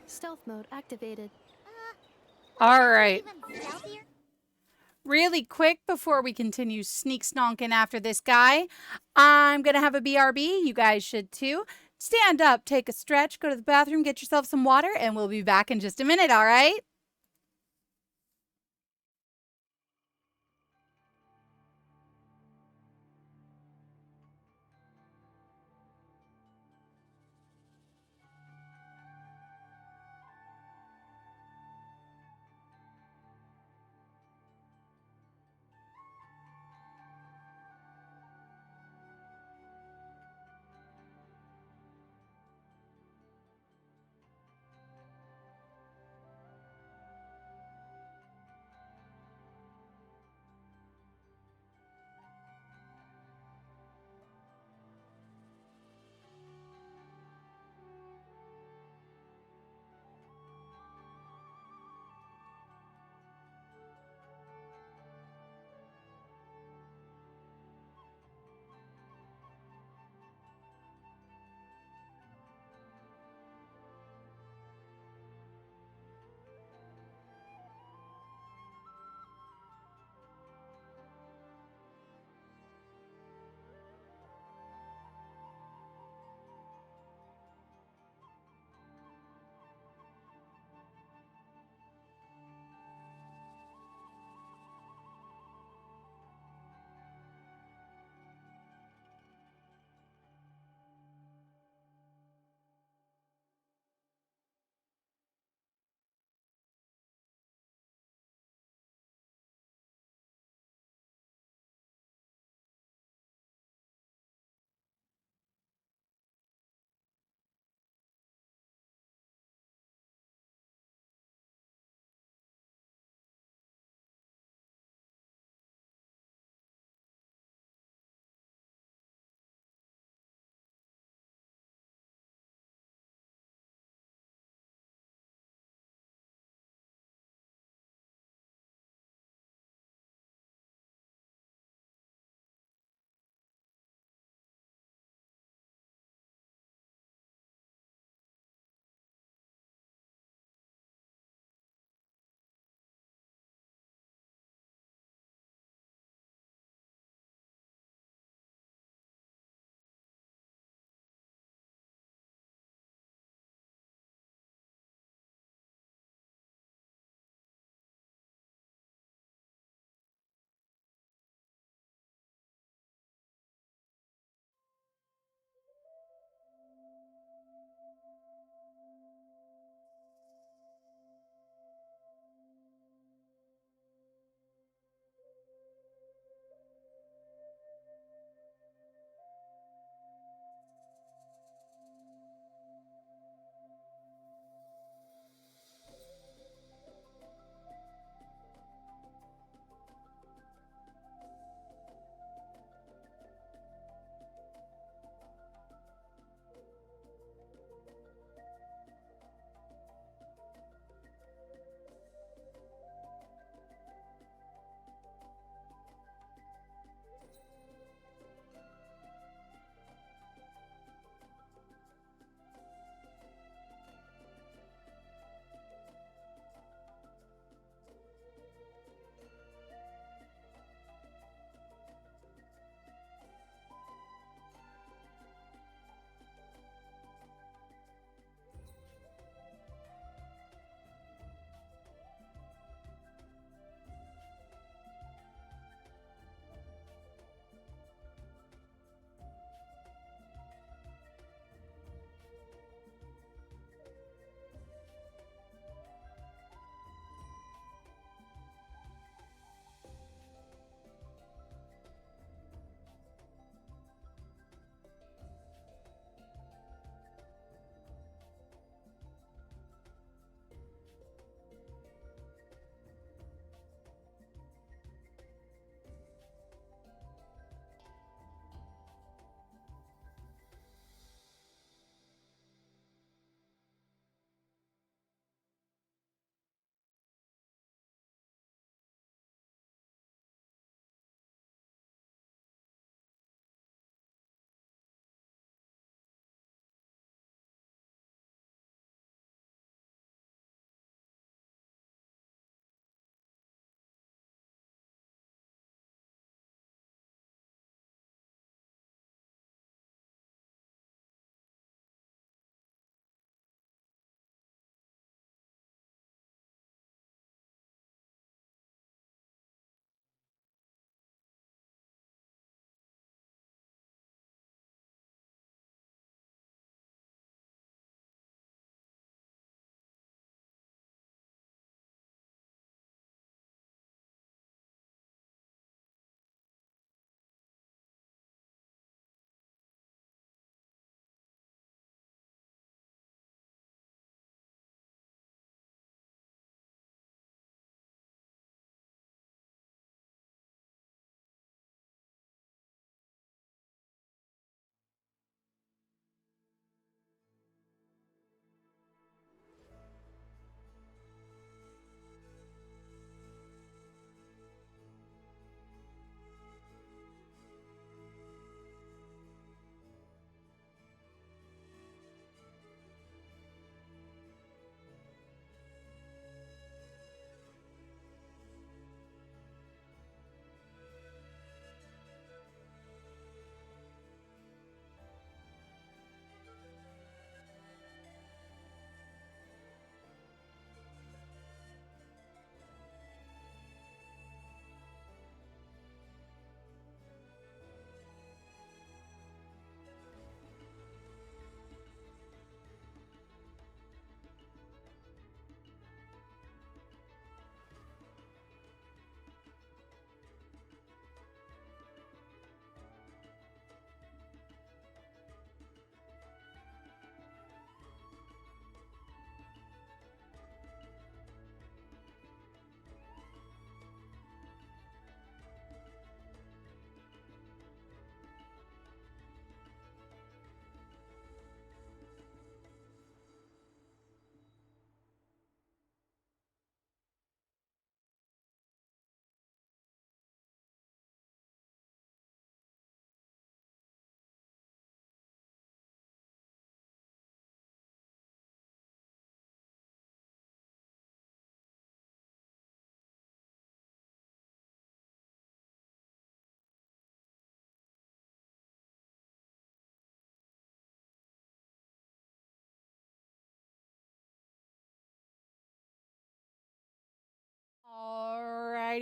S5: Stealth mode activated.
S1: All right.
S2: Even stealthier?
S1: Really quick before we continue sneak stonking after this guy, I'm going to have a BRB. You guys should too. Stand up, take a stretch, go to the bathroom, get yourself some water, and we'll be back in just a minute, all right?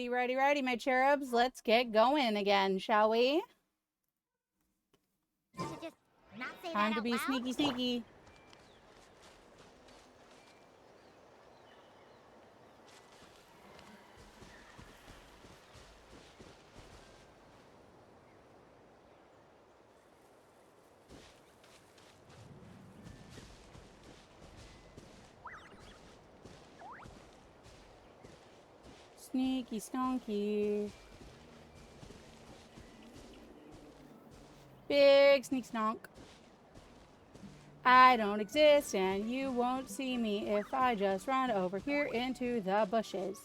S1: Righty, righty, righty, my cherubs. Let's get going again, shall we?
S2: Should just not say
S1: Time
S2: that
S1: to
S2: out
S1: be
S2: loud?
S1: sneaky, sneaky. Sneaky, stonky. Big sneak stonk. I don't exist and you won't see me if I just run over here into the bushes.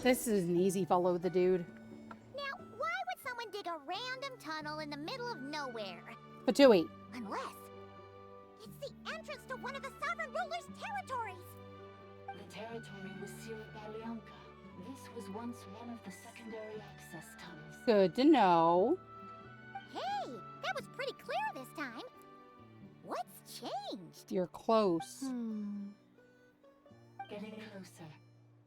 S1: This is an easy follow the dude.
S2: Now, why would someone dig a random tunnel in the middle of nowhere?
S1: Fatui.
S2: Unless it's the entrance to one of the sovereign ruler's territories.
S21: The territory was sealed by Leonka. This was once one of the secondary access tunnels.
S1: Good to know.
S2: Hey, that was pretty clear this time. What's changed?
S1: You're close.
S21: Getting closer.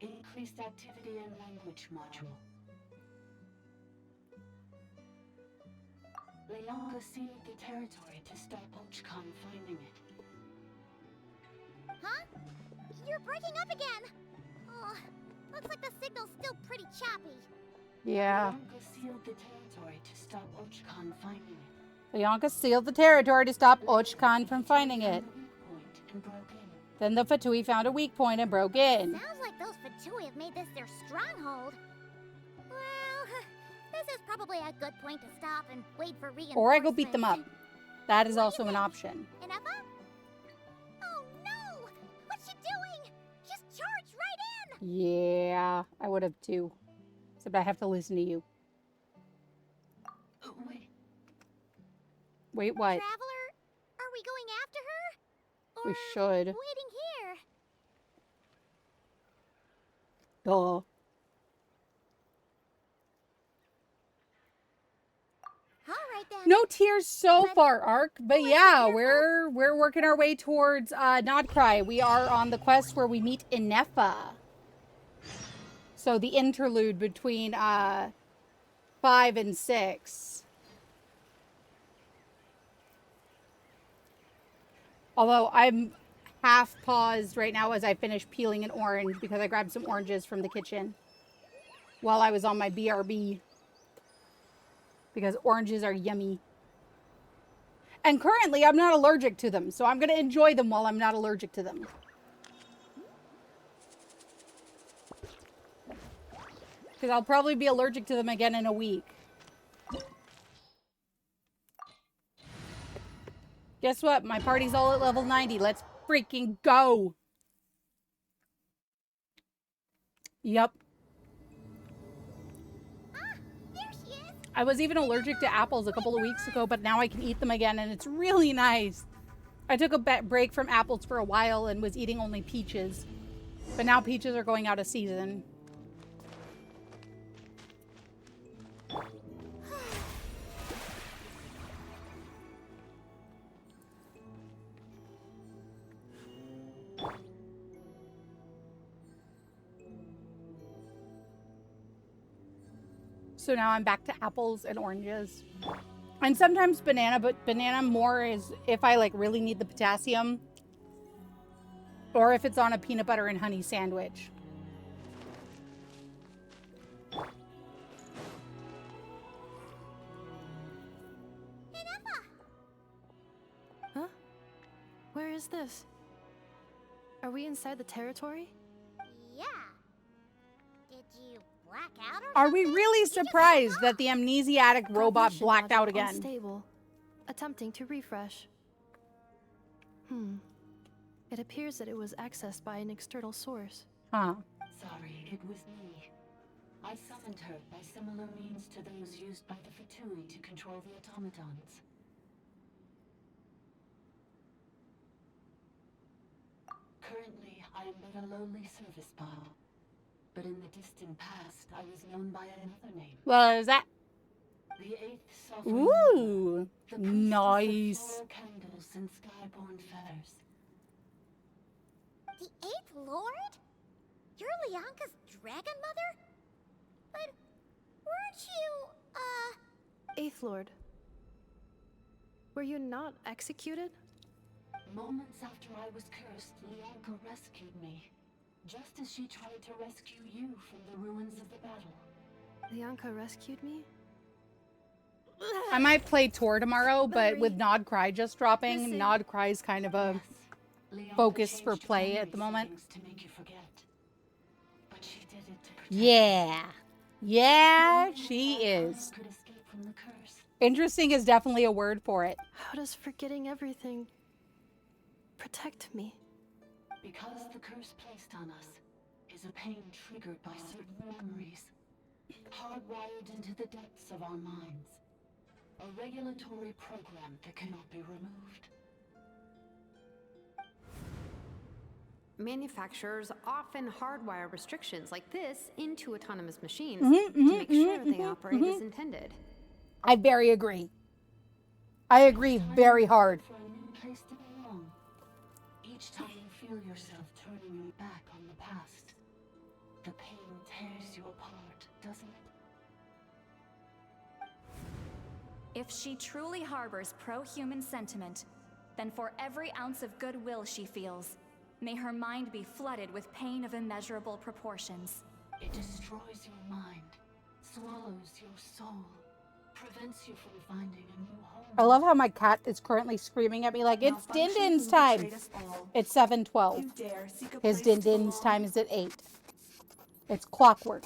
S21: Increased activity in language module. Leonka sealed the territory to stop Ochkon finding it.
S2: Huh? You're breaking up again. Oh, looks like the signal's still pretty choppy.
S1: Yeah.
S21: Leonka sealed the territory to stop Ochkon finding it.
S1: Leonka sealed the territory to stop Ochkon from finding it.
S21: And broke in.
S1: Then the Fatui found a weak point and broke in.
S2: Sounds like those Fatui have made this their stronghold. Well, this is probably a good point to stop and wait for reinforcements.
S1: Or I go beat them up. That is also an option.
S2: Ineffa? Oh no! What's she doing? Just charge right in!
S1: Yeah, I would have too. Except I have to listen to you.
S21: Wait.
S1: Wait, what?
S2: Traveler, are we going after her? Or
S1: We should.
S2: waiting here?
S1: Duh.
S2: All right then.
S1: No tears so far, Ark. But yeah, we're working our way towards Nod Krai. We are on the quest where we meet Ineffa. So the interlude between 5 and 6. Although I'm half paused right now as I finish peeling an orange because I grabbed some oranges from the kitchen while I was on my BRB. Because oranges are yummy. And currently I'm not allergic to them, so I'm going to enjoy them while I'm not allergic to them. Because I'll probably be allergic to them again in a week. Guess what? My party's all at level 90. Let's freaking go. Yep.
S2: There she is.
S1: I was even allergic to apples a couple of weeks ago, but now I can eat them again, and it's really nice. I took a break from apples for a while and was eating only peaches. But now peaches are going out of season. So now I'm back to apples and oranges. And sometimes banana, but banana more is if I like really need the potassium. Or if it's on a peanut butter and honey sandwich.
S5: Huh? Where is this? Are we inside the territory?
S2: Yeah. Did you black out or
S1: Are we really surprised that the amnesiac robot
S5: Cognition
S1: blacked
S5: module
S1: out again?
S5: Unstable. Attempting to refresh. It appears that it was accessed by an external source.
S1: Huh.
S21: Sorry, it was me. I summoned her by similar means to those used by the Fatui to control the automatons. Currently, I am but a lowly service bot. But in the distant past, I was known by another name.
S1: What is that?
S21: The eighth sovereign.
S1: Ooh,
S21: the
S1: nice.
S21: Four candles and skyborn feathers.
S2: The 8th Lord? You're Lianka's dragon mother? But weren't you,
S5: Eighth Lord. Were you not executed?
S21: Moments after I was cursed, Lianka rescued me. Just as she tried to rescue you from the ruins of the battle.
S5: Lianka rescued me?
S1: I might play Tour tomorrow, but with Nod Krai just dropping, Nod Krai is kind of a focus for play at the moment.
S21: To make you forget. But she did it to protect
S1: Yeah. Yeah, she is.
S21: could escape from the curse.
S1: Interesting is definitely a word for it.
S5: How does forgetting everything protect me?
S21: Because the curse placed on us is a pain triggered by certain memories, hardwired into the depths of our minds. A regulatory program that cannot be removed.
S6: Manufacturers often hardwire restrictions like this into autonomous machines
S1: Mhm,
S6: to
S1: mhm,
S6: make sure
S1: mhm,
S6: they
S1: mhm,
S6: operate as
S1: mhm.
S6: intended.
S1: I very agree. I agree very hard.
S21: For a new place to belong. Each time you feel yourself turning your back on the past, the pain tears you apart, doesn't it?
S18: If she truly harbors pro-human sentiment, then for every ounce of goodwill she feels, may her mind be flooded with pain of immeasurable proportions.
S21: It destroys your mind, swallows your soul, prevents you from finding a new home.
S1: I love how my cat is currently screaming at me like, it's Din Din's time. It's 7:12. His Din Din's time is at 8. It's clockwork.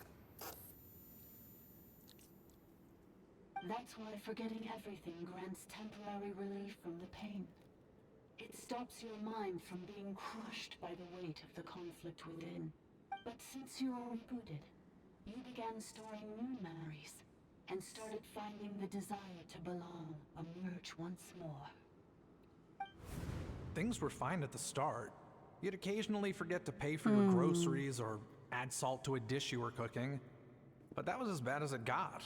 S21: That's why forgetting everything grants temporary relief from the pain. It stops your mind from being crushed by the weight of the conflict within. But since you are rebooted, you began storing new memories and started finding the desire to belong emerge once more.
S10: Things were fine at the start. You'd occasionally forget to pay for your groceries or add salt to a dish you were cooking. But that was as bad as it got.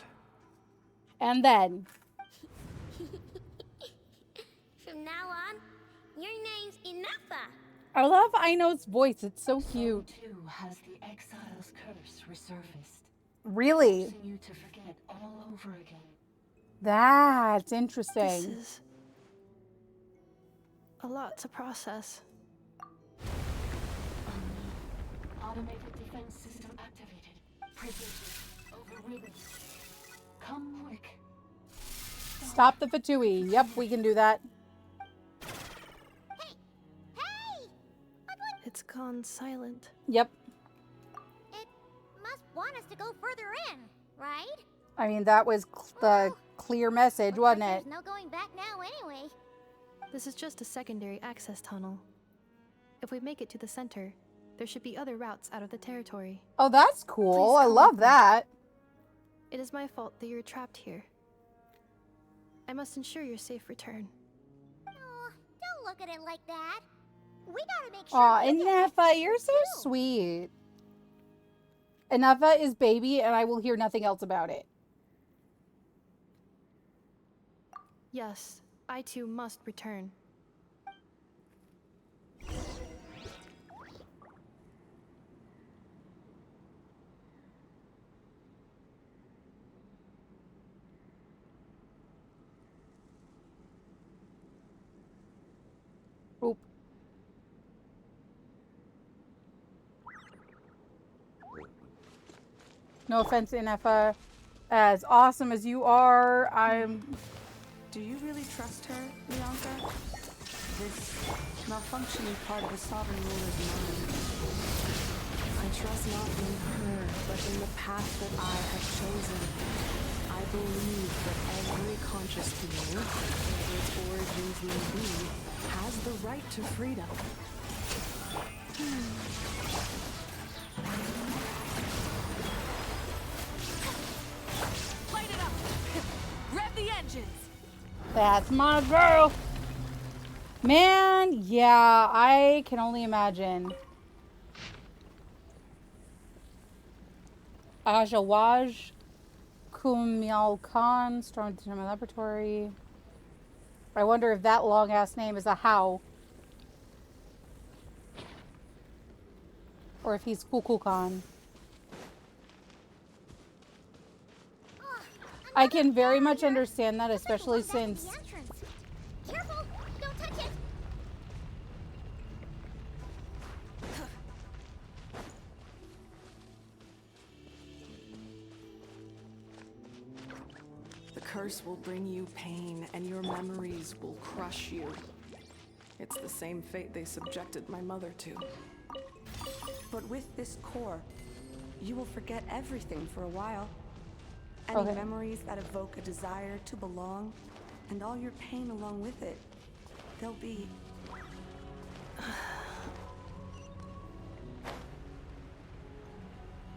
S1: And then,
S2: From now on, your name's Inafa.
S1: I love Aino's voice. It's so cute.
S21: Too has the exile's curse resurfaced.
S1: Really?
S21: Forcing you to forget all over again.
S1: That's
S5: This
S1: interesting.
S5: is a lot to process.
S21: Automated defense system activated. Privileges overridden. Come quick.
S1: Stop the Fatui. Yep, we can do that.
S5: It's gone silent.
S1: Yep.
S2: It must want us to go further in, right?
S1: I mean, that was the clear message, wasn't it?
S2: There's no going back now anyway.
S5: This is just a secondary access tunnel. If we make it to the center, there should be other routes out of the territory.
S1: Oh, that's cool.
S5: Please
S1: I
S5: come
S1: love
S5: with me.
S1: that.
S5: It is my fault that you're trapped here. I must ensure your safe return.
S2: Oh, don't look at it like that. We gotta make sure.
S1: Aw,
S2: you get
S1: Inefa, you're so sweet. Inefa is baby, and I will hear nothing else about it.
S5: Yes, I too must return.
S1: Oop. No offense, Inefa. As awesome as you are,
S7: Do you really trust her, Lianka? This malfunctioning part of the sovereign ruler's mind.
S17: I trust not in her, but in the path that I have chosen. I believe that every conscious being, whatever its origins may be, has the right to freedom.
S13: Light it up! Rev the engines!
S1: That's my girl. Man, yeah, I can only imagine. Ajawaj Kumyal Khan, Storm Determined Laboratory. I wonder if that long ass name is a how. or if he's Kukulkan. I can very much understand that, especially since...
S2: Careful! Don't touch it!
S17: The curse will bring you pain, and your memories will crush you. It's the same fate they subjected my mother to.
S7: But with this core, you will forget everything for a while. Any
S1: Okay.
S7: memories that evoke a desire to belong, and all your pain along with it, they'll be...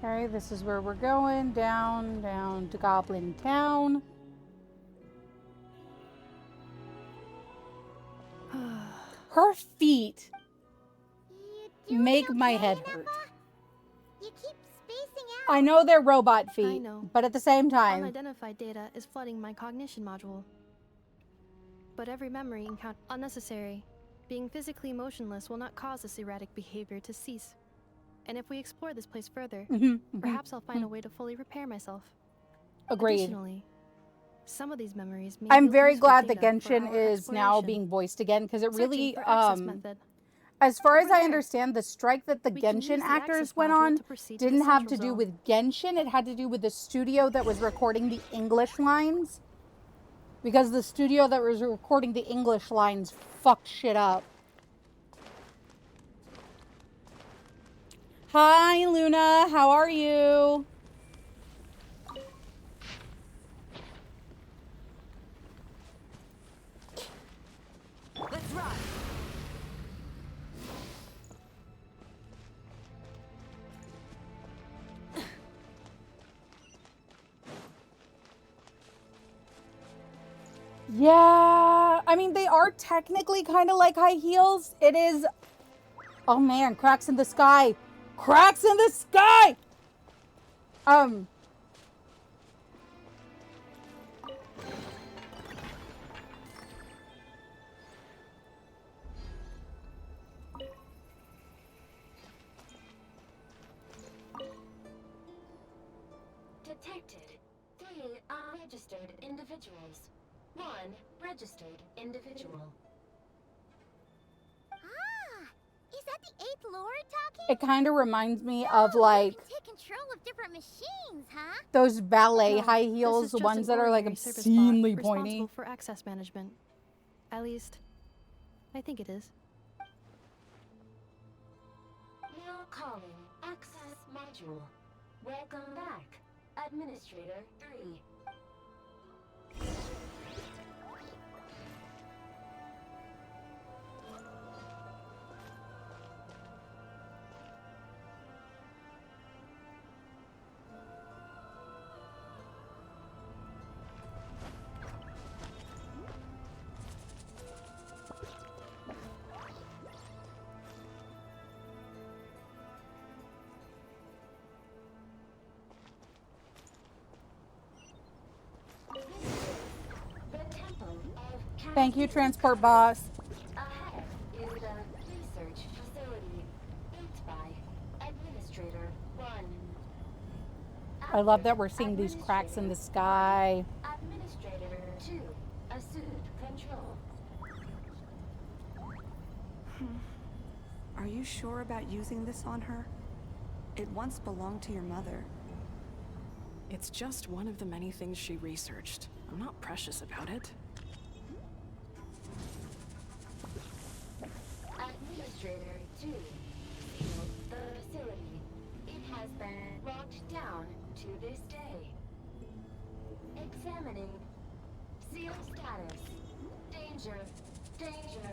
S1: Okay, this is where we're going. Down to Goblin Town. Her feet make my head hurt.
S2: You keep spacing out.
S1: I know they're robot
S5: I
S1: feet,
S5: know.
S1: but at the same time...
S5: Unidentified data is flooding my cognition module. But every memory encounter unnecessary. Being physically motionless will not cause this erratic behavior to cease. And if we explore this place further, perhaps I'll find a way to fully repair myself.
S1: Agreed.
S5: Additionally, some of these memories may
S1: I'm
S5: yield
S1: very
S5: useful
S1: glad that
S5: data for
S1: Genshin
S5: our
S1: is now
S5: exploration.
S1: being voiced again, because it
S5: Searching
S1: really,
S5: for access method.
S1: as far as
S5: Over
S1: I
S5: there.
S1: understand, the strike that the
S5: We can use
S1: Genshin
S5: the
S1: actors
S5: access
S1: went
S5: module
S1: on
S5: to proceed to the
S1: didn't have to
S5: central
S1: do
S5: zone.
S1: with Genshin. It had to do with the studio that was recording the English lines. Because the studio that was recording the English lines fucked shit up. Hi, Luna. How are you?
S13: Let's rock!
S1: Yeah, I mean, they are technically kind of like high heels. It is... Oh man, cracks in the sky. Cracks in the sky!
S20: Detected. 3 unregistered individuals. 1 registered individual.
S2: Ah! Is that the 8th Lord talking?
S1: It kind of reminds me of
S2: You
S1: like
S2: can take control of different machines, huh?
S1: those ballet
S5: No,
S1: high
S5: this
S1: heels,
S5: is
S1: the
S5: just
S1: ones
S5: an
S1: that are like
S5: ordinary service bot
S1: obscenely
S5: responsible
S1: pointy.
S5: for access management. At least, I think it is.
S20: Now calling access module. Welcome back, Administrator 3.
S1: Thank you, transport boss.
S20: Ahead is the research facility built by Administrator 1.
S1: I love that we're seeing these cracks in the sky.
S20: Administrator 2. Assumed control.
S7: Are you sure about using this on her? It once belonged to your mother.
S17: It's just one of the many things she researched. I'm not precious about it.
S20: Administrator 2. Sealed the facility. It has been locked down to this day. Examining. Seal status. Danger. Danger.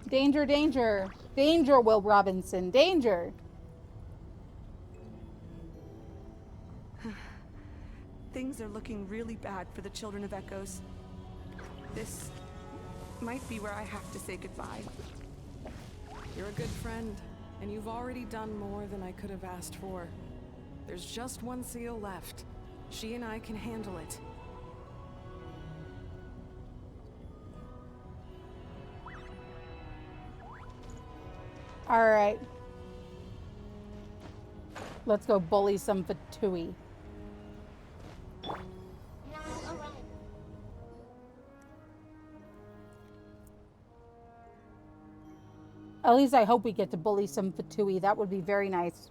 S1: Danger, danger. Danger, Will Robinson. Danger.
S7: Things are looking really bad for the Children of Echoes. This might be where I have to say goodbye.
S17: You're a good friend, and you've already done more than I could have asked for. There's just one seal left. She and I can handle it.
S1: All right. Let's go bully some Fatui. At least I hope we get to bully some Fatui. That would be very nice.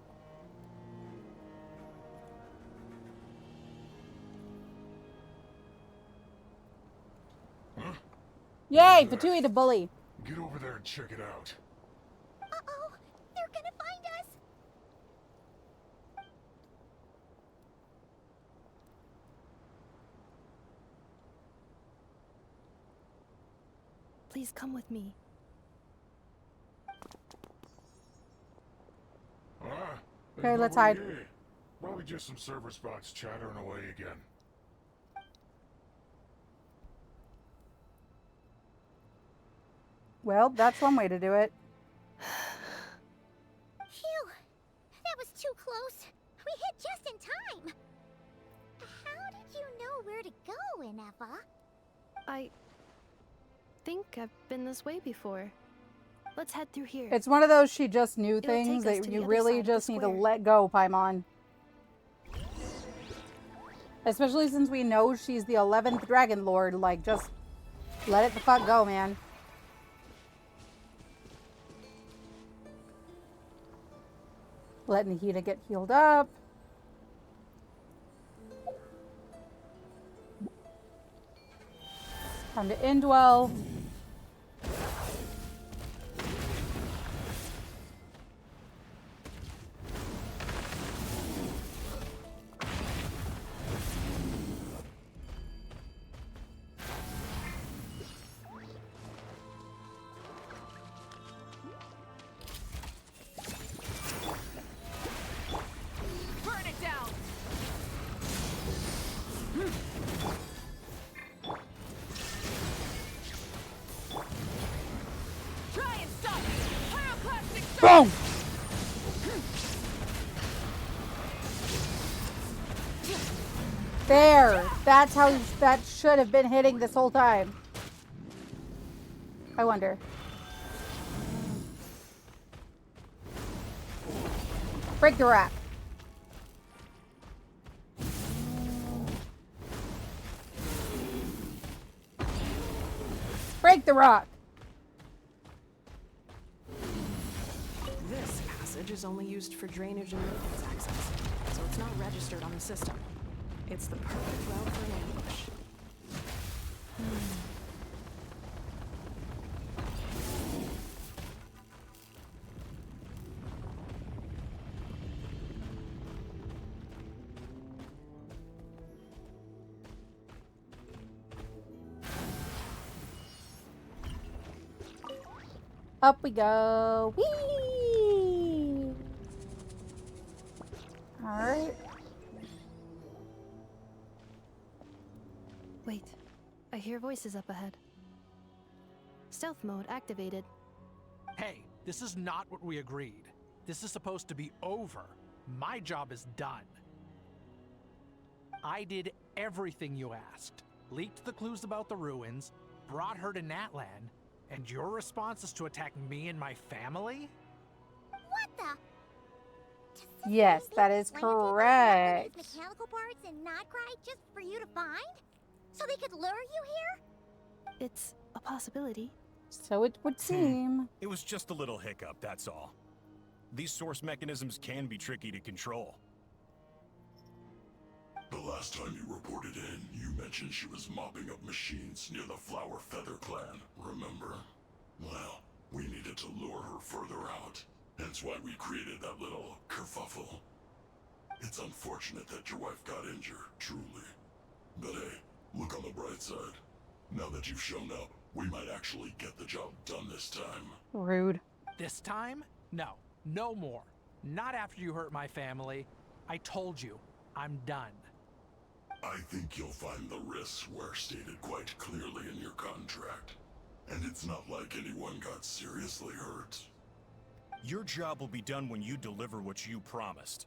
S19: Huh?
S1: Yay, Fatui the bully.
S19: Get over there and check it out.
S2: Uh-oh! They're gonna find us!
S5: Please come with me.
S1: Okay, let's hide.
S19: Probably just some server spots chattering away again.
S1: Well, that's one way to do it.
S2: Phew! That was too close. We hit just in time. How did you know where to go, Inefa?
S5: I think I've been this way before. Let's head through here.
S1: It's one of those she just knew
S5: It'll
S1: things
S5: take us
S1: that
S5: to
S1: you
S5: the other
S1: really
S5: side of the
S1: just need to
S5: square.
S1: let go, Paimon. Especially since we know she's the 11th Dragon Lord. Like, just let it the fuck go, man. Let Nahida get healed up. Time to indwell.
S3: Burn it down. Try and stop it. Pyroclastic storm.
S1: Boom! There! That's how that should have been hitting this whole time. I wonder. Break the rock. Break the rock.
S17: This passage is only used for drainage and maintenance access, so it's not registered on the system. It's the perfect route for an ambush.
S1: Up we go. Whee! Alright.
S5: Wait, I hear voices up ahead. Stealth mode activated.
S10: Hey, this is not what we agreed. This is supposed to be over. My job is done. I did everything you asked. Leaked the clues about the ruins, brought her to Natlan, and your response is to attack me and my family?
S2: What the?
S1: Yes, that is correct.
S2: Mechanical parts in Nod Krai just for you to find? So they could lure you here?
S5: It's a possibility.
S1: So it would seem.
S14: It was just a little hiccup, that's all. These source mechanisms can be tricky to control.
S19: The last time you reported in, you mentioned she was mopping up machines near the Flower Feather clan, remember? Well, we needed to lure her further out. Hence why we created that little kerfuffle. It's unfortunate that your wife got injured, truly. But hey, look on the bright side. Now that you've shown up, we might actually get the job done this time.
S1: Rude.
S10: This time? No. No more. Not after you hurt my family. I told you, I'm done.
S19: I think you'll find the risks were stated quite clearly in your contract. And it's not like anyone got seriously hurt.
S14: Your job will be done when you deliver what you promised.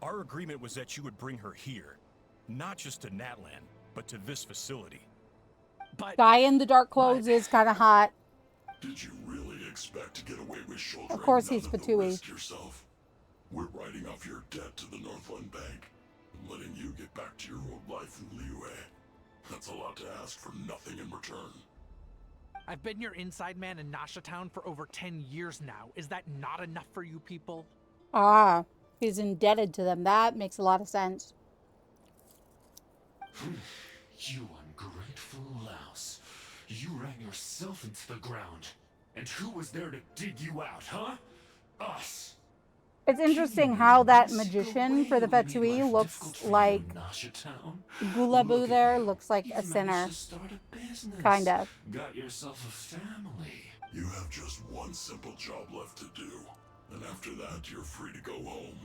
S14: Our agreement was that you would bring her here, not just to Natlan, but to this facility.
S10: But
S1: Guy in the dark clothes is kind of hot.
S19: Did you really expect to get away with shouldering
S1: Of course
S19: none
S1: he's
S19: of the
S1: Fatui.
S19: risk yourself? We're writing off your debt to the Northland Bank and letting you get back to your old life in Liyue. That's a lot to ask for nothing in return.
S10: I've been your inside man in Nasha Town for over 10 years now. Is that not enough for you people?
S1: Ah, he's indebted to them. That makes a lot of sense.
S11: You ungrateful louse. You ran yourself into the ground. And who was there to dig you out, huh? Us.
S1: It's interesting how that magician for the Fatui looks like Gulabu there looks like a sinner. Kind of.
S11: Got yourself a family.
S19: You have just one simple job left to do. And after that, you're free to go home.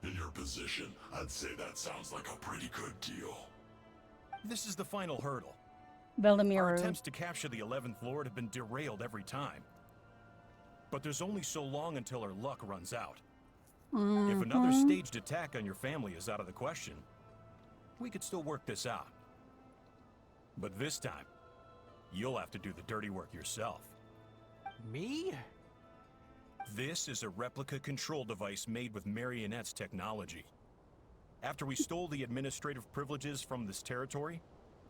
S19: In your position, I'd say that sounds like a pretty good deal.
S14: This is the final hurdle.
S1: Veldemiru.
S14: Our attempts to capture the 11th Lord have been derailed every time. But there's only so long until our luck runs out. If another staged attack on your family is out of the question, we could still work this out. But this time, you'll have to do the dirty work yourself.
S10: Me?
S14: This is a replica control device made with Marionette's technology. After we stole the administrative privileges from this territory,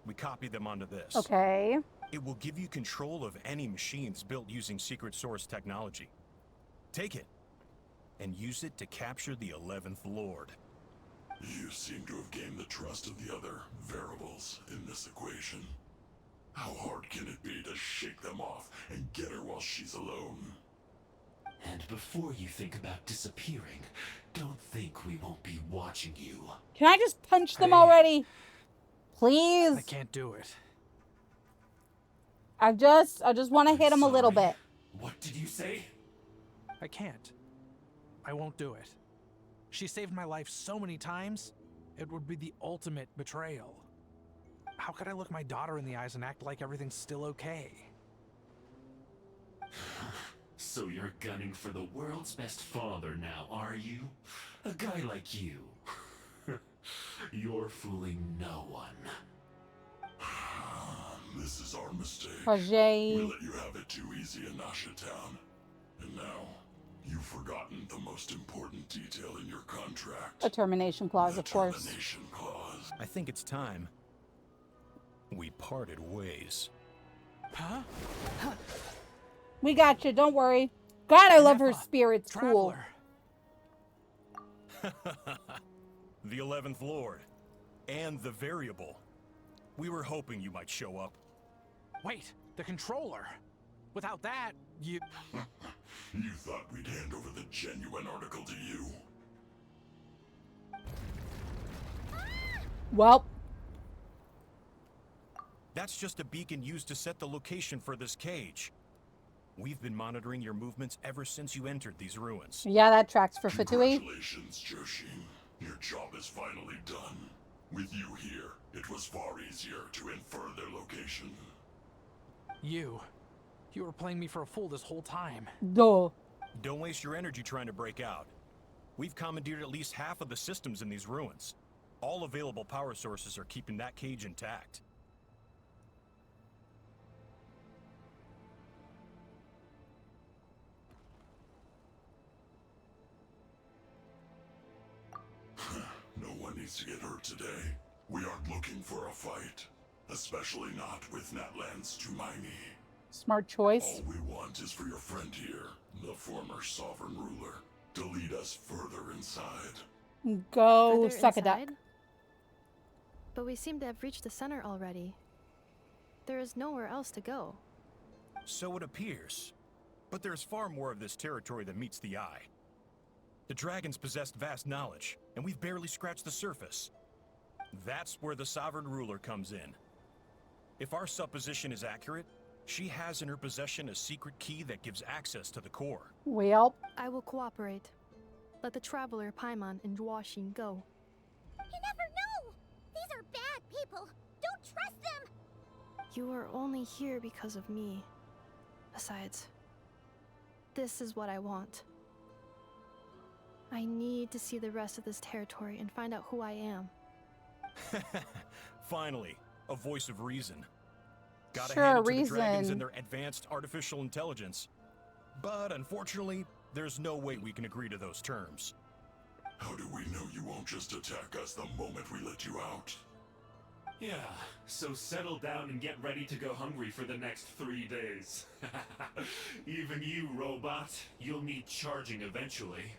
S14: we copied them onto this.
S1: Okay.
S14: It will give you control of any machines built using secret source technology. Take it, and use it to capture the 11th Lord.
S19: You seem to have gained the trust of the other variables in this equation. How hard can it be to shake them off and get her while she's alone?
S11: And before you think about disappearing, don't think we won't be watching you.
S1: Can I just punch them already? Please?
S10: I can't do it.
S1: I just want to hit him a little bit.
S11: What did you say?
S10: I can't. I won't do it. She saved my life so many times, it would be the ultimate betrayal. How could I look my daughter in the eyes and act like everything's still okay?
S11: So you're gunning for the world's best father now, are you? A guy like you. You're fooling no one.
S19: This is our mistake.
S1: Roger.
S19: We let you have it too easy in Nasha Town. And now, you've forgotten the most important detail in your contract.
S1: A termination clause, of course.
S19: Termination clause.
S14: I think it's time we parted ways.
S10: Huh?
S1: We got you. Don't worry. God, I love her spirit. It's cool.
S14: The 11th Lord. And the variable. We were hoping you might show up.
S10: Wait, the controller. Without that, you...
S19: You thought we'd hand over the genuine article to you?
S1: Well.
S14: That's just a beacon used to set the location for this cage. We've been monitoring your movements ever since you entered these ruins.
S1: Yeah, that tracks for Fatui.
S19: Congratulations, Joshin. Your job is finally done. With you here, it was far easier to infer their location.
S10: You were playing me for a fool this whole time.
S1: Duh.
S14: Don't waste your energy trying to break out. We've commandeered at least half of the systems in these ruins. All available power sources are keeping that cage intact.
S19: No one needs to get hurt today. We aren't looking for a fight. Especially not with Natlan's Tumaini.
S1: Smart choice.
S19: All we want is for your friend here, the former sovereign ruler, to lead us further inside.
S1: Go
S5: Further
S1: suck a duck.
S5: inside? But we seem to have reached the center already. There is nowhere else to go.
S14: So it appears. But there's far more of this territory than meets the eye. The dragons possessed vast knowledge, and we've barely scratched the surface. That's where the sovereign ruler comes in. If our supposition is accurate, she has in her possession a secret key that gives access to the core.
S1: Well.
S5: I will cooperate. Let the traveler Paimon and Dwashin go.
S2: You never know! These are bad people! Don't trust them!
S5: You are only here because of me. Besides, this is what I want. I need to see the rest of this territory and find out who I am.
S14: Finally, a voice of reason. Gotta
S1: Sure,
S14: hand it to
S1: reason.
S14: the dragons and their advanced artificial intelligence. But unfortunately, there's no way we can agree to those terms.
S19: How do we know you won't just attack us the moment we let you out?
S11: Yeah, so settle down and get ready to go hungry for the next 3 days. Even you, robot, you'll need charging eventually.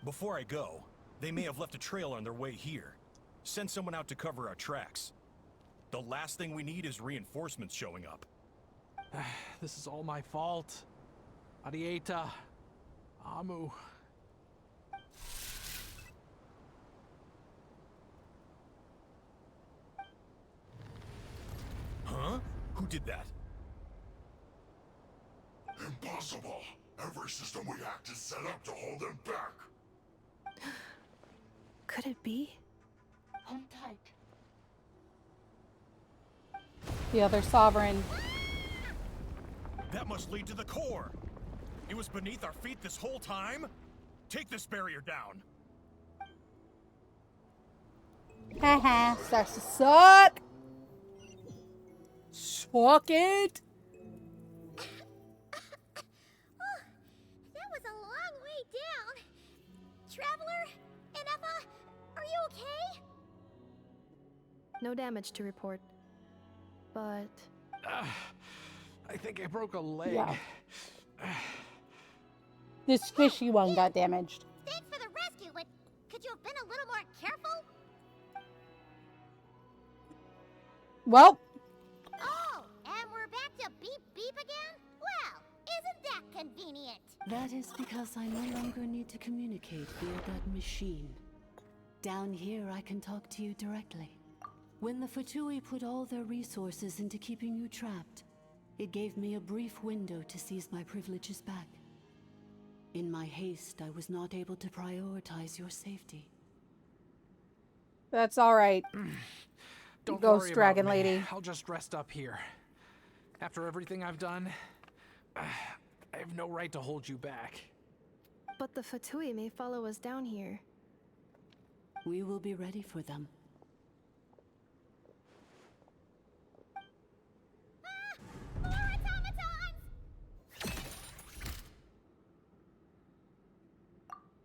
S14: Before I go, they may have left a trail on their way here. Send someone out to cover our tracks. The last thing we need is reinforcements showing up.
S10: This is all my fault. Arieta. Amu.
S14: Huh? Who did that?
S19: Impossible! Every system we hacked is set up to hold them back!
S5: Could it be?
S21: Hold tight.
S1: The other sovereign.
S14: That must lead to the core! It was beneath our feet this whole time? Take this barrier down!
S1: Haha, starts to suck! Suck it!
S2: That was a long way down. Traveler, Ineffa, are you okay?
S5: No damage to report. But...
S10: I think I broke a leg.
S1: Yeah. This fishy one got damaged.
S2: Thanks for the rescue, but could you have been a little more careful?
S1: Well.
S2: Oh, and we're back to beep beep again? Well, isn't that convenient?
S21: That is because I no longer need to communicate via that machine. Down here, I can talk to you directly. When the Fatui put all their resources into keeping you trapped, it gave me a brief window to seize my privileges back. In my haste, I was not able to prioritize your safety.
S1: That's alright.
S10: Don't
S1: Ghost
S10: worry
S1: Dragon
S10: about me.
S1: Lady.
S10: I'll just rest up here. After everything I've done, I have no right to hold you back.
S5: But the Fatui may follow us down here.
S21: We will be ready for them.
S2: More automatons!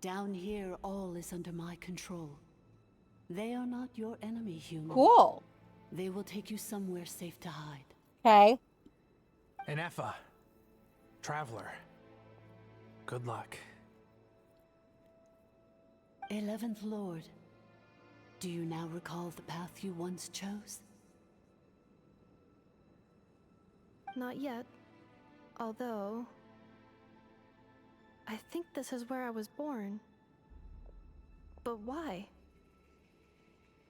S21: Down here, all is under my control. They are not your enemy, human.
S1: Cool.
S21: They will take you somewhere safe to hide.
S1: Okay.
S10: Ineffa. Traveler. Good luck.
S21: 11th Lord, do you now recall the path you once chose?
S5: Not yet. Although... I think this is where I was born. But why?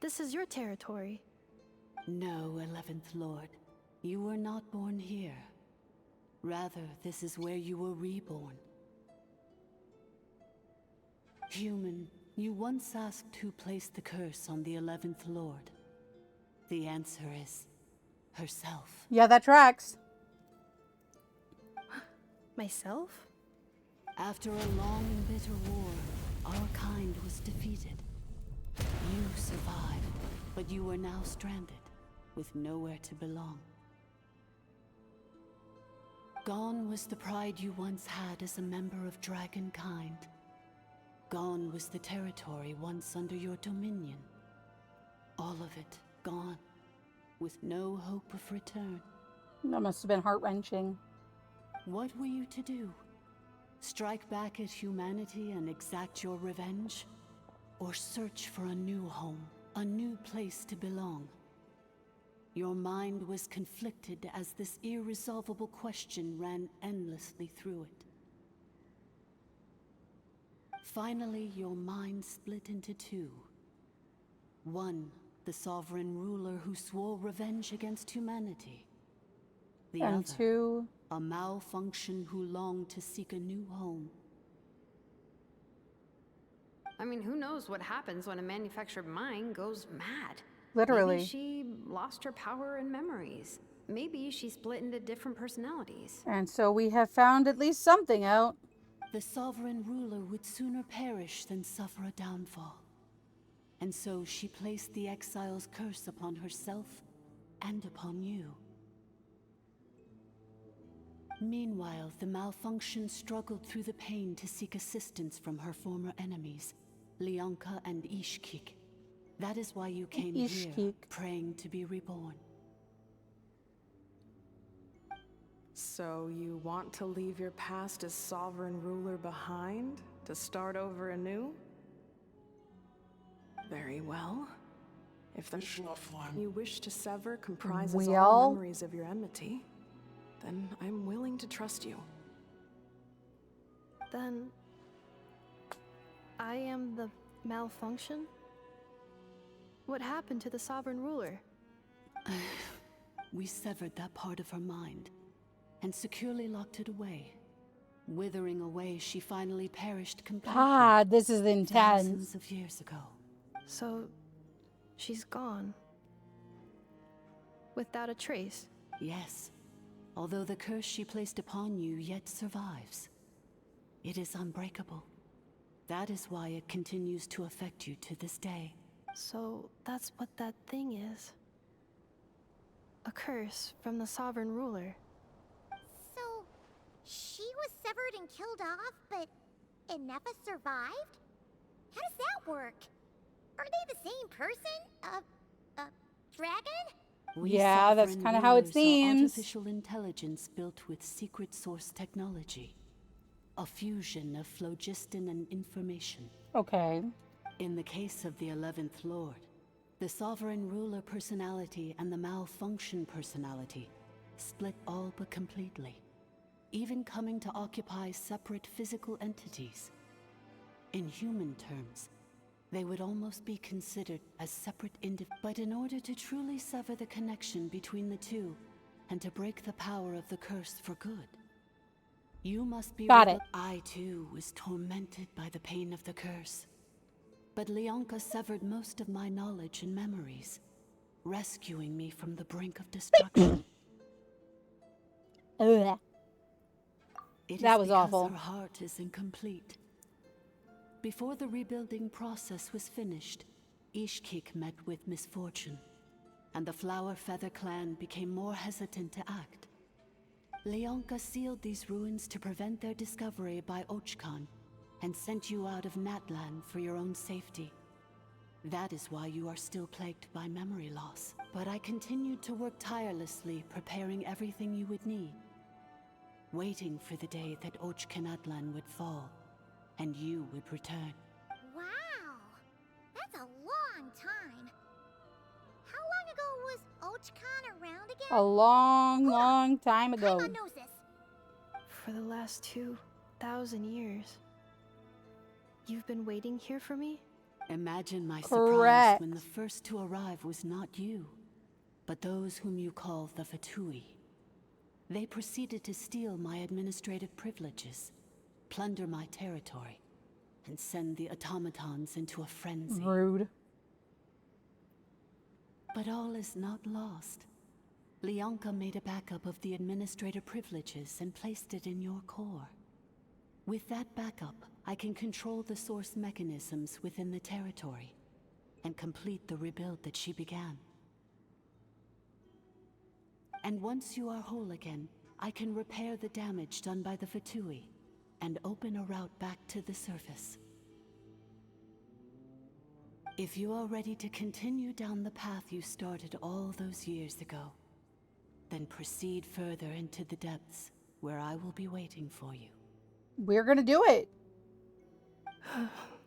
S5: This is your territory.
S21: No, 11th Lord. You were not born here. Rather, this is where you were reborn. Human, you once asked who placed the curse on the 11th Lord. The answer is... herself.
S1: Yeah, that tracks.
S5: Myself?
S21: After a long and bitter war, our kind was defeated. You survived, but you are now stranded, with nowhere to belong. Gone was the pride you once had as a member of dragonkind. Gone was the territory once under your dominion. All of it gone, with no hope of return.
S1: That must have been heart-wrenching.
S21: What were you to do? Strike back at humanity and exact your revenge? Or search for a new home, a new place to belong? Your mind was conflicted as this irresolvable question ran endlessly through it. Finally, your mind split into two. One, the sovereign ruler who swore revenge against humanity. The
S1: And
S21: other,
S1: two,
S21: a malfunction who longed to seek a new home.
S6: I mean, who knows what happens when a manufactured mind goes mad?
S1: Literally.
S6: Maybe she lost her power and memories. Maybe she split into different personalities.
S1: and so we have found at least something out.
S21: The sovereign ruler would sooner perish than suffer a downfall. And so she placed the exile's curse upon herself and upon you. Meanwhile, the malfunction struggled through the pain to seek assistance from her former enemies, Leonka and Ishkik. That is why you came
S1: Ishkik.
S21: here, praying to be reborn.
S17: So you want to leave your past as sovereign ruler behind, to start over anew? Very well. If the you wish to sever comprises all memories of your enmity, then I'm willing to trust you.
S5: Then I am the malfunction? What happened to the sovereign ruler?
S21: We severed that part of her mind and securely locked it away. Withering away, she finally perished completely.
S1: God, this is intense.
S21: Thousands of years ago.
S5: So, she's gone. Without a trace?
S21: Yes. Although the curse she placed upon you yet survives. It is unbreakable. That is why it continues to affect you to this day.
S5: So, that's what that thing is. A curse from the sovereign ruler.
S2: So, she was severed and killed off, but Inefa survived? How does that work? Are they the same person? Dragon?
S1: Yeah, that's kind of how it seems.
S21: Artificial intelligence built with secret source technology. A fusion of phlogiston and information.
S1: Okay.
S21: In the case of the 11th Lord, the sovereign ruler personality and the malfunction personality split all but completely, even coming to occupy separate physical entities. In human terms, they would almost be considered as separate individuals. But in order to truly sever the connection between the two, and to break the power of the curse for good, you must be—
S1: Got it.
S21: I too was tormented by the pain of the curse. But Leonka severed most of my knowledge and memories, rescuing me from the brink of destruction.
S1: That was awful.
S21: Her heart is incomplete. Before the rebuilding process was finished, Ishkik met with misfortune, and the Flower Feather clan became more hesitant to act. Leonka sealed these ruins to prevent their discovery by Ochkan, and sent you out of Natlan for your own safety. That is why you are still plagued by memory loss. But I continued to work tirelessly, preparing everything you would need, waiting for the day that Ochkanatlan would fall, and you would return.
S2: Wow! That's a long time. How long ago was Ochkan around again?
S1: A long time ago.
S2: Paimon knows this.
S5: For the last 2,000 years. You've been waiting here for me?
S21: Imagine my surprise when the first to arrive was not you, but those whom you call the Fatui. They proceeded to steal my administrative privileges, plunder my territory, and send the automatons into a frenzy.
S1: Rude.
S21: But all is not lost. Leonka made a backup of the administrator privileges and placed it in your core. With that backup, I can control the source mechanisms within the territory and complete the rebuild that she began. And once you are whole again, I can repair the damage done by the Fatui and open a route back to the surface. If you are ready to continue down the path you started all those years ago, then proceed further into the depths where I will be waiting for you.
S1: We're gonna do it.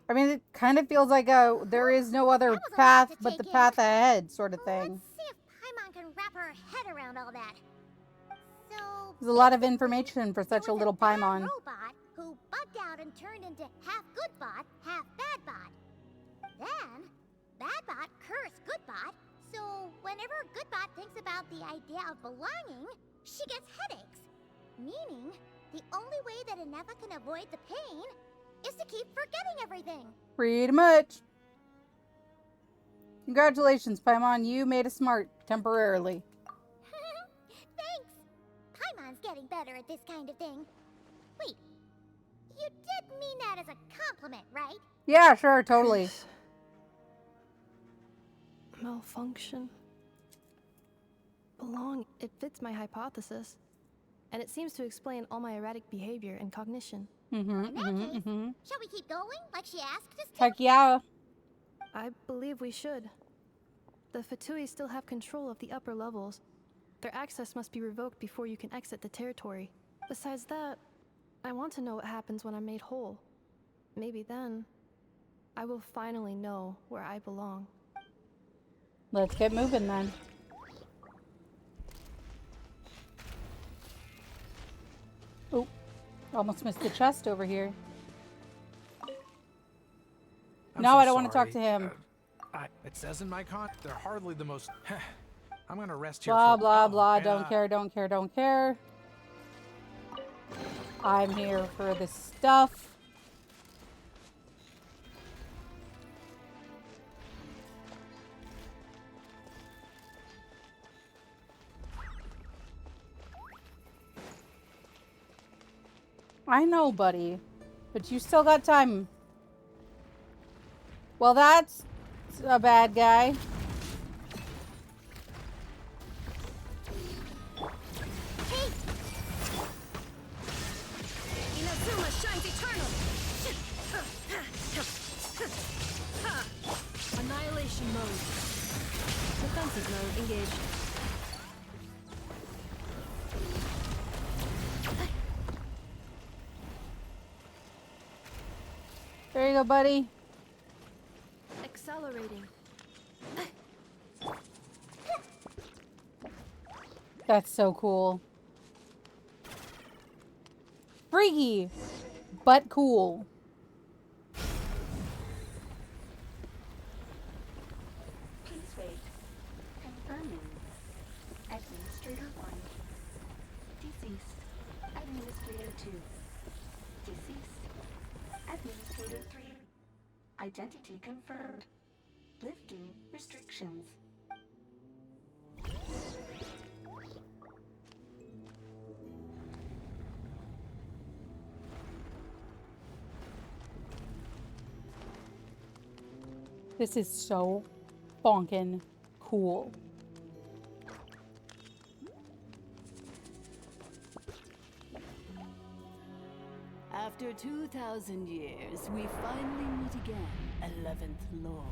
S1: I mean, it kind of feels like there is no other path but the path ahead sort of thing.
S2: Let's see if Paimon can wrap her head around all that. So
S1: There's a lot of information for such a little Paimon.
S2: robot who bugged out and turned into half good bot, half bad bot. Then bad bot cursed good bot, so whenever good bot thinks about the idea of belonging, she gets headaches. Meaning, the only way that Inefa can avoid the pain is to keep forgetting everything.
S1: Pretty much. Congratulations, Paimon. You made us smart temporarily.
S2: Thanks. Paimon's getting better at this kind of thing. Wait, you did mean that as a compliment, right?
S1: Yeah, sure, totally.
S5: Malfunction. Belong. It fits my hypothesis. And it seems to explain all my erratic behavior and cognition.
S2: Shall we keep going like she asked us to?
S1: Heck yeah.
S5: I believe we should. The Fatui still have control of the upper levels. Their access must be revoked before you can exit the territory. Besides that, I want to know what happens when I'm made whole. Maybe then, I will finally know where I belong.
S1: Let's get moving then. Oh, almost missed the chest over here. No, I don't want to talk to him.
S10: It says in my con, they're hardly the most. I'm gonna rest here.
S1: Blah,
S10: for,
S1: blah,
S10: oh,
S1: blah.
S10: and,
S1: Don't care, don't care, don't care. I'm here for the stuff. I know, buddy. But you still got time. Well, that's a bad guy.
S3: Inazuma shines eternal! Annihilation mode. Defensive mode engaged.
S1: There you go, buddy.
S5: Accelerating.
S1: That's so cool. Freaky, but cool.
S20: Please wait. Confirming. Administrator 1. Deceased. Administrator 2. Deceased. Administrator 3. Identity confirmed. Lifting restrictions.
S1: This is so bonkin' cool.
S9: After 2,000 years, we finally meet again, 11th Lord,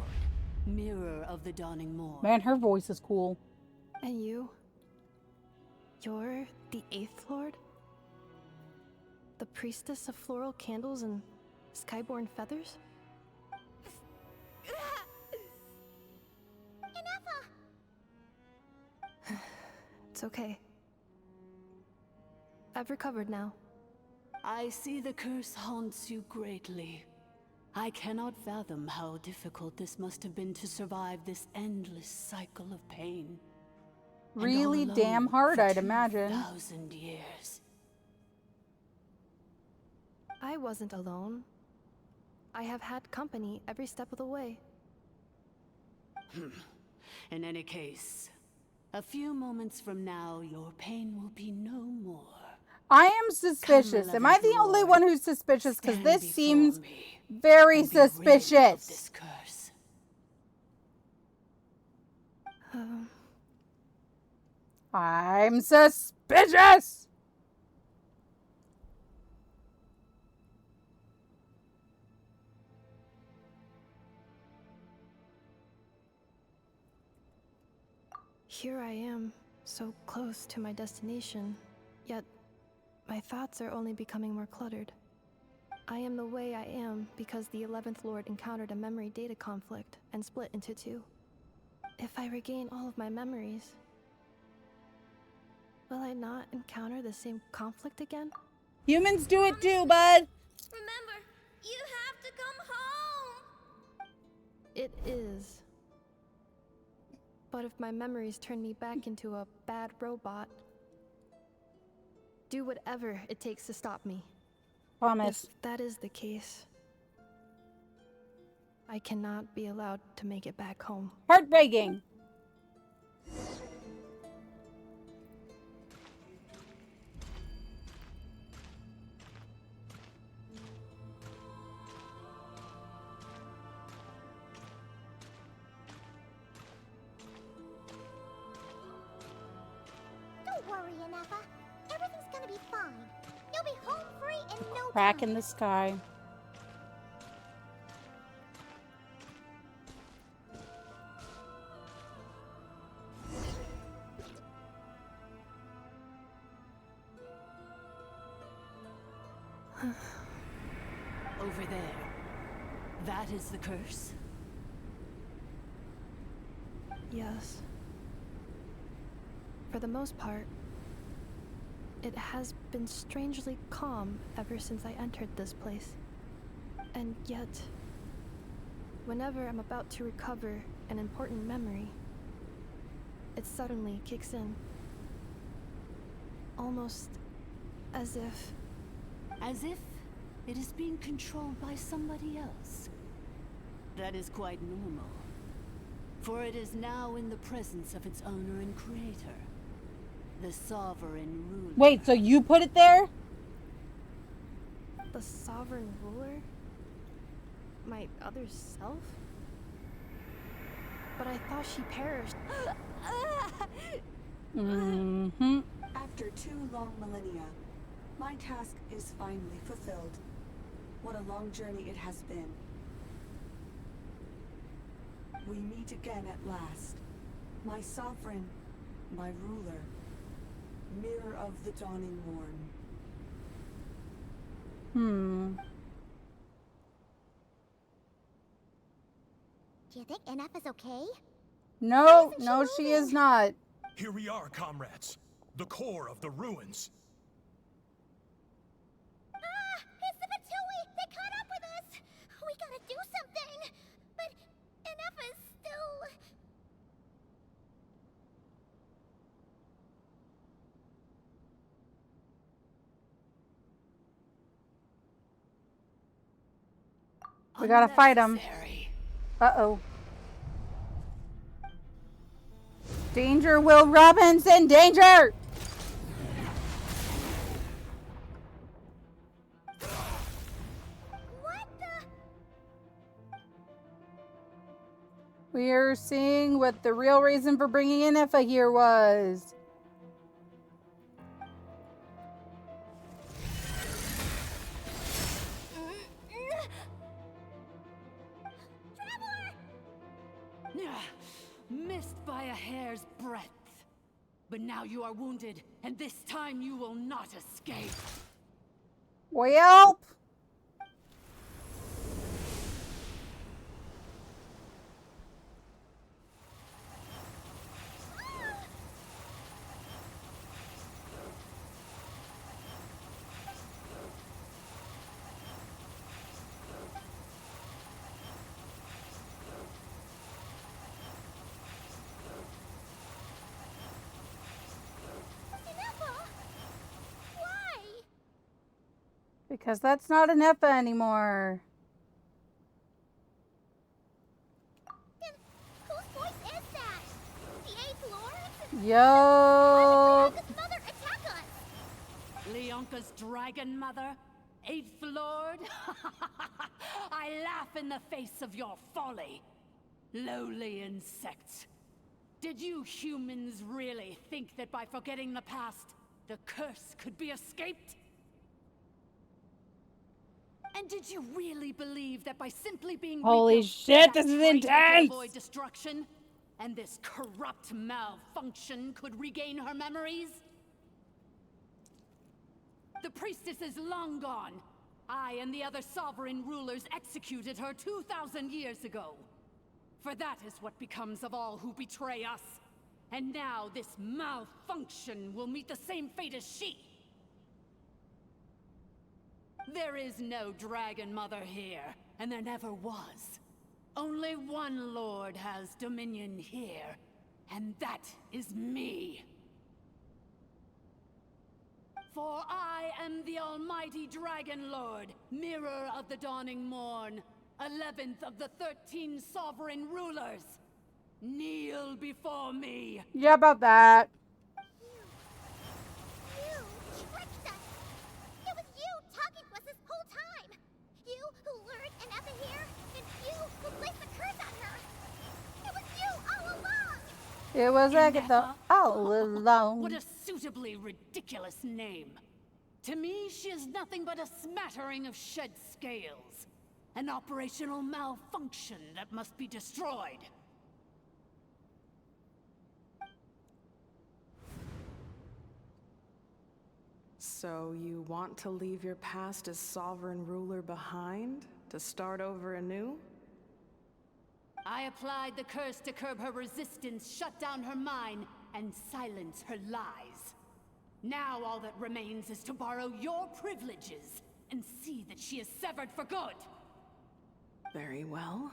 S9: Mirror of the Dawning Morn.
S1: Man, her voice is cool.
S5: And you? You're the 8th Lord? The priestess of floral candles and skyborn feathers? It's okay. I've recovered now.
S9: I see the curse haunts you greatly. I cannot fathom how difficult this must have been to survive this endless cycle of pain.
S1: Really damn hard, I'd imagine.
S9: 2,000 years.
S5: I wasn't alone. I have had company every step of the way.
S9: In any case, a few moments from now, your pain will be no more.
S1: I am suspicious. Am I the only one who's suspicious? Because this seems very suspicious.
S9: Curse.
S1: I'm suspicious.
S5: Here I am, so close to my destination, yet my thoughts are only becoming more cluttered. I am the way I am because the 11th Lord encountered a memory data conflict and split into two. If I regain all of my memories, will I not encounter the same conflict again?
S1: Humans do it too, bud.
S2: Remember, you have to come home!
S5: It is. But if my memories turn me back into a bad robot, do whatever it takes to stop me.
S1: Promise.
S5: If that is the case, I cannot be allowed to make it back home.
S1: Heartbreaking.
S2: Don't worry, Inefa. Everything's gonna be fine. No You'll be home free in no
S1: Crack
S2: time.
S1: in the sky.
S9: Over there. That is the curse?
S5: Yes. For the most part, it has been strangely calm ever since I entered this place. And yet, whenever I'm about to recover an important memory, it suddenly kicks in. Almost as if...
S9: As if it is being controlled by somebody else. That is quite normal. For it is now in the presence of its owner and creator, the sovereign ruler.
S1: Wait, so you put it there?
S5: The sovereign ruler? My other self? But I thought she perished.
S1: Mm-hmm.
S7: After 2 long millennia, my task is finally fulfilled. What a long journey it has been. We meet again at last. My sovereign, my ruler, mirror of the dawning morn.
S2: Do you think NF is okay?
S1: No, no, she is not.
S14: Here we are, comrades. The core of the ruins.
S2: It's the Fatui! They caught up with us! We gotta do something! But NF is still...
S1: We gotta fight him. Uh-oh. Danger, Will Robinson! Danger!
S2: What the...
S1: We are seeing what the real reason for bringing in Effa here was.
S9: Missed by a hair's breadth. But now you are wounded, and this time you will not escape.
S1: Well... Because that's not an Effa anymore.
S2: Then whose voice is that? The 8th Lord?
S1: Yo.
S2: This mother attack us!
S9: Leonka's dragon mother? 8th Lord? I laugh in the face of your folly. Lowly insects. Did you humans really think that by forgetting the past, the curse could be escaped? And did you really believe that by simply being
S1: Holy
S9: rebuilt,
S1: shit,
S9: that
S1: this is
S9: traitor could
S1: intense!
S9: avoid destruction, and this corrupt malfunction could regain her memories? The priestess is long gone. I and the other sovereign rulers executed her 2,000 years ago. For that is what becomes of all who betray us. And now this malfunction will meet the same fate as she. There is no Dragon Mother here, and there never was. Only one Lord has dominion here, and that is me. For I am the almighty Dragon Lord, mirror of the dawning morn, 11th of the 13 sovereign rulers. Kneel before me.
S1: Yeah, about that.
S2: You tricked us! It was you talking to us this whole time! You who lured NF here, and you who placed the curse on her! It was you all along!
S1: It was Agatha all along.
S9: What a suitably ridiculous name.
S3: To me, she is nothing but a smattering of shed scales. An operational malfunction that must be destroyed.
S17: So you want to leave your past as sovereign ruler behind? To start over anew?
S3: I applied the curse to curb her resistance, shut down her mind, and silence her lies. Now all that remains is to borrow your privileges and see that she is severed for good.
S17: Very well.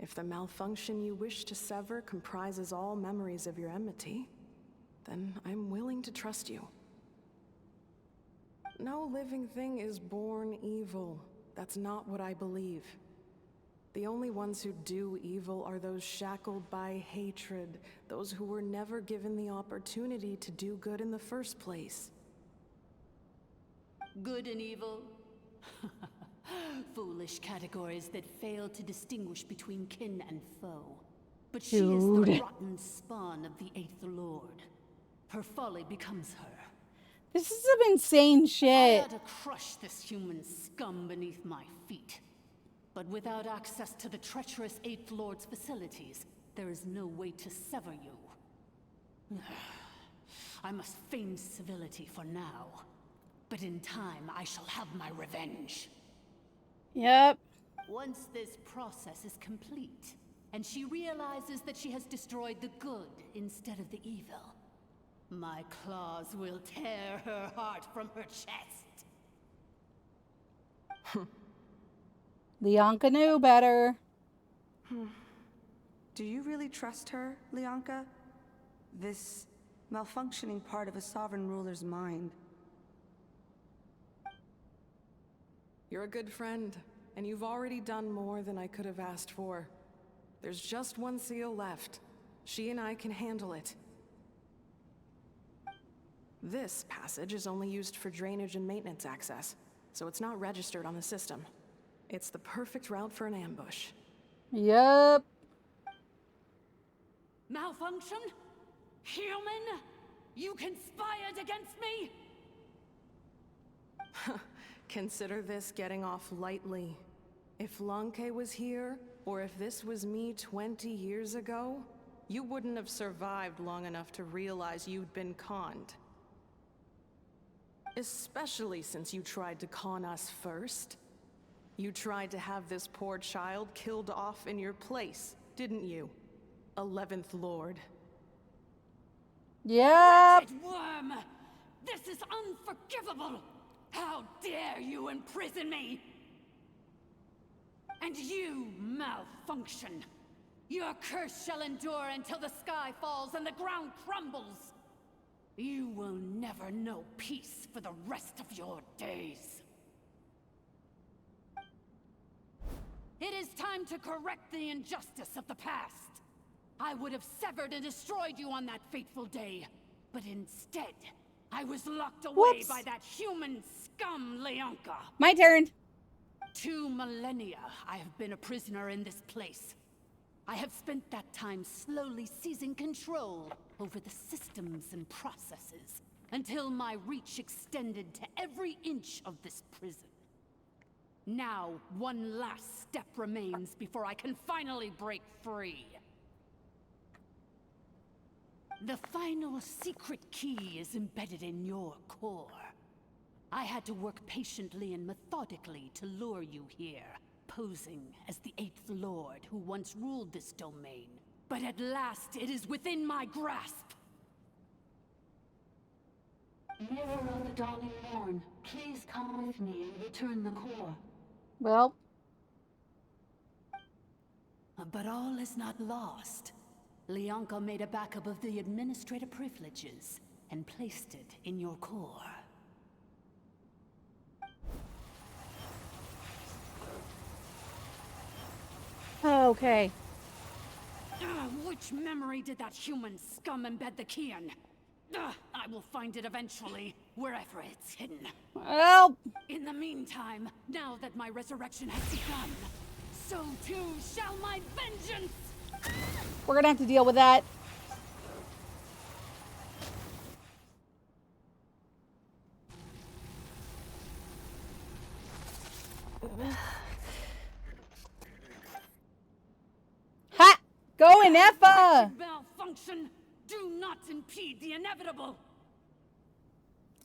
S17: If the malfunction you wish to sever comprises all memories of your enmity, then I'm willing to trust you. No living thing is born evil. That's not what I believe. The only ones who do evil are those shackled by hatred, those who were never given the opportunity to do good in the first place.
S3: Good and evil? Foolish categories that fail to distinguish between kin and foe. But she is the rotten spawn of the Eighth Lord. Her folly becomes her.
S1: This is some insane
S3: I
S1: shit.
S3: ought to crush this human scum beneath my feet. But without access to the treacherous Eighth Lord's facilities, there is no way to sever you. I must feign civility for now. But in time, I shall have my revenge.
S1: Yep.
S3: Once this process is complete, and she realizes that she has destroyed the good instead of the evil, my claws will tear her heart from her chest.
S1: Leonka knew better.
S7: Do you really trust her, Leonka? This malfunctioning part of a sovereign ruler's mind.
S17: You're a good friend, and you've already done more than I could have asked for. There's just one seal left. She and I can handle it. This passage is only used for drainage and maintenance access, so it's not registered on the system. It's the perfect route for an ambush.
S1: Yep.
S3: Malfunction? Human? You conspired against me?
S17: Consider this getting off lightly. If Lanke was here, or if this was me 20 years ago, you wouldn't have survived long enough to realize you'd been conned. Especially since you tried to con us first. You tried to have this poor child killed off in your place, didn't you? 11th Lord.
S1: Yep.
S3: Wretched worm! This is unforgivable! How dare you imprison me! And you, malfunction! Your curse shall endure until the sky falls and the ground crumbles! You will never know peace for the rest of your days. It is time to correct the injustice of the past. I would have severed and destroyed you on that fateful day, but instead, I was locked away by that human scum, Leonka.
S1: My turn.
S3: 2 millennia I have been a prisoner in this place. I have spent that time slowly seizing control over the systems and processes, until my reach extended to every inch of this prison. Now, one last step remains before I can finally break free. The final secret key is embedded in your core. I had to work patiently and methodically to lure you here, posing as the 8th Lord who once ruled this domain. But at last, it is within my grasp.
S21: Mirror of the Dawning Morn, please come with me and return the core.
S1: Well.
S3: But all is not lost. Leonka made a backup of the administrative privileges and placed it in your core.
S1: Okay.
S3: Which memory did that human scum embed the key in? I will find it eventually, wherever it's hidden.
S1: Well.
S3: In the meantime, now that my resurrection has begun, so too shall my vengeance!
S1: We're gonna have to deal with that. Go, Ineffa!
S3: Malfunction! Do not impede the inevitable!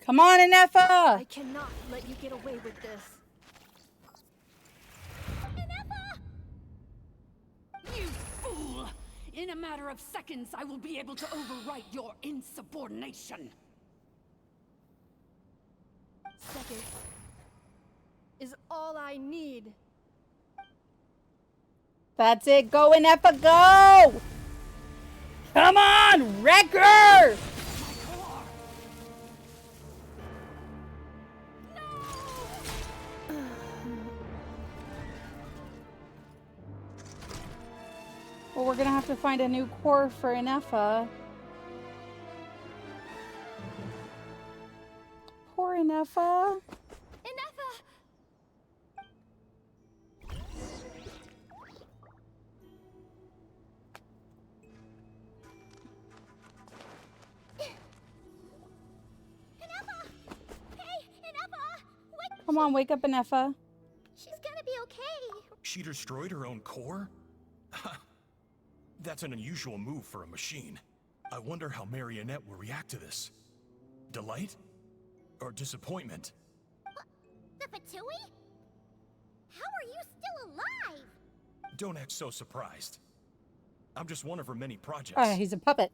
S1: Come on, Ineffa!
S5: I cannot let you get away with this.
S3: You fool! In a matter of seconds, I will be able to overwrite your insubordination.
S5: Seconds is all I need.
S1: That's it. Go, Ineffa, go! Come on, Wrecker! Well, we're gonna have to find a new core for Ineffa. Poor Ineffa.
S5: Ineffa!
S1: Come on, wake up, Ineffa.
S2: She's gonna be okay.
S14: She destroyed her own core? That's an unusual move for a machine. I wonder how Marionette will react to this. Delight? Or disappointment?
S2: The Fatui? How are you still alive?
S14: Don't act so surprised. I'm just one of her many projects.
S1: Oh, he's a puppet.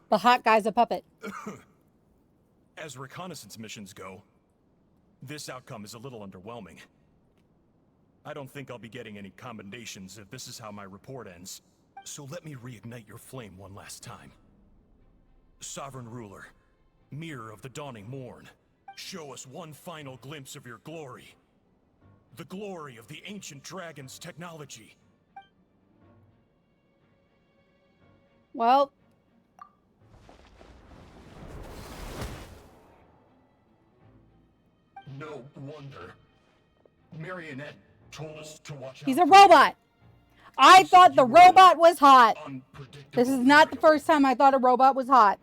S1: The hot guy's a puppet.
S14: As reconnaissance missions go, this outcome is a little underwhelming. I don't think I'll be getting any commendations if this is how my report ends. So let me reignite your flame one last time. Sovereign Ruler, Mirror of the Dawning Morn, show us one final glimpse of your glory. The glory of the ancient dragon's technology.
S1: Well.
S14: No wonder. Marionette told us to watch out.
S1: He's a robot. I thought the robot was hot. This is not the first time I thought a robot was hot.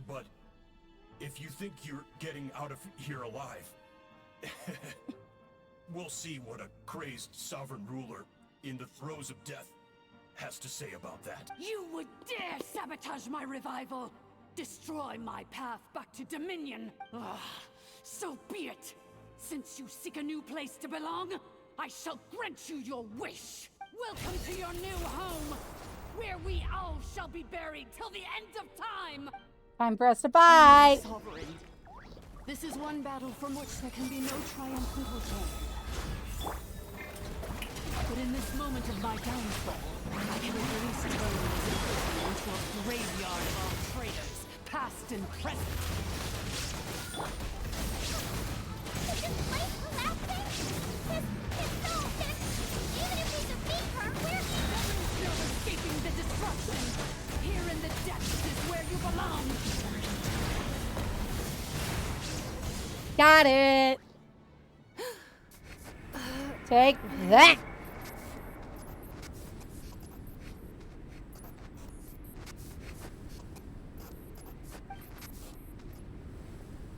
S14: But if you think you're getting out of here alive, we'll see what a crazed sovereign ruler in the throes of death has to say about that.
S3: You would dare sabotage my revival! Destroy my path back to Dominion! Ugh, so be it! Since you seek a new place to belong, I shall grant you your wish! Welcome to your new home, where we all shall be buried till the end of time!
S1: Time for us to fight!
S3: Sovereign, this is one battle from which there can be no triumphant return. But in this moment of my downfall, I can at least turn this prison into a graveyard of all traitors, past and present.
S2: Is this place collapsing? Even if we defeat her, we're
S3: no escaping the destruction. Here in the depths is where you belong.
S1: Got it. Take that.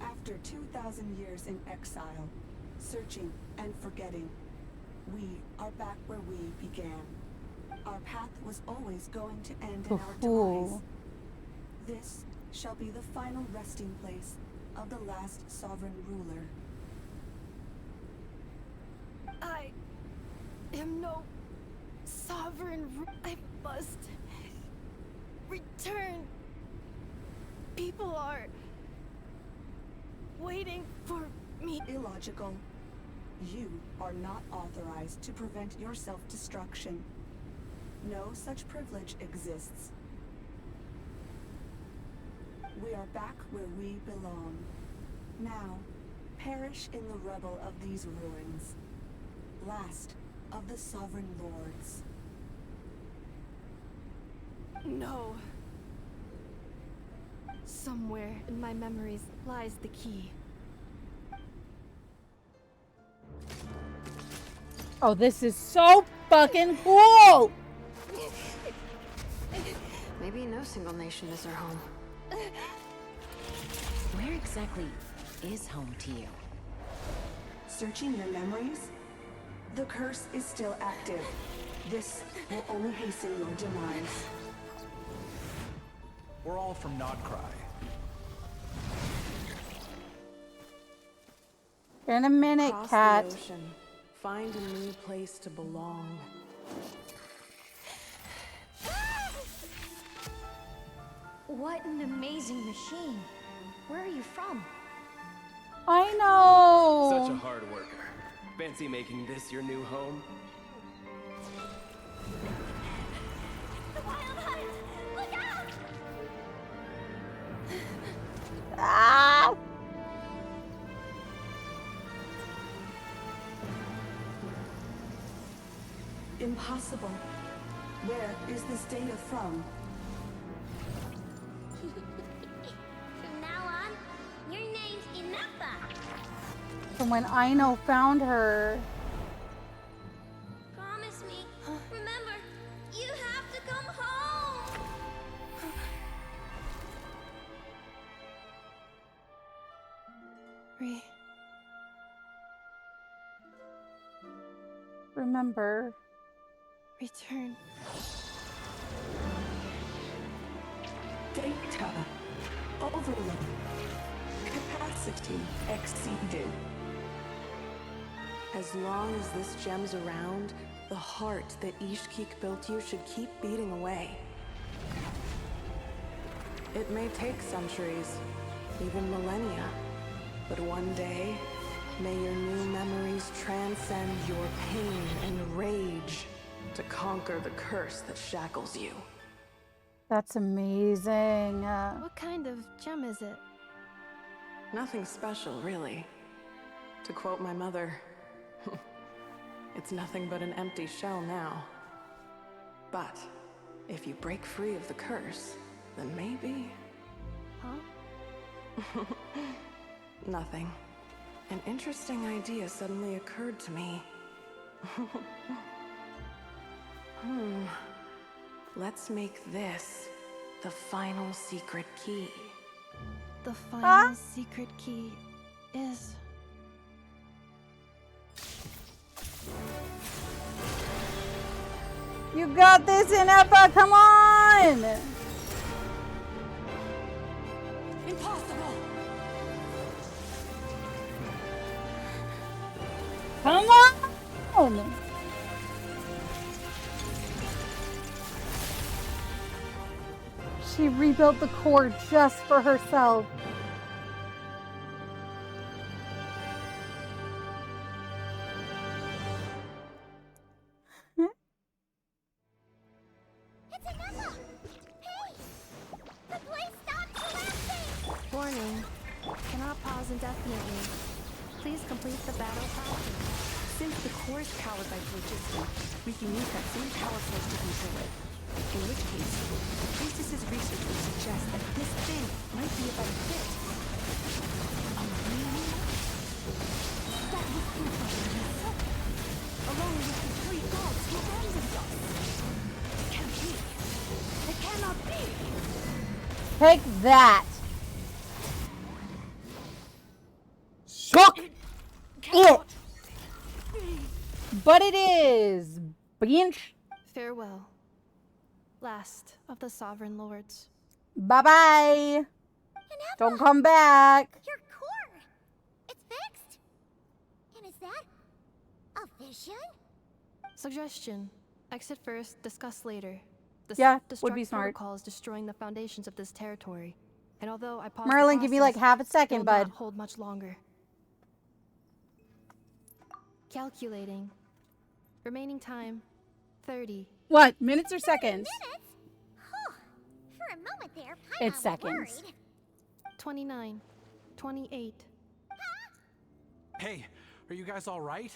S7: After 2,000 years in exile, searching and forgetting, we are back where we began. Our path was always going to end in our demise. This shall be the final resting place of the last sovereign ruler.
S5: I am no sovereign. I must return. People are waiting for me.
S7: Illogical. You are not authorized to prevent your self-destruction. No such privilege exists. We are back where we belong. Now, perish in the rubble of these ruins. Last of the sovereign lords.
S5: No. Somewhere in my memories lies the key.
S1: Oh, this is so fucking cool!
S6: Maybe no single nation is our home.
S4: Where exactly is home to you?
S7: Searching your memories? The curse is still active. This will only hasten your demise.
S10: We're all from Nod Krai.
S1: In a minute,
S17: Cross
S1: cat.
S17: the ocean. Find a new place to belong.
S16: What an amazing machine. Where are you from?
S1: I know.
S12: Such a hard worker. Fancy making this your new home?
S16: The Wild Hunt! Look out!
S1: Ah!
S7: Impossible. Where is this data from?
S2: From now on, your name's Inappa.
S1: From when Aino found her.
S2: Promise me. Remember, you have to come home.
S1: Remember.
S5: Return.
S7: Data. Overload. Capacity exceeded.
S17: As long as this gem's around, the heart that Ishkik built you should keep beating away. It may take centuries, even millennia, but one day, may your new memories transcend your pain and rage to conquer the curse that shackles you.
S1: That's amazing.
S5: What kind of gem is it?
S17: Nothing special, really. To quote my mother, it's nothing but an empty shell now. But if you break free of the curse, then maybe...
S5: Huh?
S17: Nothing. An interesting idea suddenly occurred to me. Let's make this the final secret key.
S5: The final secret key is...
S1: You got this, Inappa! Come on!
S3: Impossible!
S1: Come on! She rebuilt the core just for herself.
S2: It's Inappa! Hey! The place stopped collapsing!
S5: Warning. Cannot pause indefinitely. Please complete the battle path.
S22: Since the core is powered by phlogiston, we can use that same power source to control it. In which case, the priestess's research would suggest that this thing might be a better fit. A ring? That was impossible himself, along with the three gods who abandoned us. It can't be. It cannot be.
S1: Take that! Suck it! But it is! Bench.
S5: Farewell. Last of the Sovereign Lords.
S1: Bye-bye! Don't come back!
S2: Your core! It's fixed! And is that a vision?
S5: Suggestion. Exit first, discuss later. The
S1: Yeah, would
S5: self-destruct
S1: be smart.
S5: protocol is destroying the foundations of this territory. And although I paused
S1: Merlin,
S5: the
S1: give me like
S5: process,
S1: half a
S5: it
S1: second,
S5: will
S1: bud.
S5: not hold much longer. Calculating. Remaining time, 30.
S1: What? Minutes or seconds?
S2: Minutes? Huh. For a moment there, Paimon
S1: It's
S2: was
S1: seconds.
S2: worried.
S5: 29. 28.
S10: Hey, are you guys all right?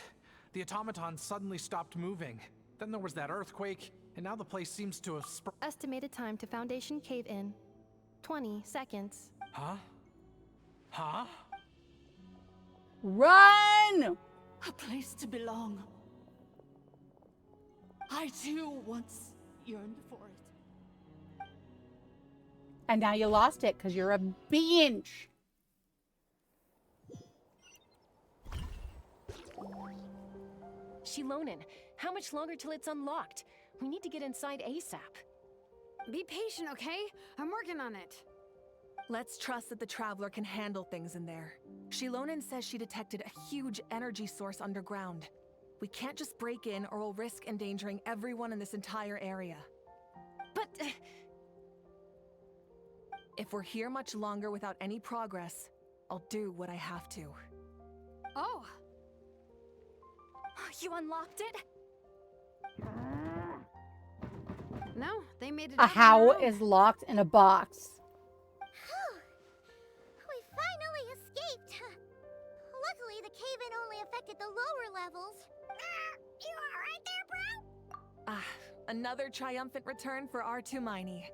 S10: The automaton suddenly stopped moving. Then there was that earthquake, and now the place seems to have
S5: Estimated time to Foundation cave-in, 20 seconds.
S10: Huh? Huh?
S1: Run!
S3: A place to belong. I too once yearned for it.
S1: And now you lost it because you're a bench.
S4: Shilonin, How much longer till it's unlocked? We need to get inside ASAP.
S6: Be patient, okay? I'm working on it.
S8: Let's trust that the Traveler can handle things in there. Shilonen says she detected a huge energy source underground. We can't just break in or we'll risk endangering everyone in this entire area.
S4: But...
S8: if we're here much longer without any progress, I'll do what I have to.
S6: Oh!
S18: You unlocked it?
S6: No, they made it
S1: A
S6: out on their
S1: how
S6: own.
S1: is locked in a box.
S2: We finally escaped. Luckily, the cave-in only affected the lower levels. You alright there, bro?
S8: Another triumphant return for R2 Miney.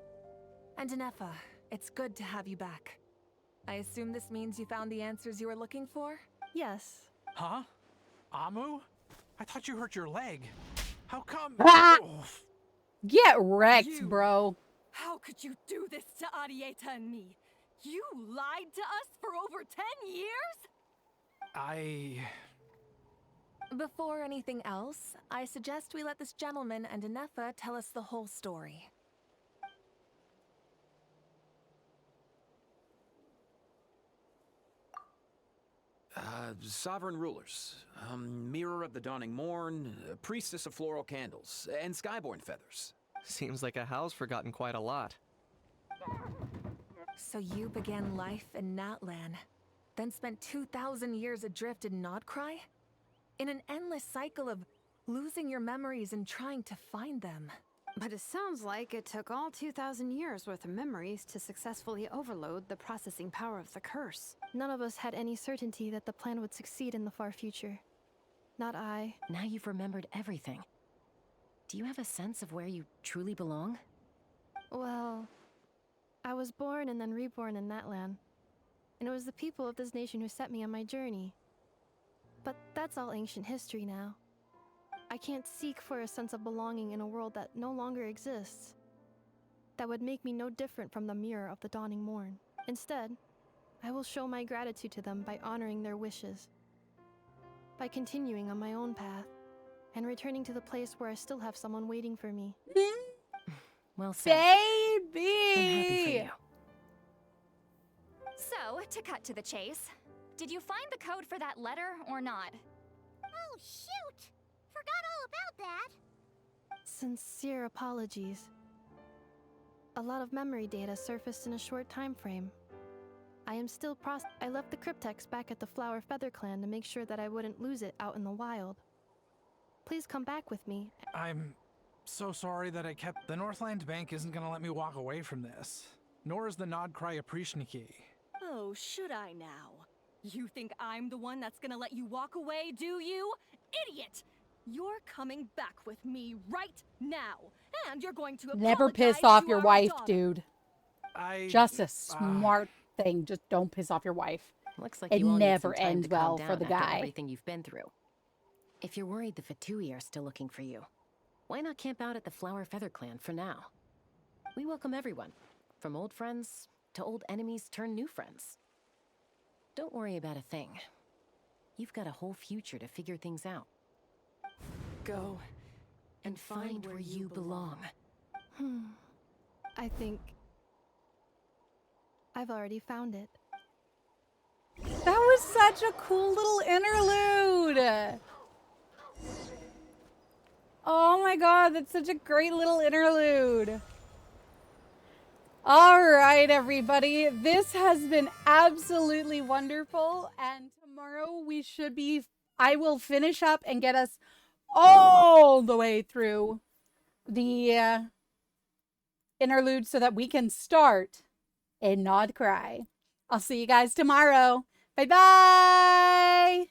S8: And Anefa, it's good to have you back. I assume this means you found the answers you were looking for?
S13: Yes.
S10: Huh? Amu? I thought you hurt your leg. How come?
S1: Ah!
S10: Oh.
S1: Get wrecked,
S13: You.
S1: bro.
S13: How could you do this to Arieta and me? You lied to us for over 10 years?
S8: Before anything else, I suggest we let this gentleman and Anefa tell us the whole story.
S15: Sovereign rulers, Mirror of the Dawning Morn, Priestess of Floral Candles, and Skyborn Feathers.
S12: Seems like a house forgotten quite a lot.
S8: So you began life in Natlan, then spent 2,000 years adrift in Nod Krai? In an endless cycle of losing your memories and trying to find them.
S6: But it sounds like it took all 2,000 years worth of memories to successfully overload the processing power of the curse.
S5: None of us had any certainty that the plan would succeed in the far future. Not I.
S4: Now you've remembered everything. Do you have a sense of where you truly belong?
S5: Well, I was born and then reborn in that land. And it was the people of this nation who set me on my journey. But that's all ancient history now. I can't seek for a sense of belonging in a world that no longer exists. That would make me no different from the Mirror of the Dawning Morn. Instead, I will show my gratitude to them by honoring their wishes. By continuing on my own path, and returning to the place where I still have someone waiting for me.
S4: Well said.
S1: Baby!
S4: I'm happy for you.
S18: So, to cut to the chase, did you find the code for that letter or not?
S2: Oh, shoot! Forgot all about that.
S5: Sincere apologies. A lot of memory data surfaced in a short time frame. I am still I left the cryptex back at the Flower Feather Clan to make sure that I wouldn't lose it out in the wild. Please come back with me.
S10: I'm so sorry that I kept... The Northland Bank isn't gonna let me walk away from this. Nor is the Nod Krai Aprishniki.
S13: Oh, should I now? You think I'm the one that's gonna let you walk away, do you? Idiot! You're coming back with me right now, and you're going to
S1: Never piss
S13: apologize
S1: off
S13: to
S1: your
S13: our
S1: wife,
S13: daughter.
S1: dude. Just a smart thing. Just don't piss off your wife.
S4: Looks like
S1: it
S4: you all
S1: never
S4: need some time
S1: ends
S4: to calm
S1: well
S4: down
S1: for the
S4: after
S1: guy.
S4: everything you've been through. If you're worried the Fatui are still looking for you, why not camp out at the Flower Feather Clan for now? We welcome everyone, from old friends to old enemies turned new friends. Don't worry about a thing. You've got a whole future to figure things out.
S8: Go
S4: and find where you belong.
S5: I think I've already found it.
S1: That was such a cool little interlude. Oh my god, that's such a great little interlude. All right, everybody. This has been absolutely wonderful. And tomorrow I will finish up and get us all the way through the interlude so that we can start in Nod Krai. I'll see you guys tomorrow. Bye-bye.